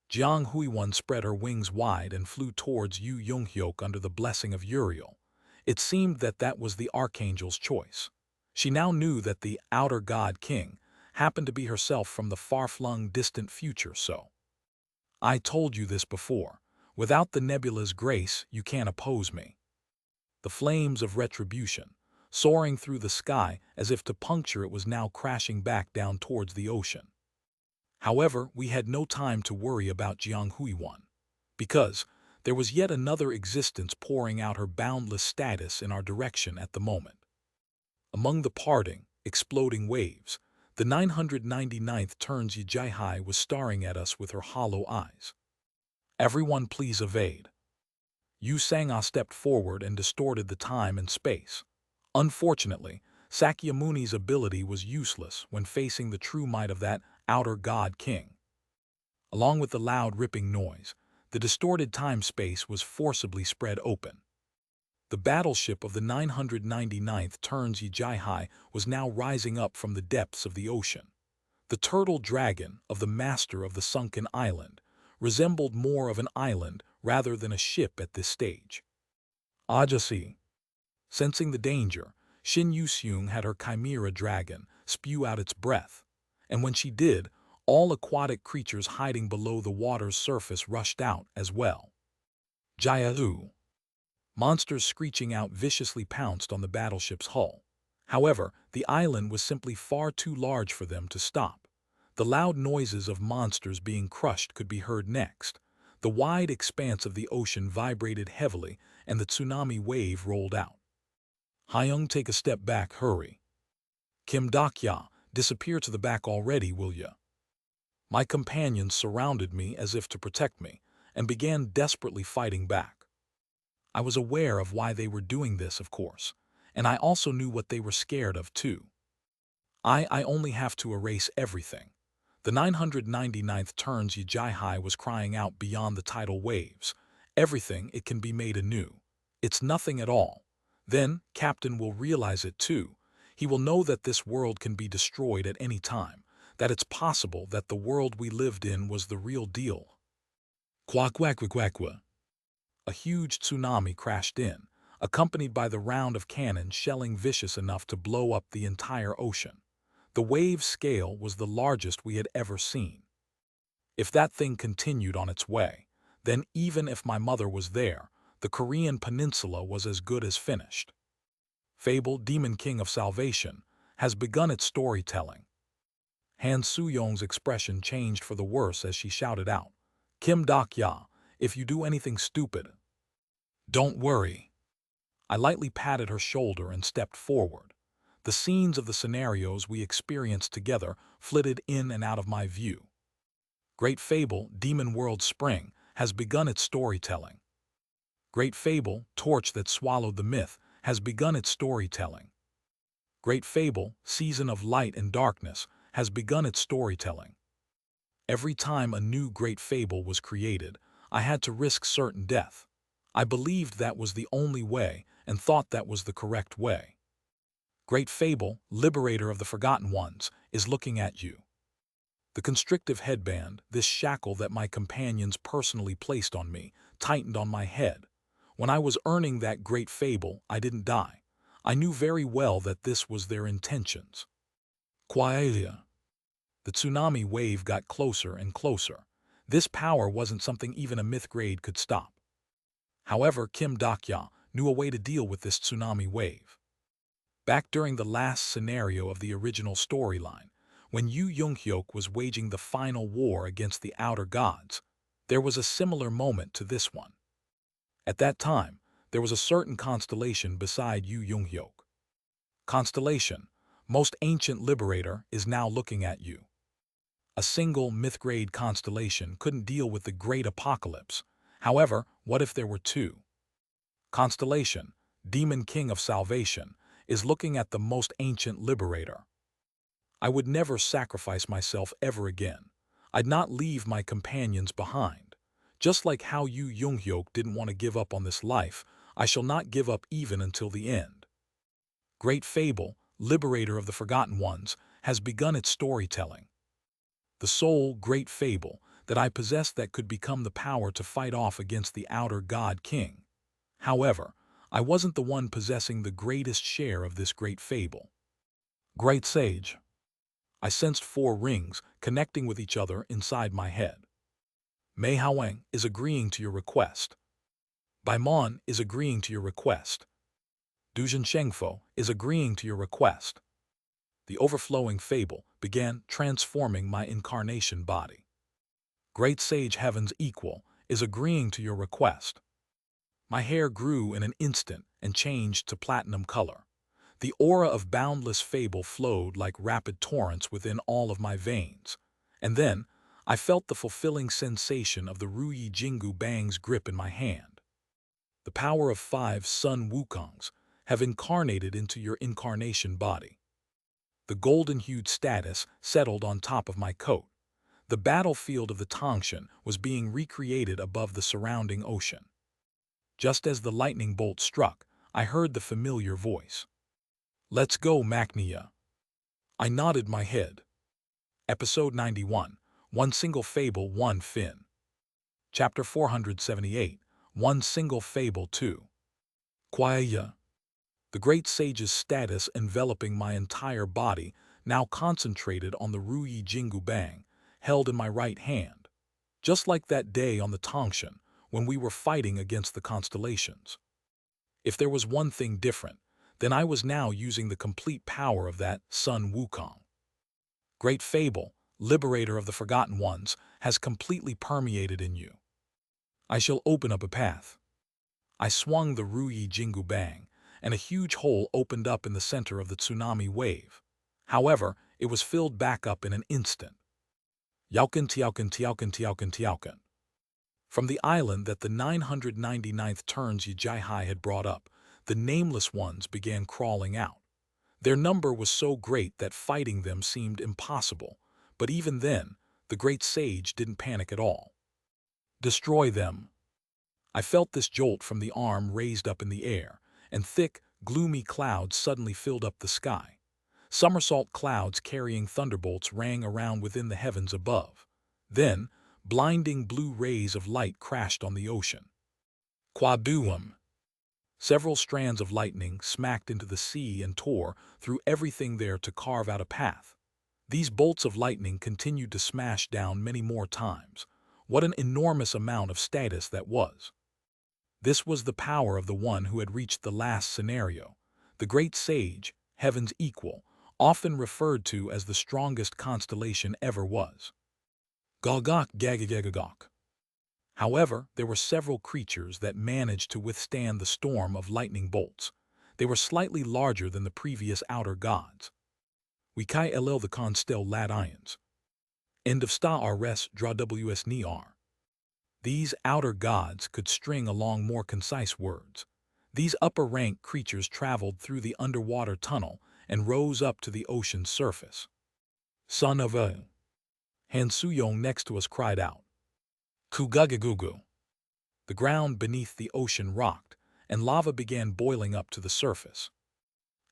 Jiang Huiwen spread her wings wide and flew towards Yu Yonghyuk under the blessing of Uriel. It seemed that that was the Archangel's choice. She now knew that the outer god king happened to be herself from the far-flung distant future, so. I told you this before. Without the nebula's grace, you can't oppose me. The flames of retribution, soaring through the sky as if to puncture it, was now crashing back down towards the ocean. However, we had no time to worry about Jiang Huiwen, because there was yet another existence pouring out her boundless status in our direction at the moment. Among the parting, exploding waves, the 999th turns Yijai was staring at us with her hollow eyes. Everyone please evade. Yu Sangha stepped forward and distorted the time and space. Unfortunately, Sakyamuni's ability was useless when facing the true might of that outer god king. Along with the loud ripping noise, the distorted time-space was forcibly spread open. The battleship of the 999th turns Yijai was now rising up from the depths of the ocean. The turtle dragon of the master of the sunken island resembled more of an island rather than a ship at this stage. Ajasi. Sensing the danger, Shin Yuseung had her chimera dragon spew out its breath, and when she did, all aquatic creatures hiding below the water's surface rushed out as well. Jaya-u. Monsters screeching out viciously pounced on the battleship's hull. However, the island was simply far too large for them to stop. The loud noises of monsters being crushed could be heard next. The wide expanse of the ocean vibrated heavily, and the tsunami wave rolled out. Hyung, take a step back, hurry. Kim Dokya, disappear to the back already, will ya? My companions surrounded me as if to protect me, and began desperately fighting back. I was aware of why they were doing this, of course, and I also knew what they were scared of too. I only have to erase everything. The 999th turns Yijai was crying out beyond the tidal waves. Everything, it can be made anew. It's nothing at all. Then, Captain will realize it too. He will know that this world can be destroyed at any time, that it's possible that the world we lived in was the real deal. Quack-quack-quack-quack. A huge tsunami crashed in, accompanied by the round of cannon shelling vicious enough to blow up the entire ocean. The wave scale was the largest we had ever seen. If that thing continued on its way, then even if my mother was there, the Korean peninsula was as good as finished. Fable, Demon King of Salvation, has begun its storytelling. Han Soo-young's expression changed for the worse as she shouted out, Kim Dokya, if you do anything stupid, don't worry. I lightly patted her shoulder and stepped forward. The scenes of the scenarios we experienced together flitted in and out of my view. Great Fable, Demon World Spring, has begun its storytelling. Great Fable, Torch that swallowed the myth, has begun its storytelling. Great Fable, Season of Light and Darkness, has begun its storytelling. Every time a new Great Fable was created, I had to risk certain death. I believed that was the only way and thought that was the correct way. Great Fable, Liberator of the Forgotten Ones, is looking at you. The constrictive headband, this shackle that my companions personally placed on me, tightened on my head. When I was earning that Great Fable, I didn't die. I knew very well that this was their intentions. Qualia. The tsunami wave got closer and closer. This power wasn't something even a myth grade could stop. However, Kim Dokya knew a way to deal with this tsunami wave. Back during the last scenario of the original storyline, when Yu Yonghyuk was waging the final war against the outer gods, there was a similar moment to this one. At that time, there was a certain constellation beside Yu Yonghyuk. Constellation, most ancient liberator, is now looking at you. A single myth-grade constellation couldn't deal with the great apocalypse. However, what if there were two? Constellation, Demon King of Salvation, is looking at the most ancient liberator. I would never sacrifice myself ever again. I'd not leave my companions behind. Just like how Yu Yonghyuk didn't want to give up on this life, I shall not give up even until the end. Great Fable, liberator of the forgotten ones, has begun its storytelling. The sole great fable that I possessed that could become the power to fight off against the outer god king. However, I wasn't the one possessing the greatest share of this great fable. Great Sage. I sensed 4 rings connecting with each other inside my head. Mei Haoeng is agreeing to your request. Bai Mon is agreeing to your request. Duzhen Shengfo is agreeing to your request. The overflowing fable began transforming my incarnation body. Great Sage Heaven's Equal is agreeing to your request. My hair grew in an instant and changed to platinum color. The aura of boundless fable flowed like rapid torrents within all of my veins. And then, I felt the fulfilling sensation of the Ruyi Jingu Bang's grip in my hand. The power of 5 Sun Wukongs have incarnated into your incarnation body. The golden-hued status settled on top of my coat. The battlefield of the Tangshan was being recreated above the surrounding ocean. Just as the lightning bolt struck, I heard the familiar voice. Let's go, Macnia. I nodded my head. Episode 91, One Single Fable, One Fin. Chapter 478, One Single Fable 2. Kwaya. The great sage's status enveloping my entire body now concentrated on the Ruyi Jingu Bang, held in my right hand. Just like that day on the Tangshan, when we were fighting against the constellations. If there was one thing different, then I was now using the complete power of that Sun Wukong. Great Fable, liberator of the forgotten ones, has completely permeated in you. I shall open up a path. I swung the Ruyi Jingu Bang, and a huge hole opened up in the center of the tsunami wave. However, it was filled back up in an instant. Yauken tiauken tiauken tiauken tiauken. From the island that the 999th turns Yijai had brought up, the nameless ones began crawling out. Their number was so great that fighting them seemed impossible, but even then, the great sage didn't panic at all. Destroy them. I felt this jolt from the arm raised up in the air, and thick, gloomy clouds suddenly filled up the sky. Somersault clouds carrying thunderbolts rang around within the heavens above. Then, blinding blue rays of light crashed on the ocean. Quaduum. Several strands of lightning smacked into the sea and tore through everything there to carve out a path. These bolts of lightning continued to smash down many more times. What an enormous amount of status that was. This was the power of the one who had reached the last scenario. The great sage, Heaven's Equal, often referred to as the strongest constellation ever was. Gogok gagagagagok. However, there were several creatures that managed to withstand the storm of lightning bolts. They were slightly larger than the previous outer gods. Wikai LL the constel lad ions. End of sta rs draw ws ni r. These outer gods could string along more concise words. These upper-rank creatures traveled through the underwater tunnel and rose up to the ocean's surface. Son of a... Han Suyong next to us cried out. Kugagagugu. The ground beneath the ocean rocked, and lava began boiling up to the surface.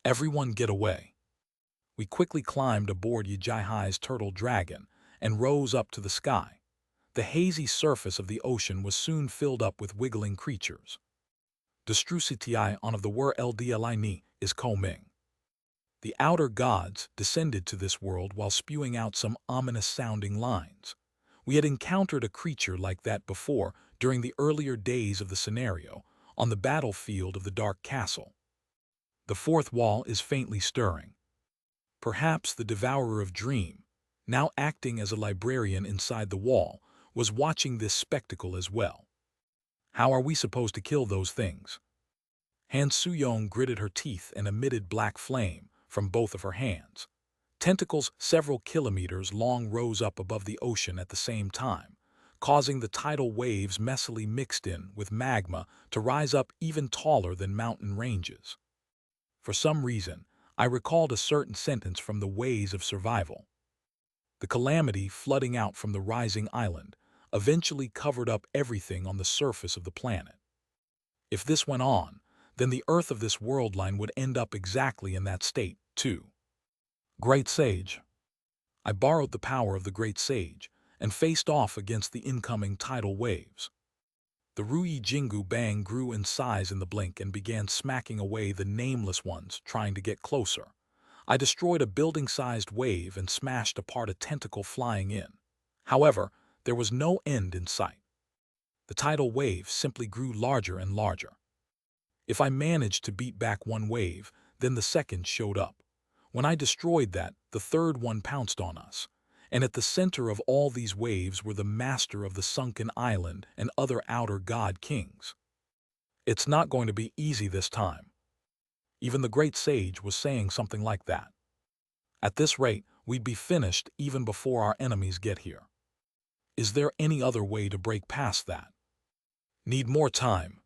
Everyone get away. We quickly climbed aboard Yijai-Hai's turtle dragon and rose up to the sky. The hazy surface of the ocean was soon filled up with wiggling creatures. Destruciti on of the Wer Ldli ni is Koming. The outer gods descended to this world while spewing out some ominous-sounding lines. We had encountered a creature like that before during the earlier days of the scenario, on the battlefield of the Dark Castle. The fourth wall is faintly stirring. Perhaps the Devourer of Dream, now acting as a librarian inside the wall, was watching this spectacle as well. How are we supposed to kill those things? Han Suyong gritted her teeth and emitted black flame from both of her hands. Tentacles several kilometers long rose up above the ocean at the same time, causing the tidal waves messily mixed in with magma to rise up even taller than mountain ranges. For some reason, I recalled a certain sentence from the Ways of Survival. The calamity flooding out from the rising island eventually covered up everything on the surface of the planet. If this went on, then the Earth of this world line would end up exactly in that state, too. Great Sage. I borrowed the power of the Great Sage and faced off against the incoming tidal waves. The Rui Jingu Bang grew in size in the blink and began smacking away the nameless ones trying to get closer. I destroyed a building-sized wave and smashed apart a tentacle flying in. However, there was no end in sight. The tidal wave simply grew larger and larger. If I managed to beat back one wave, then the second showed up. When I destroyed that, the third one pounced on us. And at the center of all these waves were the master of the sunken island and other outer god kings. It's not going to be easy this time. Even the great sage was saying something like that. At this rate, we'd be finished even before our enemies get here. Is there any other way to break past that? Need more time.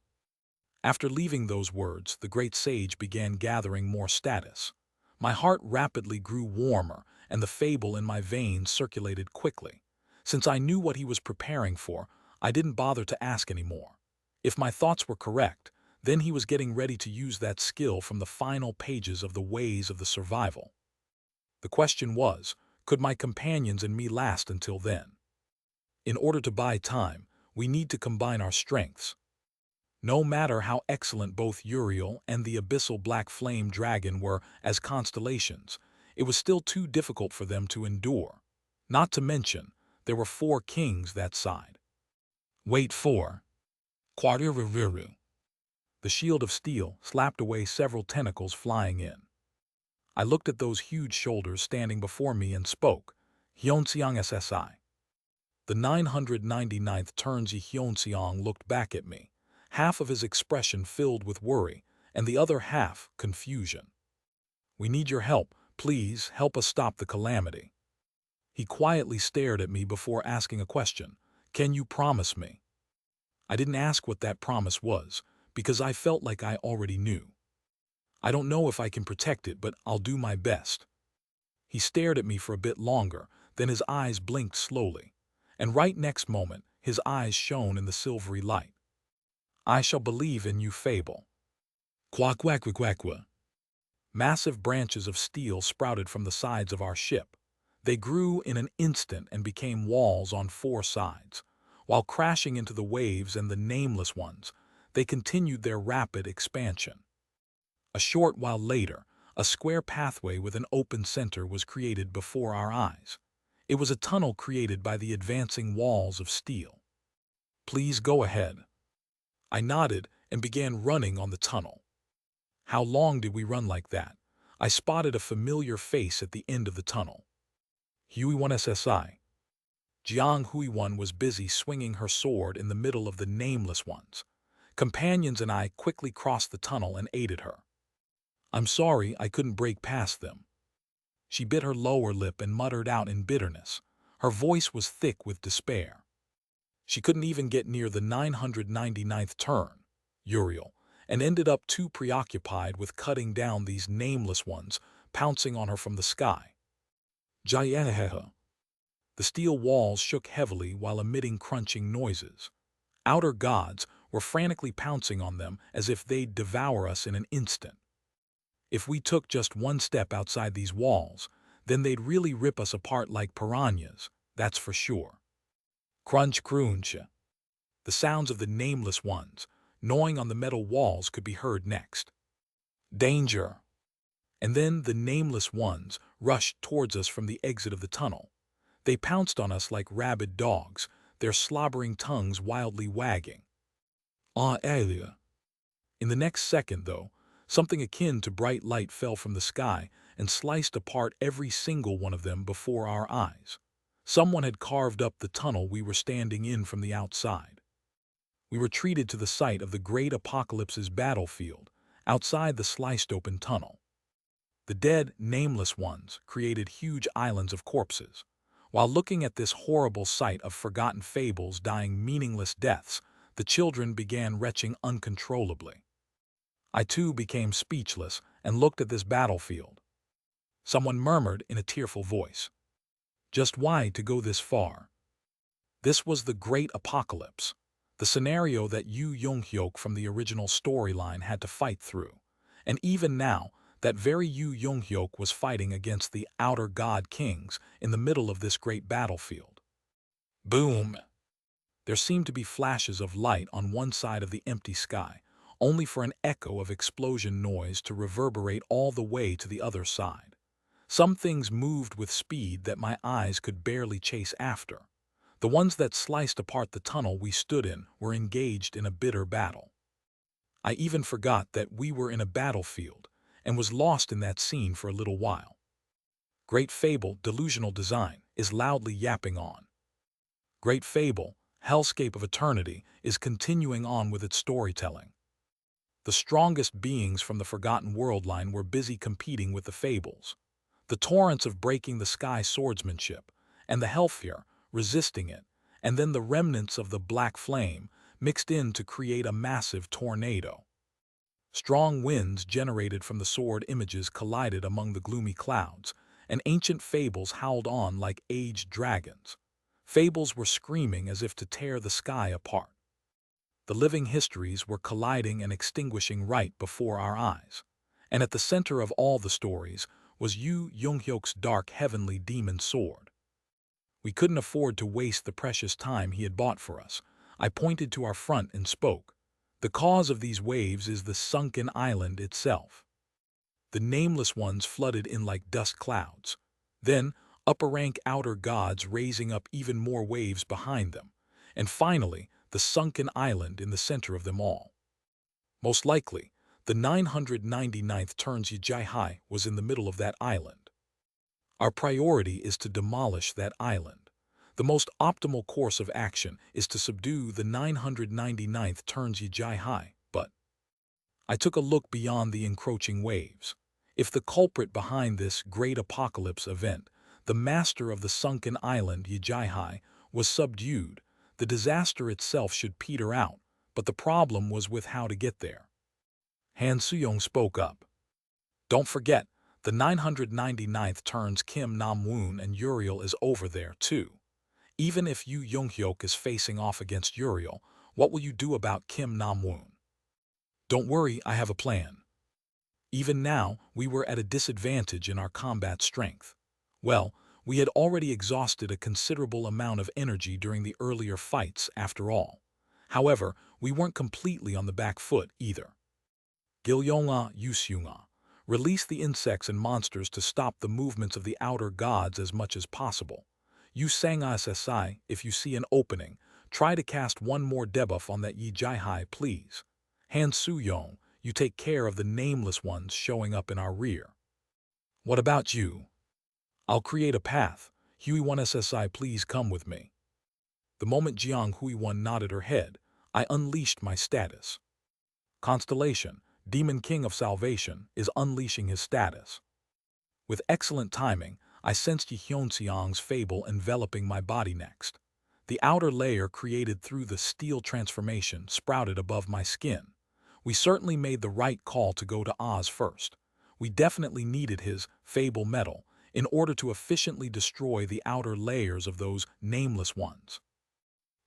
After leaving those words, the great sage began gathering more status. My heart rapidly grew warmer, and the fable in my veins circulated quickly. Since I knew what he was preparing for, I didn't bother to ask anymore. If my thoughts were correct, then he was getting ready to use that skill from the final pages of the Ways of the Survival. The question was, could my companions and me last until then? In order to buy time, we need to combine our strengths. No matter how excellent both Uriel and the abyssal black flame dragon were as constellations, it was still too difficult for them to endure. Not to mention, there were 4 kings that side. Wait for Quadriviru. The shield of steel slapped away several tentacles flying in. I looked at those huge shoulders standing before me and spoke, Hyonseong SSI. The 999th Turnzi Hyonseong looked back at me, half of his expression filled with worry, and the other half confusion. We need your help. Please help us stop the calamity. He quietly stared at me before asking a question. Can you promise me? I didn't ask what that promise was, because I felt like I already knew. I don't know if I can protect it, but I'll do my best. He stared at me for a bit longer, then his eyes blinked slowly, and right next moment, his eyes shone in the silvery light. I shall believe in you, fable. Quack-quack-quack-quack. Massive branches of steel sprouted from the sides of our ship. They grew in an instant and became walls on 4 sides. While crashing into the waves and the nameless ones, they continued their rapid expansion. A short while later, a square pathway with an open center was created before our eyes. It was a tunnel created by the advancing walls of steel. Please go ahead. I nodded and began running on the tunnel. How long did we run like that? I spotted a familiar face at the end of the tunnel. Hui1 SSI. Jiang Hui1 was busy swinging her sword in the middle of the nameless ones. Companions and I quickly crossed the tunnel and aided her. I'm sorry I couldn't break past them. She bit her lower lip and muttered out in bitterness. Her voice was thick with despair. She couldn't even get near the 999th turn, Uriel, and ended up too preoccupied with cutting down these nameless ones, pouncing on her from the sky. Jayehehe. The steel walls shook heavily while emitting crunching noises. Outer gods were frantically pouncing on them as if they'd devour us in an instant. If we took just one step outside these walls, then they'd really rip us apart like piranhas, that's for sure. Crunch crunch. The sounds of the nameless ones, gnawing on the metal walls, could be heard next. Danger! And then the nameless ones rushed towards us from the exit of the tunnel. They pounced on us like rabid dogs, their slobbering tongues wildly wagging. Alia. In the next second, though, something akin to bright light fell from the sky and sliced apart every single one of them before our eyes. Someone had carved up the tunnel we were standing in from the outside. We were treated to the site of the Great Apocalypse's battlefield, outside the sliced-open tunnel. The dead, nameless ones created huge islands of corpses. While looking at this horrible sight of forgotten fables dying meaningless deaths, the children began retching uncontrollably. I too became speechless and looked at this battlefield. Someone murmured in a tearful voice, "Just why to go this far?" This was the Great Apocalypse. The scenario that Yu Yonghyuk from the original storyline had to fight through. And even now, that very Yu Yonghyuk was fighting against the Outer God Kings in the middle of this great battlefield. Boom! There seemed to be flashes of light on one side of the empty sky, only for an echo of explosion noise to reverberate all the way to the other side. Some things moved with speed that my eyes could barely chase after. The ones that sliced apart the tunnel we stood in were engaged in a bitter battle. I even forgot that we were in a battlefield and was lost in that scene for a little while. Great Fable, Delusional Design, is loudly yapping on. Great Fable, Hellscape of Eternity, is continuing on with its storytelling. The strongest beings from the Forgotten World line were busy competing with the Fables. The torrents of breaking the sky swordsmanship, and the Hellfire, resisting it, and then the remnants of the Black Flame, mixed in to create a massive tornado. Strong winds generated from the sword images collided among the gloomy clouds, and ancient fables howled on like aged dragons. Fables were screaming as if to tear the sky apart. The living histories were colliding and extinguishing right before our eyes. And at the center of all the stories was Yu Yonghyuk's dark heavenly demon sword. We couldn't afford to waste the precious time he had bought for us. I pointed to our front and spoke. The cause of these waves is the sunken island itself. The nameless ones flooded in like dust clouds. Then, upper-rank outer gods raising up even more waves behind them. And finally, the sunken island in the center of them all. Most likely, the 999th turns Yijai was in the middle of that island. Our priority is to demolish that island. The most optimal course of action is to subdue the 999th turns Yijai, but I took a look beyond the encroaching waves. If the culprit behind this great apocalypse event, the master of the sunken island Yijai, was subdued, the disaster itself should peter out, but the problem was with how to get there. Han Suyong spoke up. Don't forget, the 999th turns Kim Nam-woon and Uriel is over there too. Even if Yu Yonghyuk is facing off against Uriel, what will you do about Kim Nam-woon? Don't worry, I have a plan. Even now, we were at a disadvantage in our combat strength. Well, we had already exhausted a considerable amount of energy during the earlier fights, after all. However, we weren't completely on the back foot either. Gilyonga Yusyunga. Release the insects and monsters to stop the movements of the outer gods as much as possible. Yu Sanga SSI, if you see an opening, try to cast one more debuff on that Yijai, please. Han Suyong, you take care of the nameless ones showing up in our rear. What about you? I'll create a path. Hui1 SSI, please come with me. The moment Jiang Hui1 nodded her head, I unleashed my status. Constellation, Demon King of Salvation, is unleashing his status. With excellent timing, I sensed Hyunseong's fable enveloping my body next. The outer layer created through the steel transformation sprouted above my skin. We certainly made the right call to go to Oz first. We definitely needed his fable metal in order to efficiently destroy the outer layers of those nameless ones.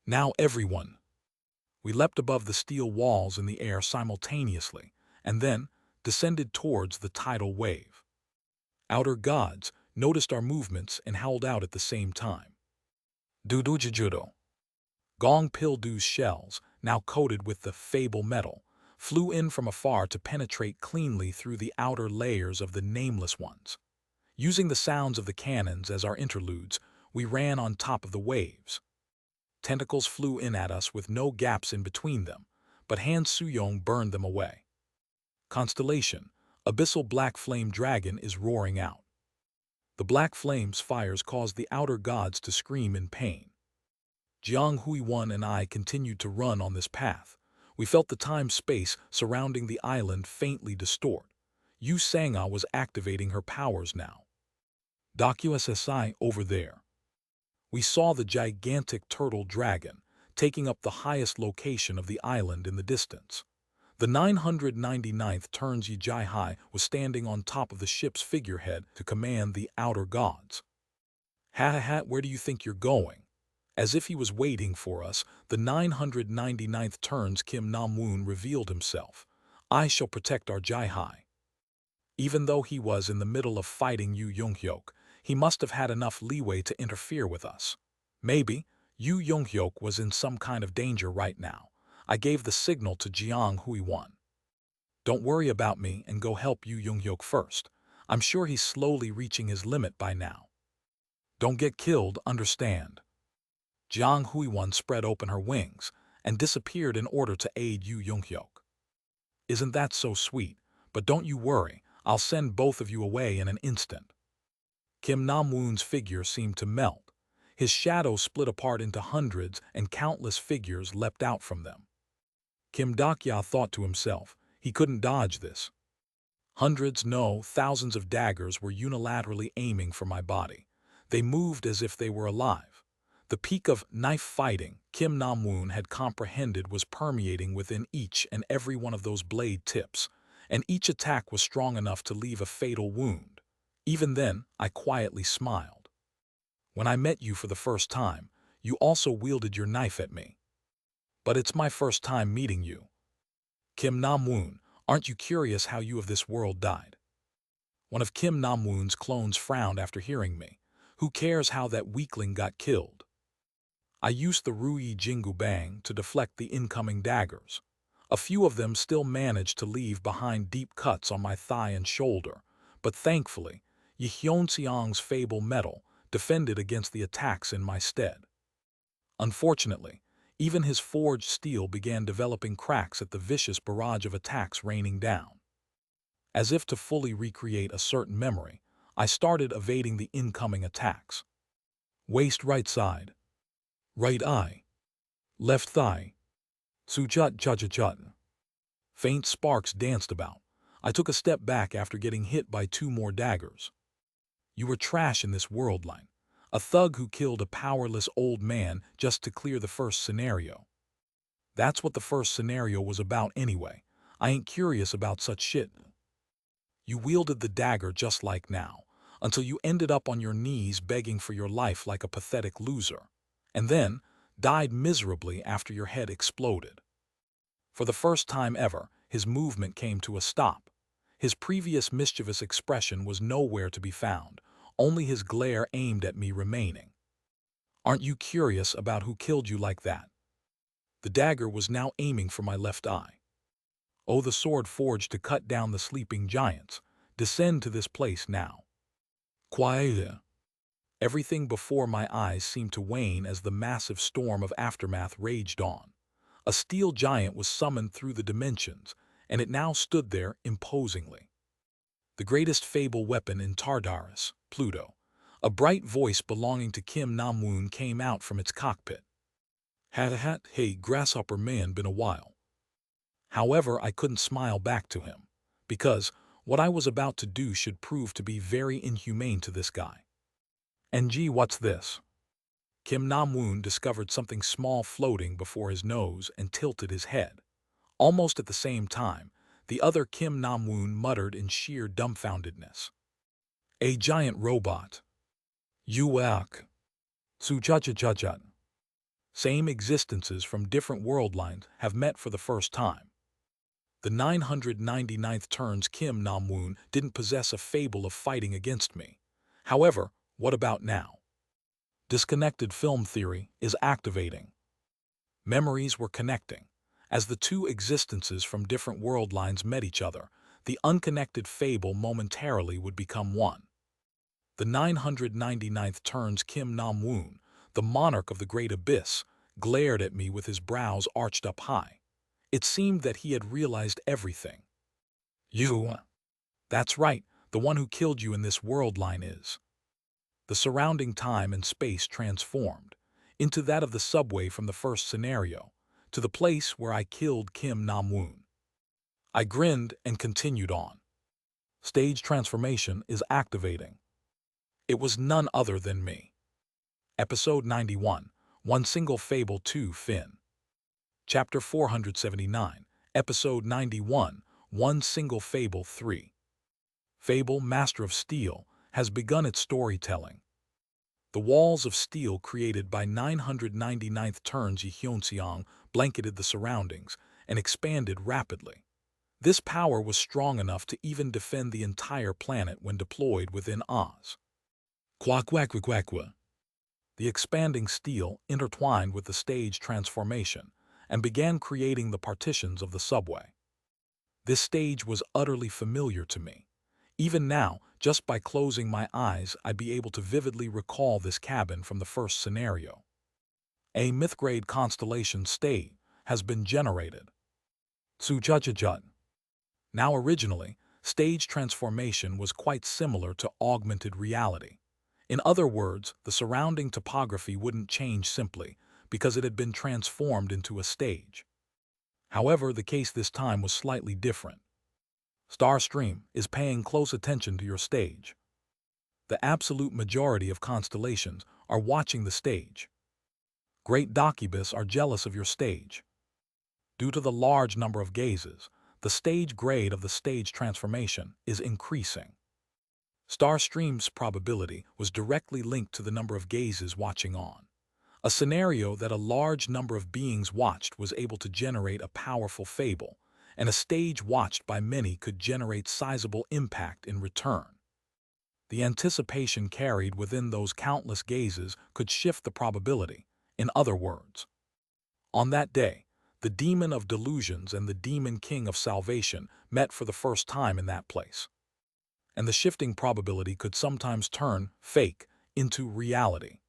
Now everyone. We leapt above the steel walls in the air simultaneously, and then descended towards the tidal wave. Outer gods noticed our movements and howled out at the same time. Dudujujudo. Gong Pildu's shells, now coated with the fable metal, flew in from afar to penetrate cleanly through the outer layers of the nameless ones. Using the sounds of the cannons as our interludes, we ran on top of the waves. Tentacles flew in at us with no gaps in between them, but Han Suyong burned them away. Constellation, Abyssal Black Flame Dragon is roaring out. The black flame's fires caused the outer gods to scream in pain. Jiang Hui1 and I continued to run on this path. We felt the time-space surrounding the island faintly distort. Yu Sanga was activating her powers now. DocuSSI over there. We saw the gigantic turtle dragon, taking up the highest location of the island in the distance. The 999th turns Yijai was standing on top of the ship's figurehead to command the outer gods. Ha ha ha, where do you think you're going? As if he was waiting for us, the 999th turn's Kim Nam-woon revealed himself. I shall protect our Jai-hai. Even though he was in the middle of fighting Yu Young-hyuk, he must have had enough leeway to interfere with us. Maybe Yu Young-hyuk was in some kind of danger right now. I gave the signal to Jiang Hui-won. Don't worry about me and go help Yu Young-hyuk first. I'm sure he's slowly reaching his limit by now. Don't get killed, understand? Jiang Hui-won spread open her wings and disappeared in order to aid Yu Young-hyuk. Isn't that so sweet? But don't you worry, I'll send both of you away in an instant. Kim Nam-woon's figure seemed to melt. His shadow split apart into hundreds and countless figures leapt out from them. Kim Dak-ya thought to himself, he couldn't dodge this. Hundreds, no, thousands of daggers were unilaterally aiming for my body. They moved as if they were alive. The peak of knife fighting Kim Nam-woon had comprehended was permeating within each and every one of those blade tips, and each attack was strong enough to leave a fatal wound. Even then, I quietly smiled. When I met you for the first time, you also wielded your knife at me. But it's my first time meeting you. Kim Nam-woon, aren't you curious how you of this world died? One of Kim Nam-woon's clones frowned after hearing me. Who cares how that weakling got killed? I used the Rui Jingu Bang to deflect the incoming daggers. A few of them still managed to leave behind deep cuts on my thigh and shoulder, but thankfully, Yi Hyun-seong's Fable Metal defended against the attacks in my stead. Unfortunately, even his forged steel began developing cracks at the vicious barrage of attacks raining down. As if to fully recreate a certain memory, I started evading the incoming attacks. Waist right side. Right eye. Left thigh. Su-chut-chut-chut. Faint sparks danced about. I took a step back after getting hit by 2 more daggers. You were trash in this world line. A thug who killed a powerless old man just to clear the first scenario. That's what the first scenario was about anyway. I ain't curious about such shit. You wielded the dagger just like now, until you ended up on your knees begging for your life like a pathetic loser, and then died miserably after your head exploded. For the first time ever, his movement came to a stop. His previous mischievous expression was nowhere to be found, only his glare aimed at me remaining. Aren't you curious about who killed you like that? The dagger was now aiming for my left eye. Oh, the sword forged to cut down the sleeping giants. Descend to this place now. Quiet. Everything before my eyes seemed to wane as the massive storm of aftermath raged on. A steel giant was summoned through the dimensions, and it now stood there imposingly. The greatest fable weapon in Tartarus, Pluto. A bright voice belonging to Kim Nam-woon came out from its cockpit. Hat, hey, grasshopper man, been a while. However, I couldn't smile back to him, because what I was about to do should prove to be very inhumane to this guy. And gee, what's this? Kim Nam-woon discovered something small floating before his nose and tilted his head. Almost at the same time, the other Kim Nam-woon muttered in sheer dumbfoundedness. A giant robot. Yuak. Su-cha-cha-cha-cha. Same existences from different world lines have met for the first time. The 999th turn's Kim Nam-woon didn't possess a fable of fighting against me. However, what about now? Disconnected film theory is activating. Memories were connecting. As the two existences from different world lines met each other, the unconnected fable momentarily would become one. The 999th turn's Kim Nam-woon, the monarch of the great abyss, glared at me with his brows arched up high. It seemed that he had realized everything. You. That's right, the one who killed you in this world line is. The surrounding time and space transformed into that of the subway from the first scenario, to the place where I killed Kim Nam-woon. I grinned and continued on. Stage transformation is activating. It was none other than me. Episode 91, One Single Fable 2 Fin. Chapter 479, Episode 91, One Single Fable 3. Fable Master of Steel has begun its storytelling. The walls of steel created by 999th turns Yi Hyunseong blanketed the surroundings and expanded rapidly. This power was strong enough to even defend the entire planet when deployed within Oz. Quack. The expanding steel intertwined with the stage transformation and began creating the partitions of the subway. This stage was utterly familiar to me. Even now, just by closing my eyes, I'd be able to vividly recall this cabin from the first scenario. A myth-grade constellation state has been generated. Tsujujujut. Now originally, stage transformation was quite similar to augmented reality. In other words, the surrounding topography wouldn't change simply because it had been transformed into a stage. However, the case this time was slightly different. Starstream is paying close attention to your stage. The absolute majority of constellations are watching the stage. Great Docubus are jealous of your stage. Due to the large number of gazes, the stage grade of the stage transformation is increasing. Starstream's probability was directly linked to the number of gazes watching on. A scenario that a large number of beings watched was able to generate a powerful fable, and a stage watched by many could generate sizable impact in return. The anticipation carried within those countless gazes could shift the probability. In other words, on that day, the demon of delusions and the demon king of salvation met for the first time in that place. And the shifting probability could sometimes turn fake into reality.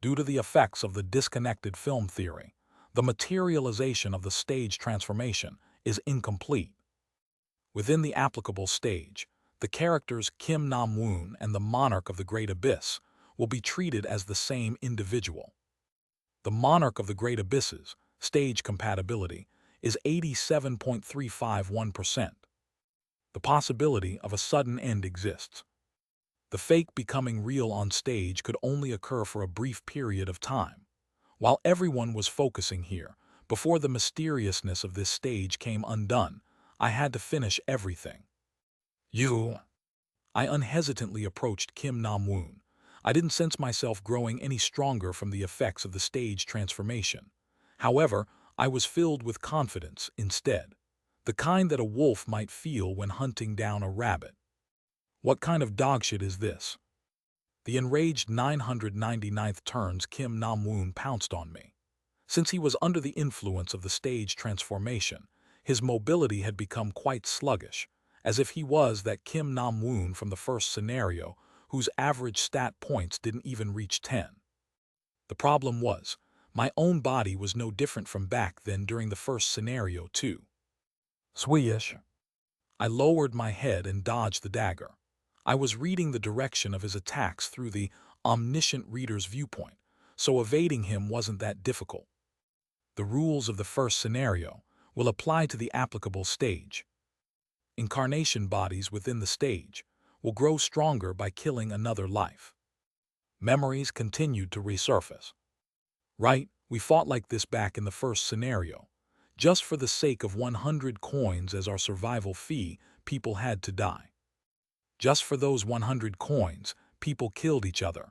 Due to the effects of the disconnected film theory, the materialization of the stage transformation is incomplete. Within the applicable stage, the characters Kim Nam-woon and the Monarch of the Great Abyss will be treated as the same individual. The Monarch of the Great Abyss's stage compatibility is 87.351%. The possibility of a sudden end exists. The fake becoming real on stage could only occur for a brief period of time. While everyone was focusing here, before the mysteriousness of this stage came undone, I had to finish everything. I unhesitantly approached Kim Nam-woon. I didn't sense myself growing any stronger from the effects of the stage transformation. However, I was filled with confidence instead, the kind that a wolf might feel when hunting down a rabbit. What kind of dogshit is this? The enraged 999th turns Kim Nam-woon pounced on me. Since he was under the influence of the stage transformation, his mobility had become quite sluggish, as if he was that Kim Nam-woon from the first scenario whose average stat points didn't even reach 10. The problem was, my own body was no different from back then during the first scenario too. Swish. I lowered my head and dodged the dagger. I was reading the direction of his attacks through the Omniscient reader's viewpoint, so evading him wasn't that difficult. The rules of the first scenario will apply to the applicable stage. Incarnation bodies within the stage will grow stronger by killing another life. Memories continued to resurface. Right, we fought like this back in the first scenario. Just for the sake of 100 coins as our survival fee, people had to die. Just for those 100 coins, people killed each other.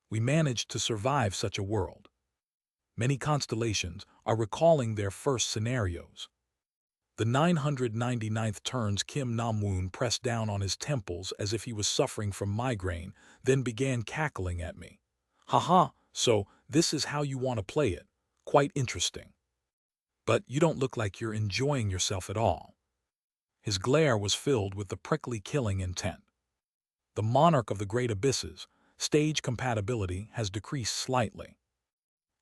We managed to survive such a world. Many constellations are recalling their first scenarios. The 999th turns Kim Nam-woon pressed down on his temples as if he was suffering from migraine, then began cackling at me. Haha, so this is how you want to play it. Quite interesting. But you don't look like you're enjoying yourself at all. His glare was filled with the prickly killing intent. The Monarch of the Great Abysses, stage compatibility has decreased slightly.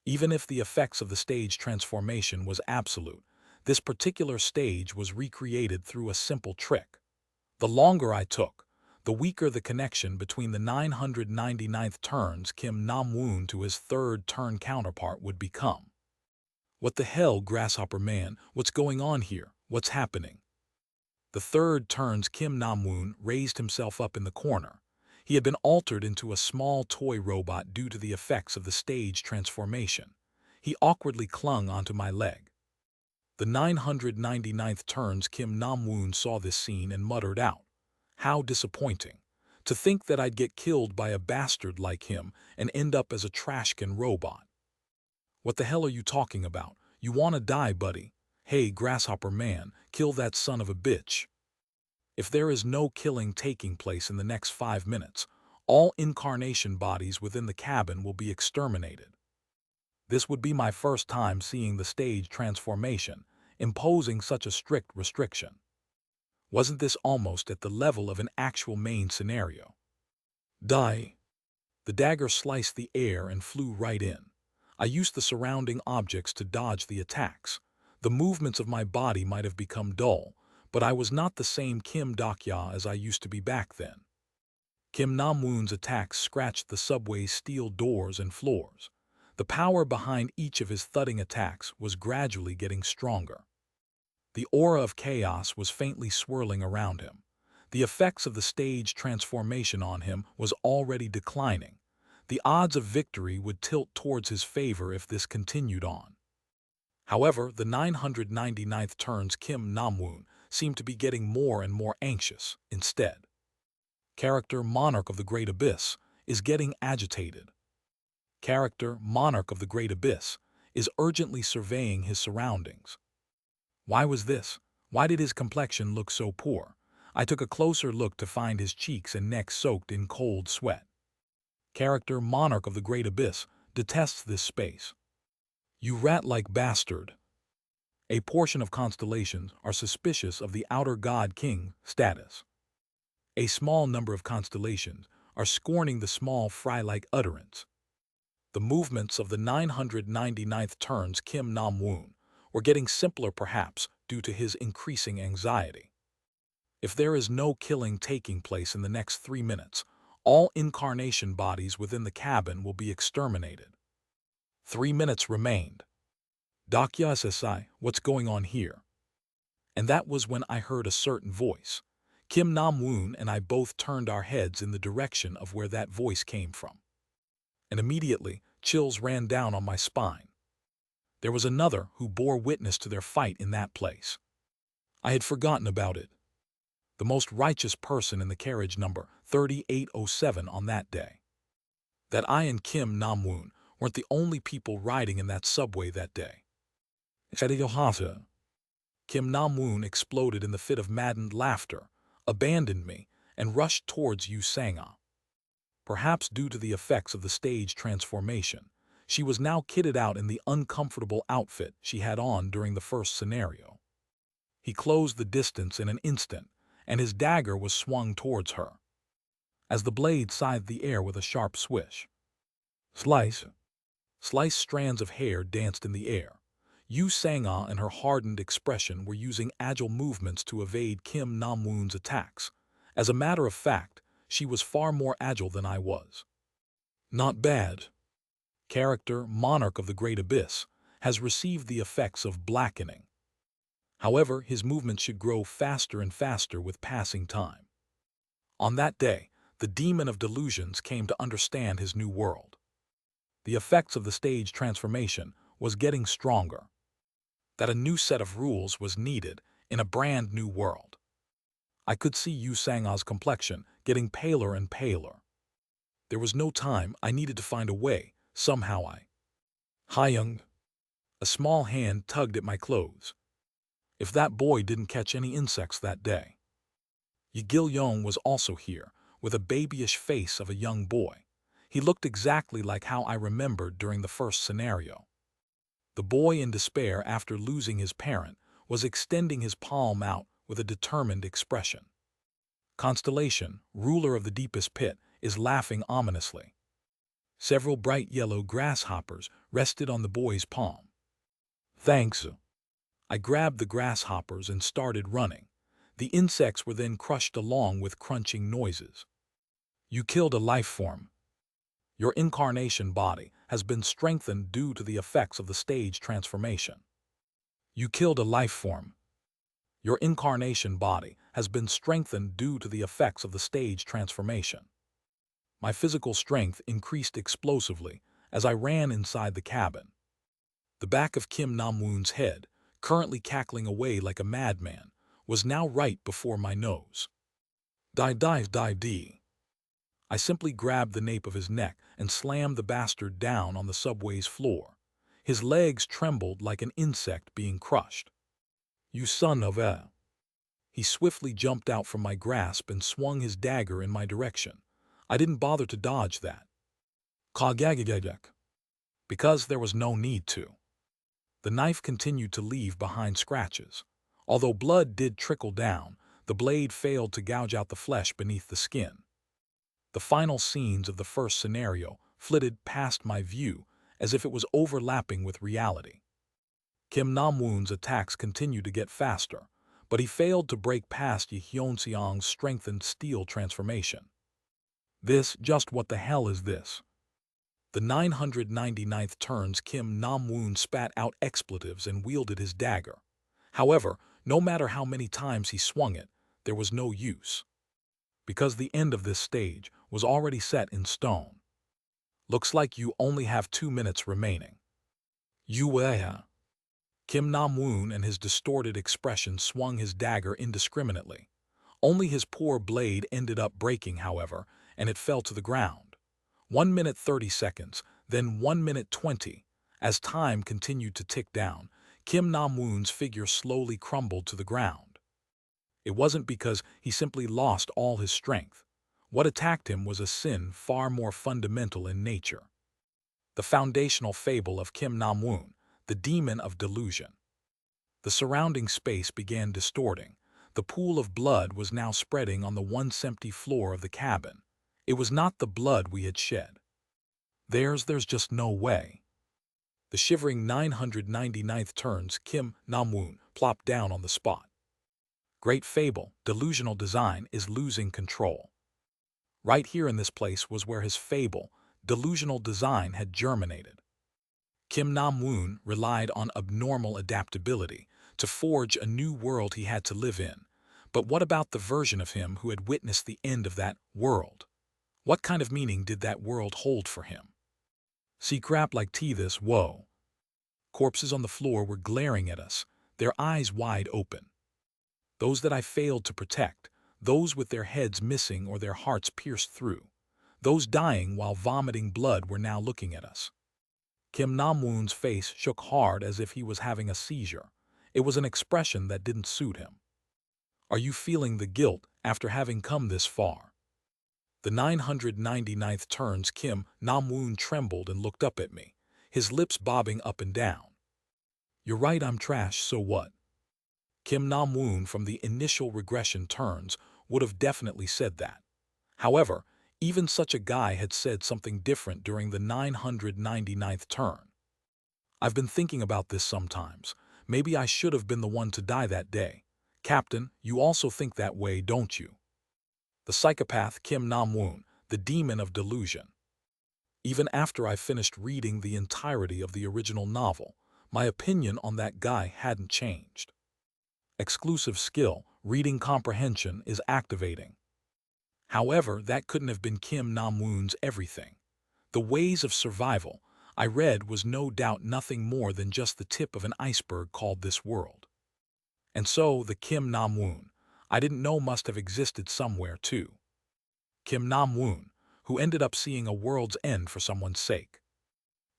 Even if the effects of the stage transformation was absolute, this particular stage was recreated through a simple trick. The longer I took, the weaker the connection between the 999th turns Kim Nam-woon to his third turn counterpart would become. What the hell, Grasshopper Man, what's going on here? What's happening? The third turns Kim Nam-woon raised himself up in the corner. He had been altered into a small toy robot due to the effects of the stage transformation. He awkwardly clung onto my leg. The 999th turns Kim Nam-woon saw this scene and muttered out, "How disappointing. To think that I'd get killed by a bastard like him and end up as a trashcan robot. What the hell are you talking about? You wanna die, buddy? Hey, grasshopper man, kill that son of a bitch. If there is no killing taking place in the next 5 minutes, all incarnation bodies within the cabin will be exterminated. This would be my first time seeing the stage transformation, imposing such a strict restriction. Wasn't this almost at the level of an actual main scenario? Die. The dagger sliced the air and flew right in. I used the surrounding objects to dodge the attacks. The movements of my body might have become dull, but I was not the same Kim Dokya as I used to be back then. Kim Nam-woon's attacks scratched the subway's steel doors and floors. The power behind each of his thudding attacks was gradually getting stronger. The aura of chaos was faintly swirling around him. The effects of the stage transformation on him was already declining. The odds of victory would tilt towards his favor if this continued on. However, the 999th turn's Kim Nam-woon seemed to be getting more and more anxious instead. Character Monarch of the Great Abyss is getting agitated. Character Monarch of the Great Abyss is urgently surveying his surroundings. Why was this? Why did his complexion look so poor? I took a closer look to find his cheeks and neck soaked in cold sweat. Character Monarch of the Great Abyss detests this space. You rat-like bastard. A portion of constellations are suspicious of the outer god king status. A small number of constellations are scorning the small fry-like utterance. The movements of the 999th turn's Kim Nam-woon were getting simpler perhaps due to his increasing anxiety. If there is no killing taking place in the next 3 minutes, all incarnation bodies within the cabin will be exterminated. 3 minutes remained. Dokya SSI, what's going on here? And that was when I heard a certain voice. Kim Nam-woon and I both turned our heads in the direction of where that voice came from. And immediately, chills ran down on my spine. There was another who bore witness to their fight in that place. I had forgotten about it. The most righteous person in the carriage number 3807 on that day. That I and Kim Nam-woon weren't the only people riding in that subway that day. Kim Nam-woon exploded in the fit of maddened laughter, abandoned me, and rushed towards Yu Sang-ah. Perhaps due to the effects of the stage transformation, she was now kitted out in the uncomfortable outfit she had on during the first scenario. He closed the distance in an instant, and his dagger was swung towards her. As the blade scythed the air with a sharp swish. Slice. Sliced strands of hair danced in the air. Yu Sang-ah and her hardened expression were using agile movements to evade Kim Nam-woon's attacks. As a matter of fact, she was far more agile than I was. Not bad. Character Monarch of the Great Abyss has received the effects of blackening. However, his movements should grow faster and faster with passing time. On that day, the demon of delusions came to understand his new world. The effects of the stage transformation was getting stronger. That a new set of rules was needed in a brand new world. I could see Yu Sang-ah's complexion getting paler and paler. There was no time, I needed to find a way, somehow Hyung. A small hand tugged at my clothes. If that boy didn't catch any insects that day. Yi Gil-yong was also here, with a babyish face of a young boy. He looked exactly like how I remembered during the first scenario. The boy in despair after losing his parent was extending his palm out with a determined expression. Constellation, ruler of the deepest pit, is laughing ominously. Several bright yellow grasshoppers rested on the boy's palm. Thanks. I grabbed the grasshoppers and started running. The insects were then crushed along with crunching noises. You killed a life form. Your incarnation body has been strengthened due to the effects of the stage transformation. You killed a life form. Your incarnation body has been strengthened due to the effects of the stage transformation. My physical strength increased explosively as I ran inside the cabin. The back of Kim Nam-woon's head, currently cackling away like a madman, was now right before my nose. Die. I simply grabbed the nape of his neck and slammed the bastard down on the subway's floor. His legs trembled like an insect being crushed. "You son of a..." He swiftly jumped out from my grasp and swung his dagger in my direction. I didn't bother to dodge that. Kagagagagak. Because there was no need to. The knife continued to leave behind scratches. Although blood did trickle down, the blade failed to gouge out the flesh beneath the skin. The final scenes of the first scenario flitted past my view as if it was overlapping with reality. Kim Nam-woon's attacks continued to get faster, but he failed to break past Yi Hyun-seong's strengthened steel transformation. Just what the hell is this? The 999th turn's Kim Nam-woon spat out expletives and wielded his dagger. However, no matter how many times he swung it, there was no use. Because the end of this stage was already set in stone. Looks like you only have 2 minutes remaining. Kim Nam-woon and his distorted expression swung his dagger indiscriminately. Only his poor blade ended up breaking, however, and it fell to the ground. 1 minute 30 seconds, then 1 minute 20. As time continued to tick down, Kim Nam-woon's figure slowly crumbled to the ground. It wasn't because he simply lost all his strength. What attacked him was a sin far more fundamental in nature. The foundational fable of Kim Nam-woon, the demon of delusion. The surrounding space began distorting. The pool of blood was now spreading on the once empty floor of the cabin. It was not the blood we had shed. There's just no way. The shivering 999th turn's Kim Nam-woon plopped down on the spot. Great fable, delusional design is losing control. Right here in this place was where his fable, delusional design had germinated. Kim Nam-woon relied on abnormal adaptability to forge a new world he had to live in. But what about the version of him who had witnessed the end of that world? What kind of meaning did that world hold for him? See crap like this, whoa. Corpses on the floor were glaring at us, their eyes wide open. Those that I failed to protect, those with their heads missing or their hearts pierced through. Those dying while vomiting blood were now looking at us. Kim Nam-woon's face shook hard as if he was having a seizure. It was an expression that didn't suit him. Are you feeling the guilt after having come this far? The 999th turn's Kim Nam-woon trembled and looked up at me, his lips bobbing up and down. You're right, I'm trash, so what? Kim Nam-woon from the initial regression turns would have definitely said that. However, even such a guy had said something different during the 999th turn. I've been thinking about this sometimes. Maybe I should have been the one to die that day. Captain, you also think that way, don't you? The psychopath Kim Nam-woon, the demon of delusion. Even after I finished reading the entirety of the original novel, my opinion on that guy hadn't changed. Exclusive skill, reading comprehension, is activating. However, that couldn't have been Kim Nam-woon's everything. The ways of survival I read was no doubt nothing more than just the tip of an iceberg called this world. And so the Kim Nam-woon I didn't know must have existed somewhere too. Kim Nam-woon, who ended up seeing a world's end for someone's sake.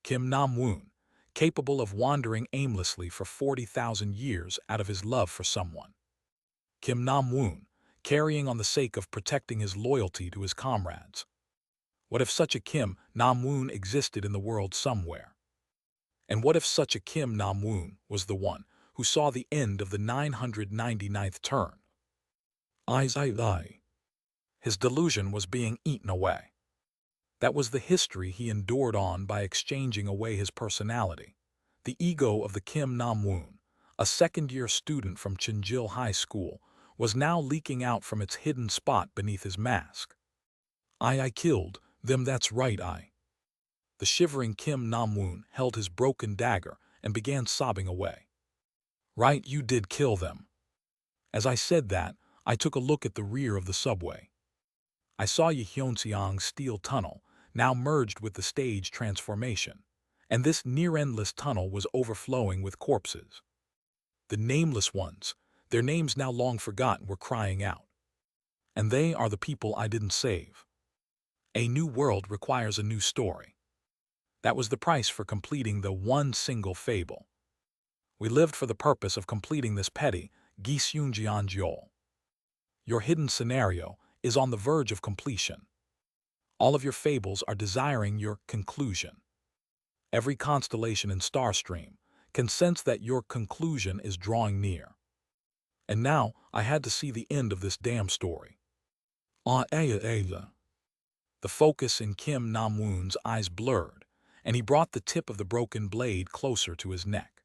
Kim Nam-woon, capable of wandering aimlessly for 40,000 years out of his love for someone. Kim Nam-woon, carrying on the sake of protecting his loyalty to his comrades. What if such a Kim Nam-woon existed in the world somewhere? And what if such a Kim Nam-woon was the one who saw the end of the 999th turn? His delusion was being eaten away. That was the history he endured on by exchanging away his personality. The ego of the Kim Nam-woon, a second-year student from Chinjil High School, was now leaking out from its hidden spot beneath his mask. I killed them, that's right, I. The shivering Kim Nam-woon held his broken dagger and began sobbing away. Right, you did kill them. As I said that, I took a look at the rear of the subway. I saw Yi Hyun-seong's steel tunnel, now merged with the stage transformation, and this near-endless tunnel was overflowing with corpses. The nameless ones, their names now long forgotten, were crying out. And they are the people I didn't save. A new world requires a new story. That was the price for completing the one single fable. We lived for the purpose of completing this petty Gisunjianjiol. Your hidden scenario is on the verge of completion. All of your fables are desiring your conclusion. Every constellation in Starstream can sense that your conclusion is drawing near. And now I had to see the end of this damn story. The focus in Kim Nam-woon's eyes blurred, and he brought the tip of the broken blade closer to his neck.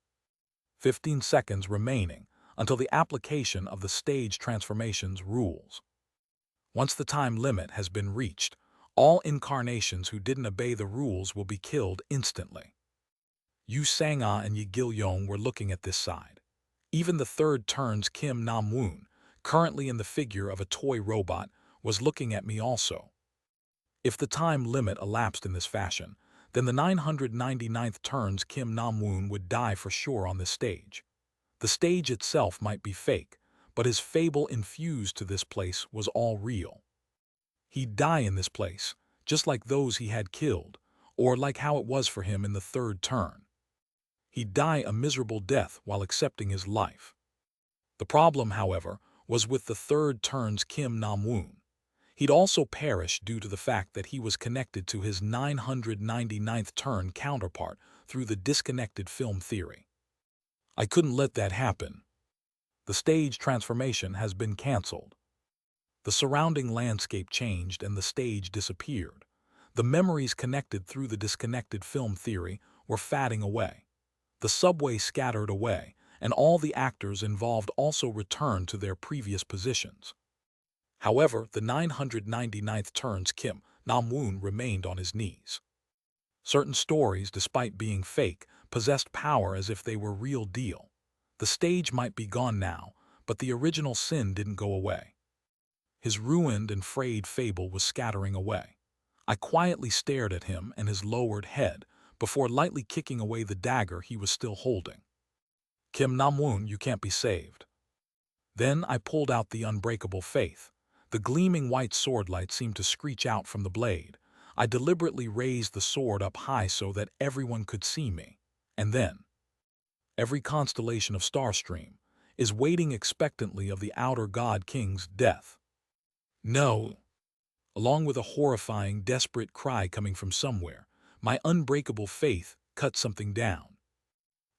15 seconds remaining until the application of the stage transformation's rules. Once the time limit has been reached, all incarnations who didn't obey the rules will be killed instantly. Yu Sang-ah and Yi Gil-yong were looking at this side. Even the third turn's Kim Nam-woon, currently in the figure of a toy robot, was looking at me also. If the time limit elapsed in this fashion, then the 999th turn's Kim Nam-woon would die for sure on this stage. The stage itself might be fake, but his fable infused to this place was all real. He'd die in this place, just like those he had killed, or like how it was for him in the third turn. He'd die a miserable death while accepting his life. The problem, however, was with the third turn's Kim Nam-woon. He'd also perish due to the fact that he was connected to his 999th turn counterpart through the disconnected film theory. I couldn't let that happen. The stage transformation has been cancelled. The surrounding landscape changed and the stage disappeared. The memories connected through the disconnected film theory were fading away. The subway scattered away, and all the actors involved also returned to their previous positions. However, the 999th turn's Kim Nam-woon remained on his knees. Certain stories, despite being fake, possessed power as if they were real deal. The stage might be gone now, but the original sin didn't go away. His ruined and frayed fable was scattering away. I quietly stared at him and his lowered head before lightly kicking away the dagger he was still holding. Kim Nam-woon, you can't be saved. Then I pulled out the unbreakable faith. The gleaming white swordlight seemed to screech out from the blade. I deliberately raised the sword up high so that everyone could see me. And then, every constellation of Starstream is waiting expectantly of the outer god king's death. No! Along with a horrifying, desperate cry coming from somewhere, my unbreakable faith cut something down.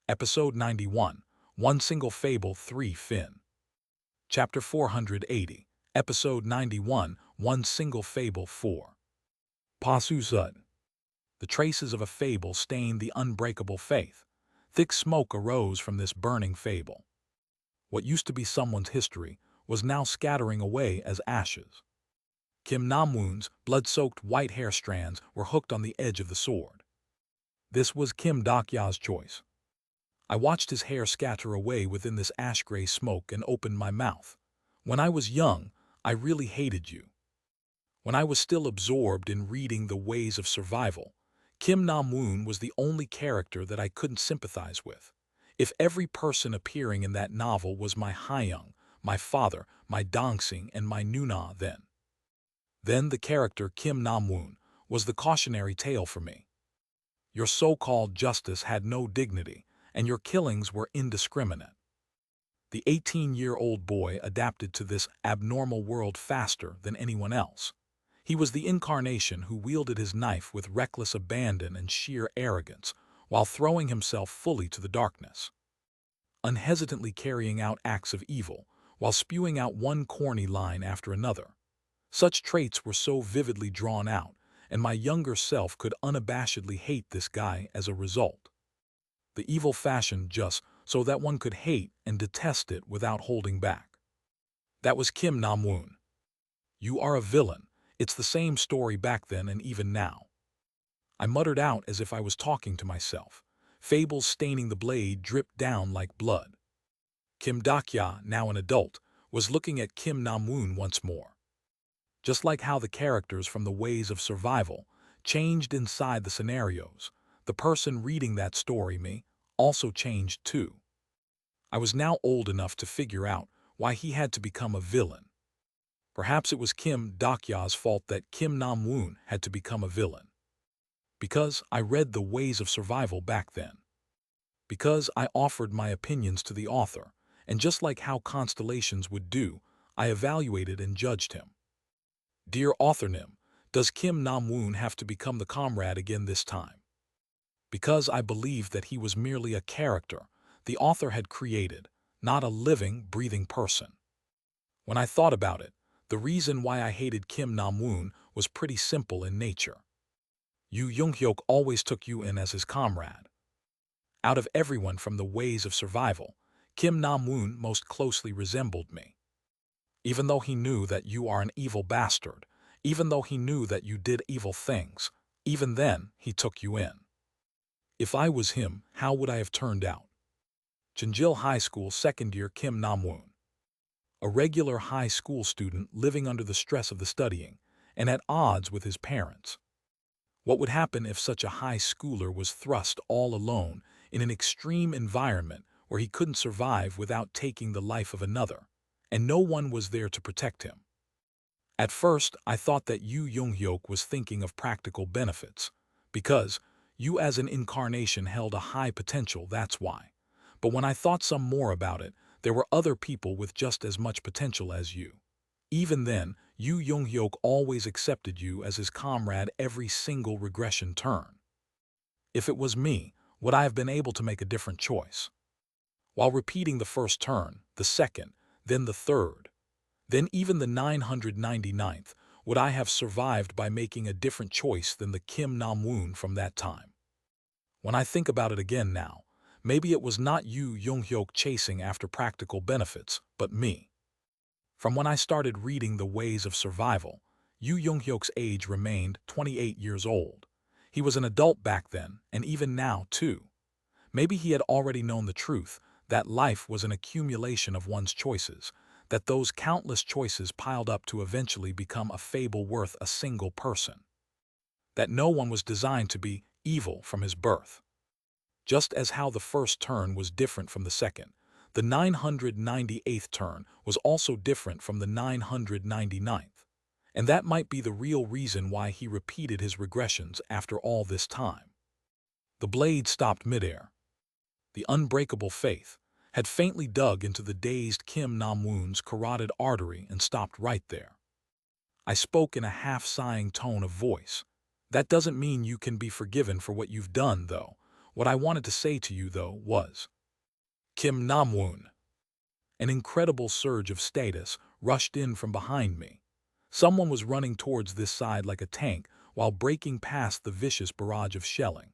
Episode 91, One Single Fable 3 Fin. Chapter 480, Episode 91, One Single Fable 4. Pasusud. The traces of a fable stained the unbreakable faith. Thick smoke arose from this burning fable. What used to be someone's history was now scattering away as ashes. Kim Nam-woon's blood-soaked white hair strands were hooked on the edge of the sword. This was Kim Dak-ya's choice. I watched his hair scatter away within this ash-gray smoke and opened my mouth. When I was young, I really hated you. When I was still absorbed in reading The Ways of Survival, Kim Nam-woon was the only character that I couldn't sympathize with. If every person appearing in that novel was my Hyung, my father, my Dongsing, and my Nuna, then the character Kim Nam-woon was the cautionary tale for me. Your so-called justice had no dignity, and your killings were indiscriminate. The 18-year-old boy adapted to this abnormal world faster than anyone else. He was the incarnation who wielded his knife with reckless abandon and sheer arrogance while throwing himself fully to the darkness, unhesitantly carrying out acts of evil while spewing out one corny line after another. Such traits were so vividly drawn out, and my younger self could unabashedly hate this guy as a result. The evil fashioned just so that one could hate and detest it without holding back. That was Kim Nam-woon. You are a villain. It's the same story back then and even now. I muttered out as if I was talking to myself. Fables staining the blade dripped down like blood. Kim Dak-ya, now an adult, was looking at Kim Nam-woon once more. Just like how the characters from The Ways of Survival changed inside the scenarios, the person reading that story, me, also changed too. I was now old enough to figure out why he had to become a villain. Perhaps it was Kim Dokya's fault that Kim Nam-woon had to become a villain. Because I read the ways of survival back then. Because I offered my opinions to the author, and just like how constellations would do, I evaluated and judged him. Dear Author Nim, does Kim Nam-woon have to become the comrade again this time? Because I believed that he was merely a character the author had created, not a living, breathing person. When I thought about it, the reason why I hated Kim Nam-woon was pretty simple in nature. Yoo Jung-hyuk always took you in as his comrade. Out of everyone from the ways of survival, Kim Nam-woon most closely resembled me. Even though he knew that you are an evil bastard, even though he knew that you did evil things, even then he took you in. If I was him, how would I have turned out? Chunjil High School second year Kim Nam-woon. A regular high school student living under the stress of the studying and at odds with his parents. What would happen if such a high schooler was thrust all alone in an extreme environment where he couldn't survive without taking the life of another, and no one was there to protect him? At first, I thought that Yoo Jung-hyuk was thinking of practical benefits, because you as an incarnation held a high potential, that's why. But when I thought some more about it, there were other people with just as much potential as you. Even then, Yoo Jung-hyuk always accepted you as his comrade every single regression turn. If it was me, would I have been able to make a different choice? While repeating the first turn, the second, then the third, then even the 999th, would I have survived by making a different choice than the Kim Nam-woon from that time? When I think about it again now, maybe it was not Yoo Jung-hyuk chasing after practical benefits, but me. From when I started reading The Ways of Survival, Yoo Jung-hyuk's age remained 28 years old. He was an adult back then, and even now, too. Maybe he had already known the truth, that life was an accumulation of one's choices, that those countless choices piled up to eventually become a fable worth a single person. That no one was designed to be evil from his birth. Just as how the first turn was different from the second, the 998th turn was also different from the 999th, and that might be the real reason why he repeated his regressions after all this time. The blade stopped midair. The unbreakable faith had faintly dug into the dazed Kim Nam-woon's carotid artery and stopped right there. I spoke in a half-sighing tone of voice. That doesn't mean you can be forgiven for what you've done, though. What I wanted to say to you, though, was, Kim Nam-woon. An incredible surge of status rushed in from behind me. Someone was running towards this side like a tank while breaking past the vicious barrage of shelling.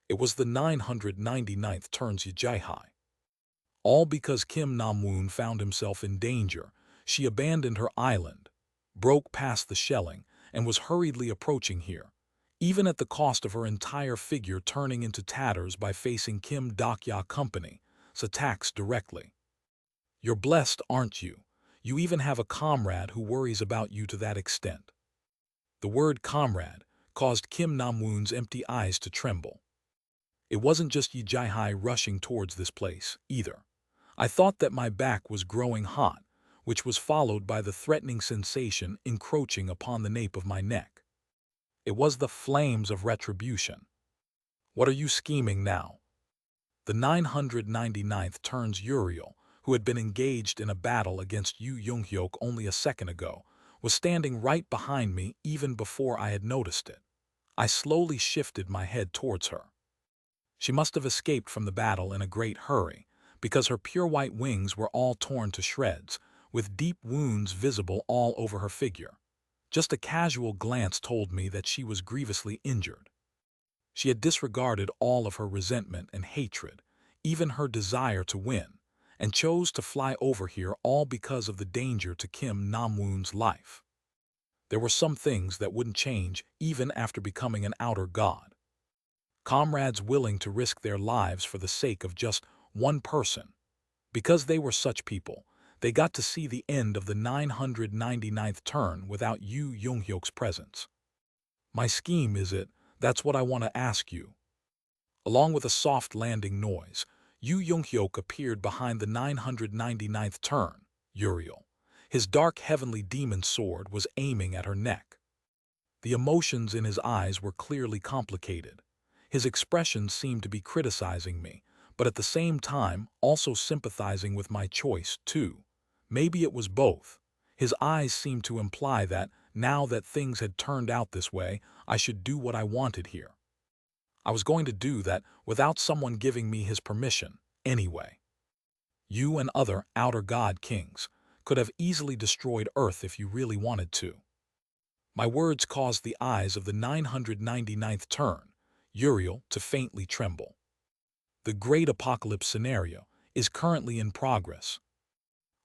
It was the 999th turn's Yijai. All because Kim Nam-woon found himself in danger, she abandoned her island, broke past the shelling, and was hurriedly approaching here, even at the cost of her entire figure turning into tatters by facing Kim Dokya Company's attacks directly. You're blessed, aren't you? You even have a comrade who worries about you to that extent. The word comrade caused Kim Nam-woon's empty eyes to tremble. It wasn't just Yijai rushing towards this place, either. I thought that my back was growing hot, which was followed by the threatening sensation encroaching upon the nape of my neck. It was the flames of retribution. What are you scheming now? The 999th turns Uriel, who had been engaged in a battle against Yoo Jung-hyuk only a second ago, was standing right behind me even before I had noticed it. I slowly shifted my head towards her. She must have escaped from the battle in a great hurry, because her pure white wings were all torn to shreds, with deep wounds visible all over her figure. Just a casual glance told me that she was grievously injured. She had disregarded all of her resentment and hatred, even her desire to win, and chose to fly over here all because of the danger to Kim Nam-woon's life. There were some things that wouldn't change even after becoming an outer god. Comrades willing to risk their lives for the sake of just one person. Because they were such people, they got to see the end of the 999th turn without Yoo Jung-hyuk's presence. My scheme, is it? That's what I want to ask you. Along with a soft landing noise, Yoo Jung-hyuk appeared behind the 999th turn, Uriel. His dark heavenly demon sword was aiming at her neck. The emotions in his eyes were clearly complicated. His expression seemed to be criticizing me, but at the same time also sympathizing with my choice, too. Maybe it was both. His eyes seemed to imply that, now that things had turned out this way, I should do what I wanted here. I was going to do that without someone giving me his permission, anyway. You and other outer god kings could have easily destroyed Earth if you really wanted to. My words caused the eyes of the 999th turn, Uriel, to faintly tremble. The Great Apocalypse scenario is currently in progress.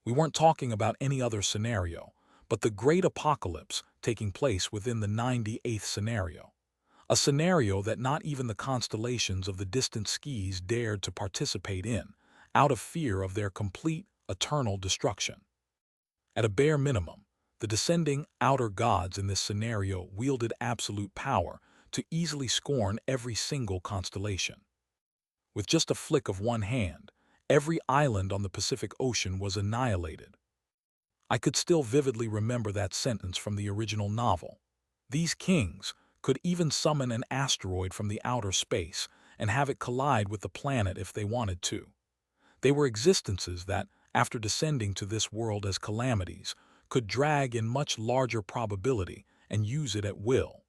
We weren't talking about any other scenario, but the Great Apocalypse taking place within the 98th scenario. A scenario that not even the constellations of the distant skies dared to participate in, out of fear of their complete, eternal destruction. At a bare minimum, the descending outer gods in this scenario wielded absolute power to easily scorn every single constellation. With just a flick of one hand, every island on the Pacific Ocean was annihilated. I could still vividly remember that sentence from the original novel. These kings could even summon an asteroid from the outer space and have it collide with the planet if they wanted to. They were existences that, after descending to this world as calamities, could drag in much larger probability and use it at will.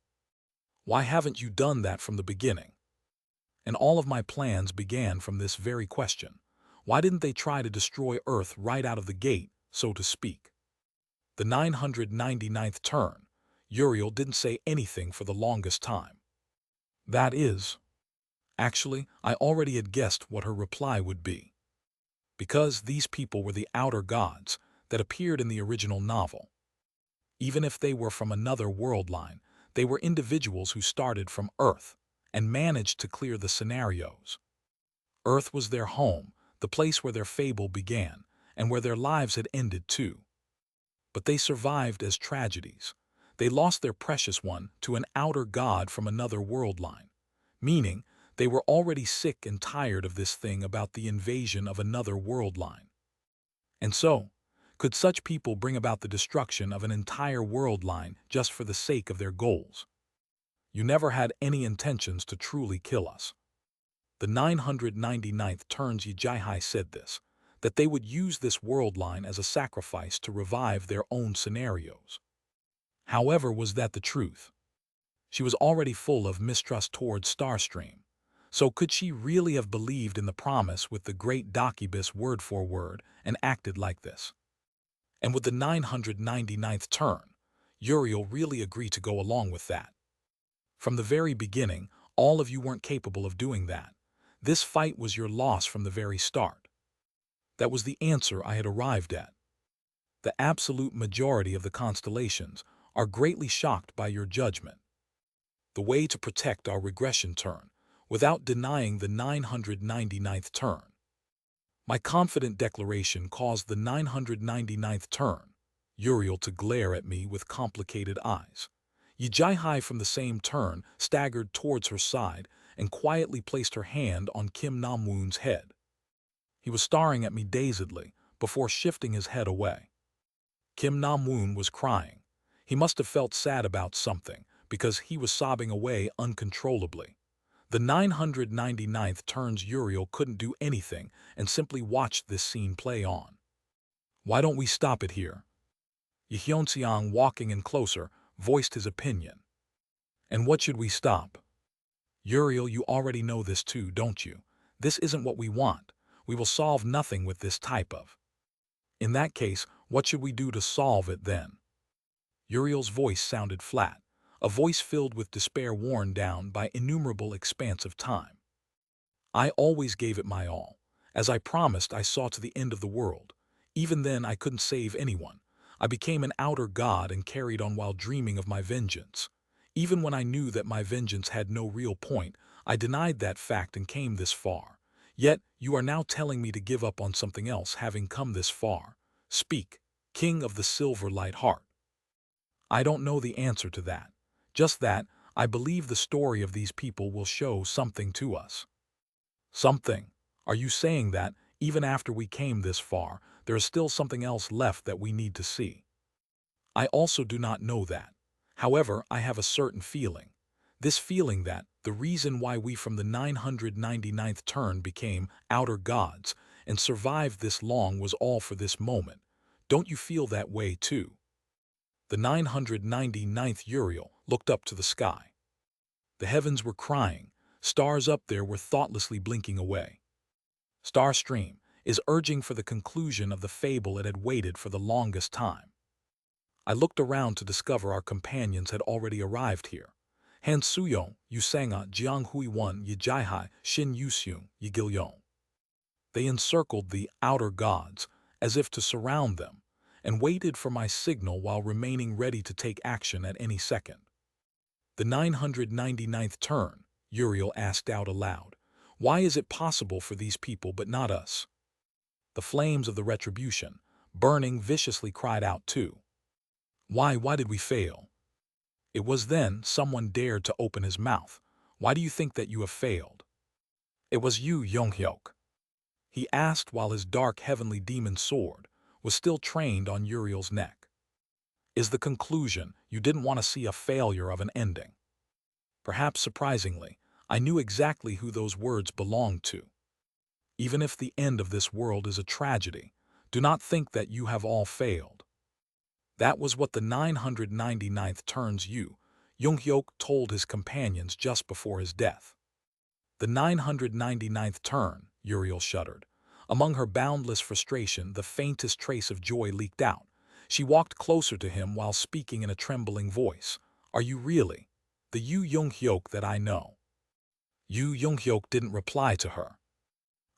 Why haven't you done that from the beginning? And all of my plans began from this very question. Why didn't they try to destroy Earth right out of the gate, so to speak? The 999th turn, Uriel didn't say anything for the longest time. That is, actually, I already had guessed what her reply would be. Because these people were the outer gods that appeared in the original novel. Even if they were from another world line, they were individuals who started from Earth and managed to clear the scenarios. Earth was their home, the place where their fable began, and where their lives had ended too. But they survived as tragedies. They lost their precious one to an outer god from another world line, meaning they were already sick and tired of this thing about the invasion of another world line. And so, could such people bring about the destruction of an entire world line just for the sake of their goals? You never had any intentions to truly kill us. The 999th turns Yijai said this, that they would use this world line as a sacrifice to revive their own scenarios. However, was that the truth? She was already full of mistrust towards Starstream. So could she really have believed in the promise with the great Dakibus word for word and acted like this? And with the 999th turn, Uriel really agreed to go along with that. From the very beginning, all of you weren't capable of doing that. This fight was your loss from the very start. That was the answer I had arrived at. The absolute majority of the constellations are greatly shocked by your judgment. The way to protect our regression turn, without denying the 999th turn. My confident declaration caused the 999th turn, Uriel, to glare at me with complicated eyes. Yijai from the same turn staggered towards her side and quietly placed her hand on Kim Namwoon's head. He was staring at me dazedly before shifting his head away. Kim Namwoon was crying. He must have felt sad about something because he was sobbing away uncontrollably. The 999th turns Uriel couldn't do anything and simply watched this scene play on. Why don't we stop it here? Yeonseong, walking in closer, voiced his opinion. And what should we stop? Uriel, you already know this too, don't you? This isn't what we want. We will solve nothing with this type of. In that case, what should we do to solve it then? Uriel's voice sounded flat, a voice filled with despair worn down by innumerable expanse of time. I always gave it my all. As I promised, I saw to the end of the world. Even then, I couldn't save anyone. I became an outer god and carried on while dreaming of my vengeance. Even when I knew that my vengeance had no real point, I denied that fact and came this far. Yet, you are now telling me to give up on something else having come this far. Speak, King of the Silver Light Heart. I don't know the answer to that. Just that, I believe the story of these people will show something to us. Something? Are you saying that, even after we came this far, there is still something else left that we need to see. I also do not know that. However, I have a certain feeling. This feeling that the reason why we from the 999th turn became outer gods and survived this long was all for this moment. Don't you feel that way too? The 999th Uriel looked up to the sky. The heavens were crying. Stars up there were thoughtlessly blinking away. Starstream is urging for the conclusion of the fable it had waited for the longest time. I looked around to discover our companions had already arrived here. Han Suyong, Yusanga, Jiang Hui Wan, Yijaihai, Shin Yuseung, Yigilyon. They encircled the outer gods as if to surround them and waited for my signal while remaining ready to take action at any second. The 999th turn, Uriel asked out aloud. Why is it possible for these people but not us? The flames of the retribution, burning viciously, cried out too. Why did we fail? It was then someone dared to open his mouth. Why do you think that you have failed? It was you, Yonghyuk. He asked while his dark heavenly demon sword was still trained on Uriel's neck. Is the conclusion you didn't want to see a failure of an ending? Perhaps surprisingly, I knew exactly who those words belonged to. Even if the end of this world is a tragedy, do not think that you have all failed. That was what the 999th turns you, Yonghyuk told his companions just before his death. The 999th turn, Uriel shuddered. Among her boundless frustration, the faintest trace of joy leaked out. She walked closer to him while speaking in a trembling voice. Are you really the Yu Yonghyuk that I know? Yu Yonghyuk didn't reply to her.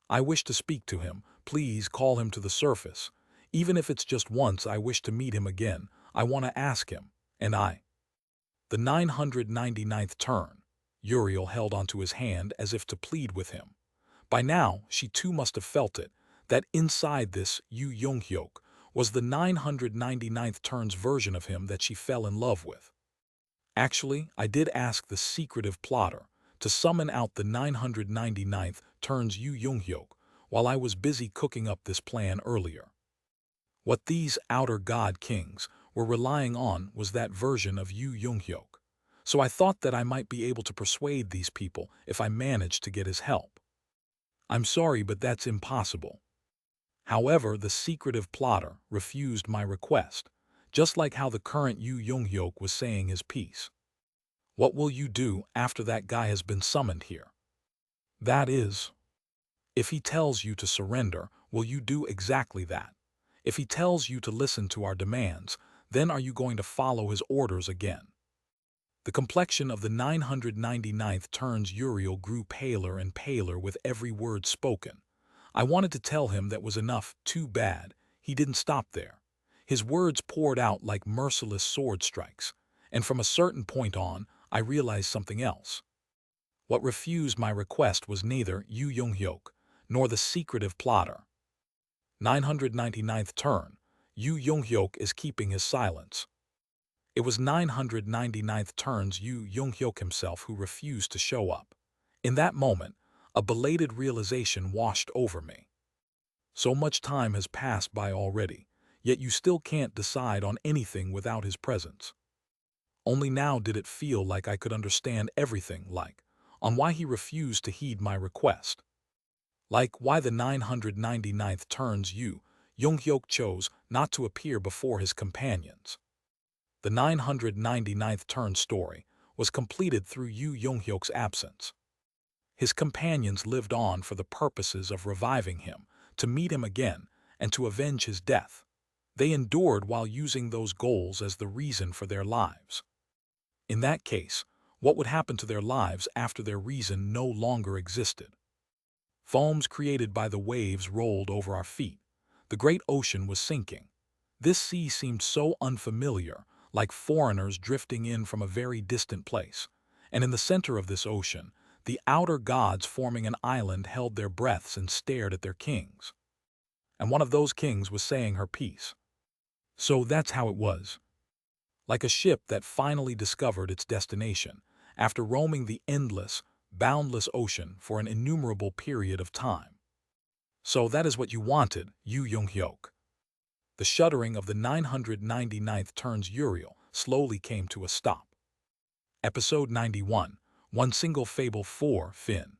I wish to speak to him. Please call him to the surface. Even if it's just once, I wish to meet him again. I want to ask him. And I. The 999th turn. Uriel held onto his hand as if to plead with him. By now, she too must have felt it, that inside this Yu Yonghyuk was the 999th turn's version of him that she fell in love with. Actually, I did ask the secretive plotter to summon out the 999th turn's Yu Yonghyuk while I was busy cooking up this plan earlier. What these outer god kings were relying on was that version of Yu Yonghyuk. So I thought that I might be able to persuade these people if I managed to get his help. I'm sorry, but that's impossible. However, the secretive plotter refused my request, just like how the current Yu Yonghyuk was saying his piece. What will you do after that guy has been summoned here? That is, if he tells you to surrender, will you do exactly that? If he tells you to listen to our demands, then are you going to follow his orders again? The complexion of the 999th turn's Uriel grew paler and paler with every word spoken. I wanted to tell him that was enough. Too bad he didn't stop there. His words poured out like merciless sword strikes, and from a certain point on, I realized something else. What refused my request was neither Yu Yonghyuk nor the secretive plotter. 999th turn, Yu Yonghyuk is keeping his silence. It was 999th turn's Yu Yonghyuk himself who refused to show up. In that moment, a belated realization washed over me. So much time has passed by already, yet you still can't decide on anything without his presence. Only now did it feel like I could understand everything, like on why he refused to heed my request. Like why the 999th turn's Yu Yonghyuk chose not to appear before his companions. The 999th turn story was completed through Yu Yonghyuk's absence. His companions lived on for the purposes of reviving him, to meet him again, and to avenge his death. They endured while using those goals as the reason for their lives. In that case, what would happen to their lives after their reason no longer existed? Foams created by the waves rolled over our feet. The great ocean was sinking. This sea seemed so unfamiliar, like foreigners drifting in from a very distant place. And in the center of this ocean, the outer gods forming an island held their breaths and stared at their kings. And one of those kings was saying her piece. So that's how it was. Like a ship that finally discovered its destination, after roaming the endless, boundless ocean for an innumerable period of time. So that is what you wanted, Yu Yonghyuk. The shuddering of the 999th turns Uriel slowly came to a stop. Episode 91, One Single Fable 4, Finn.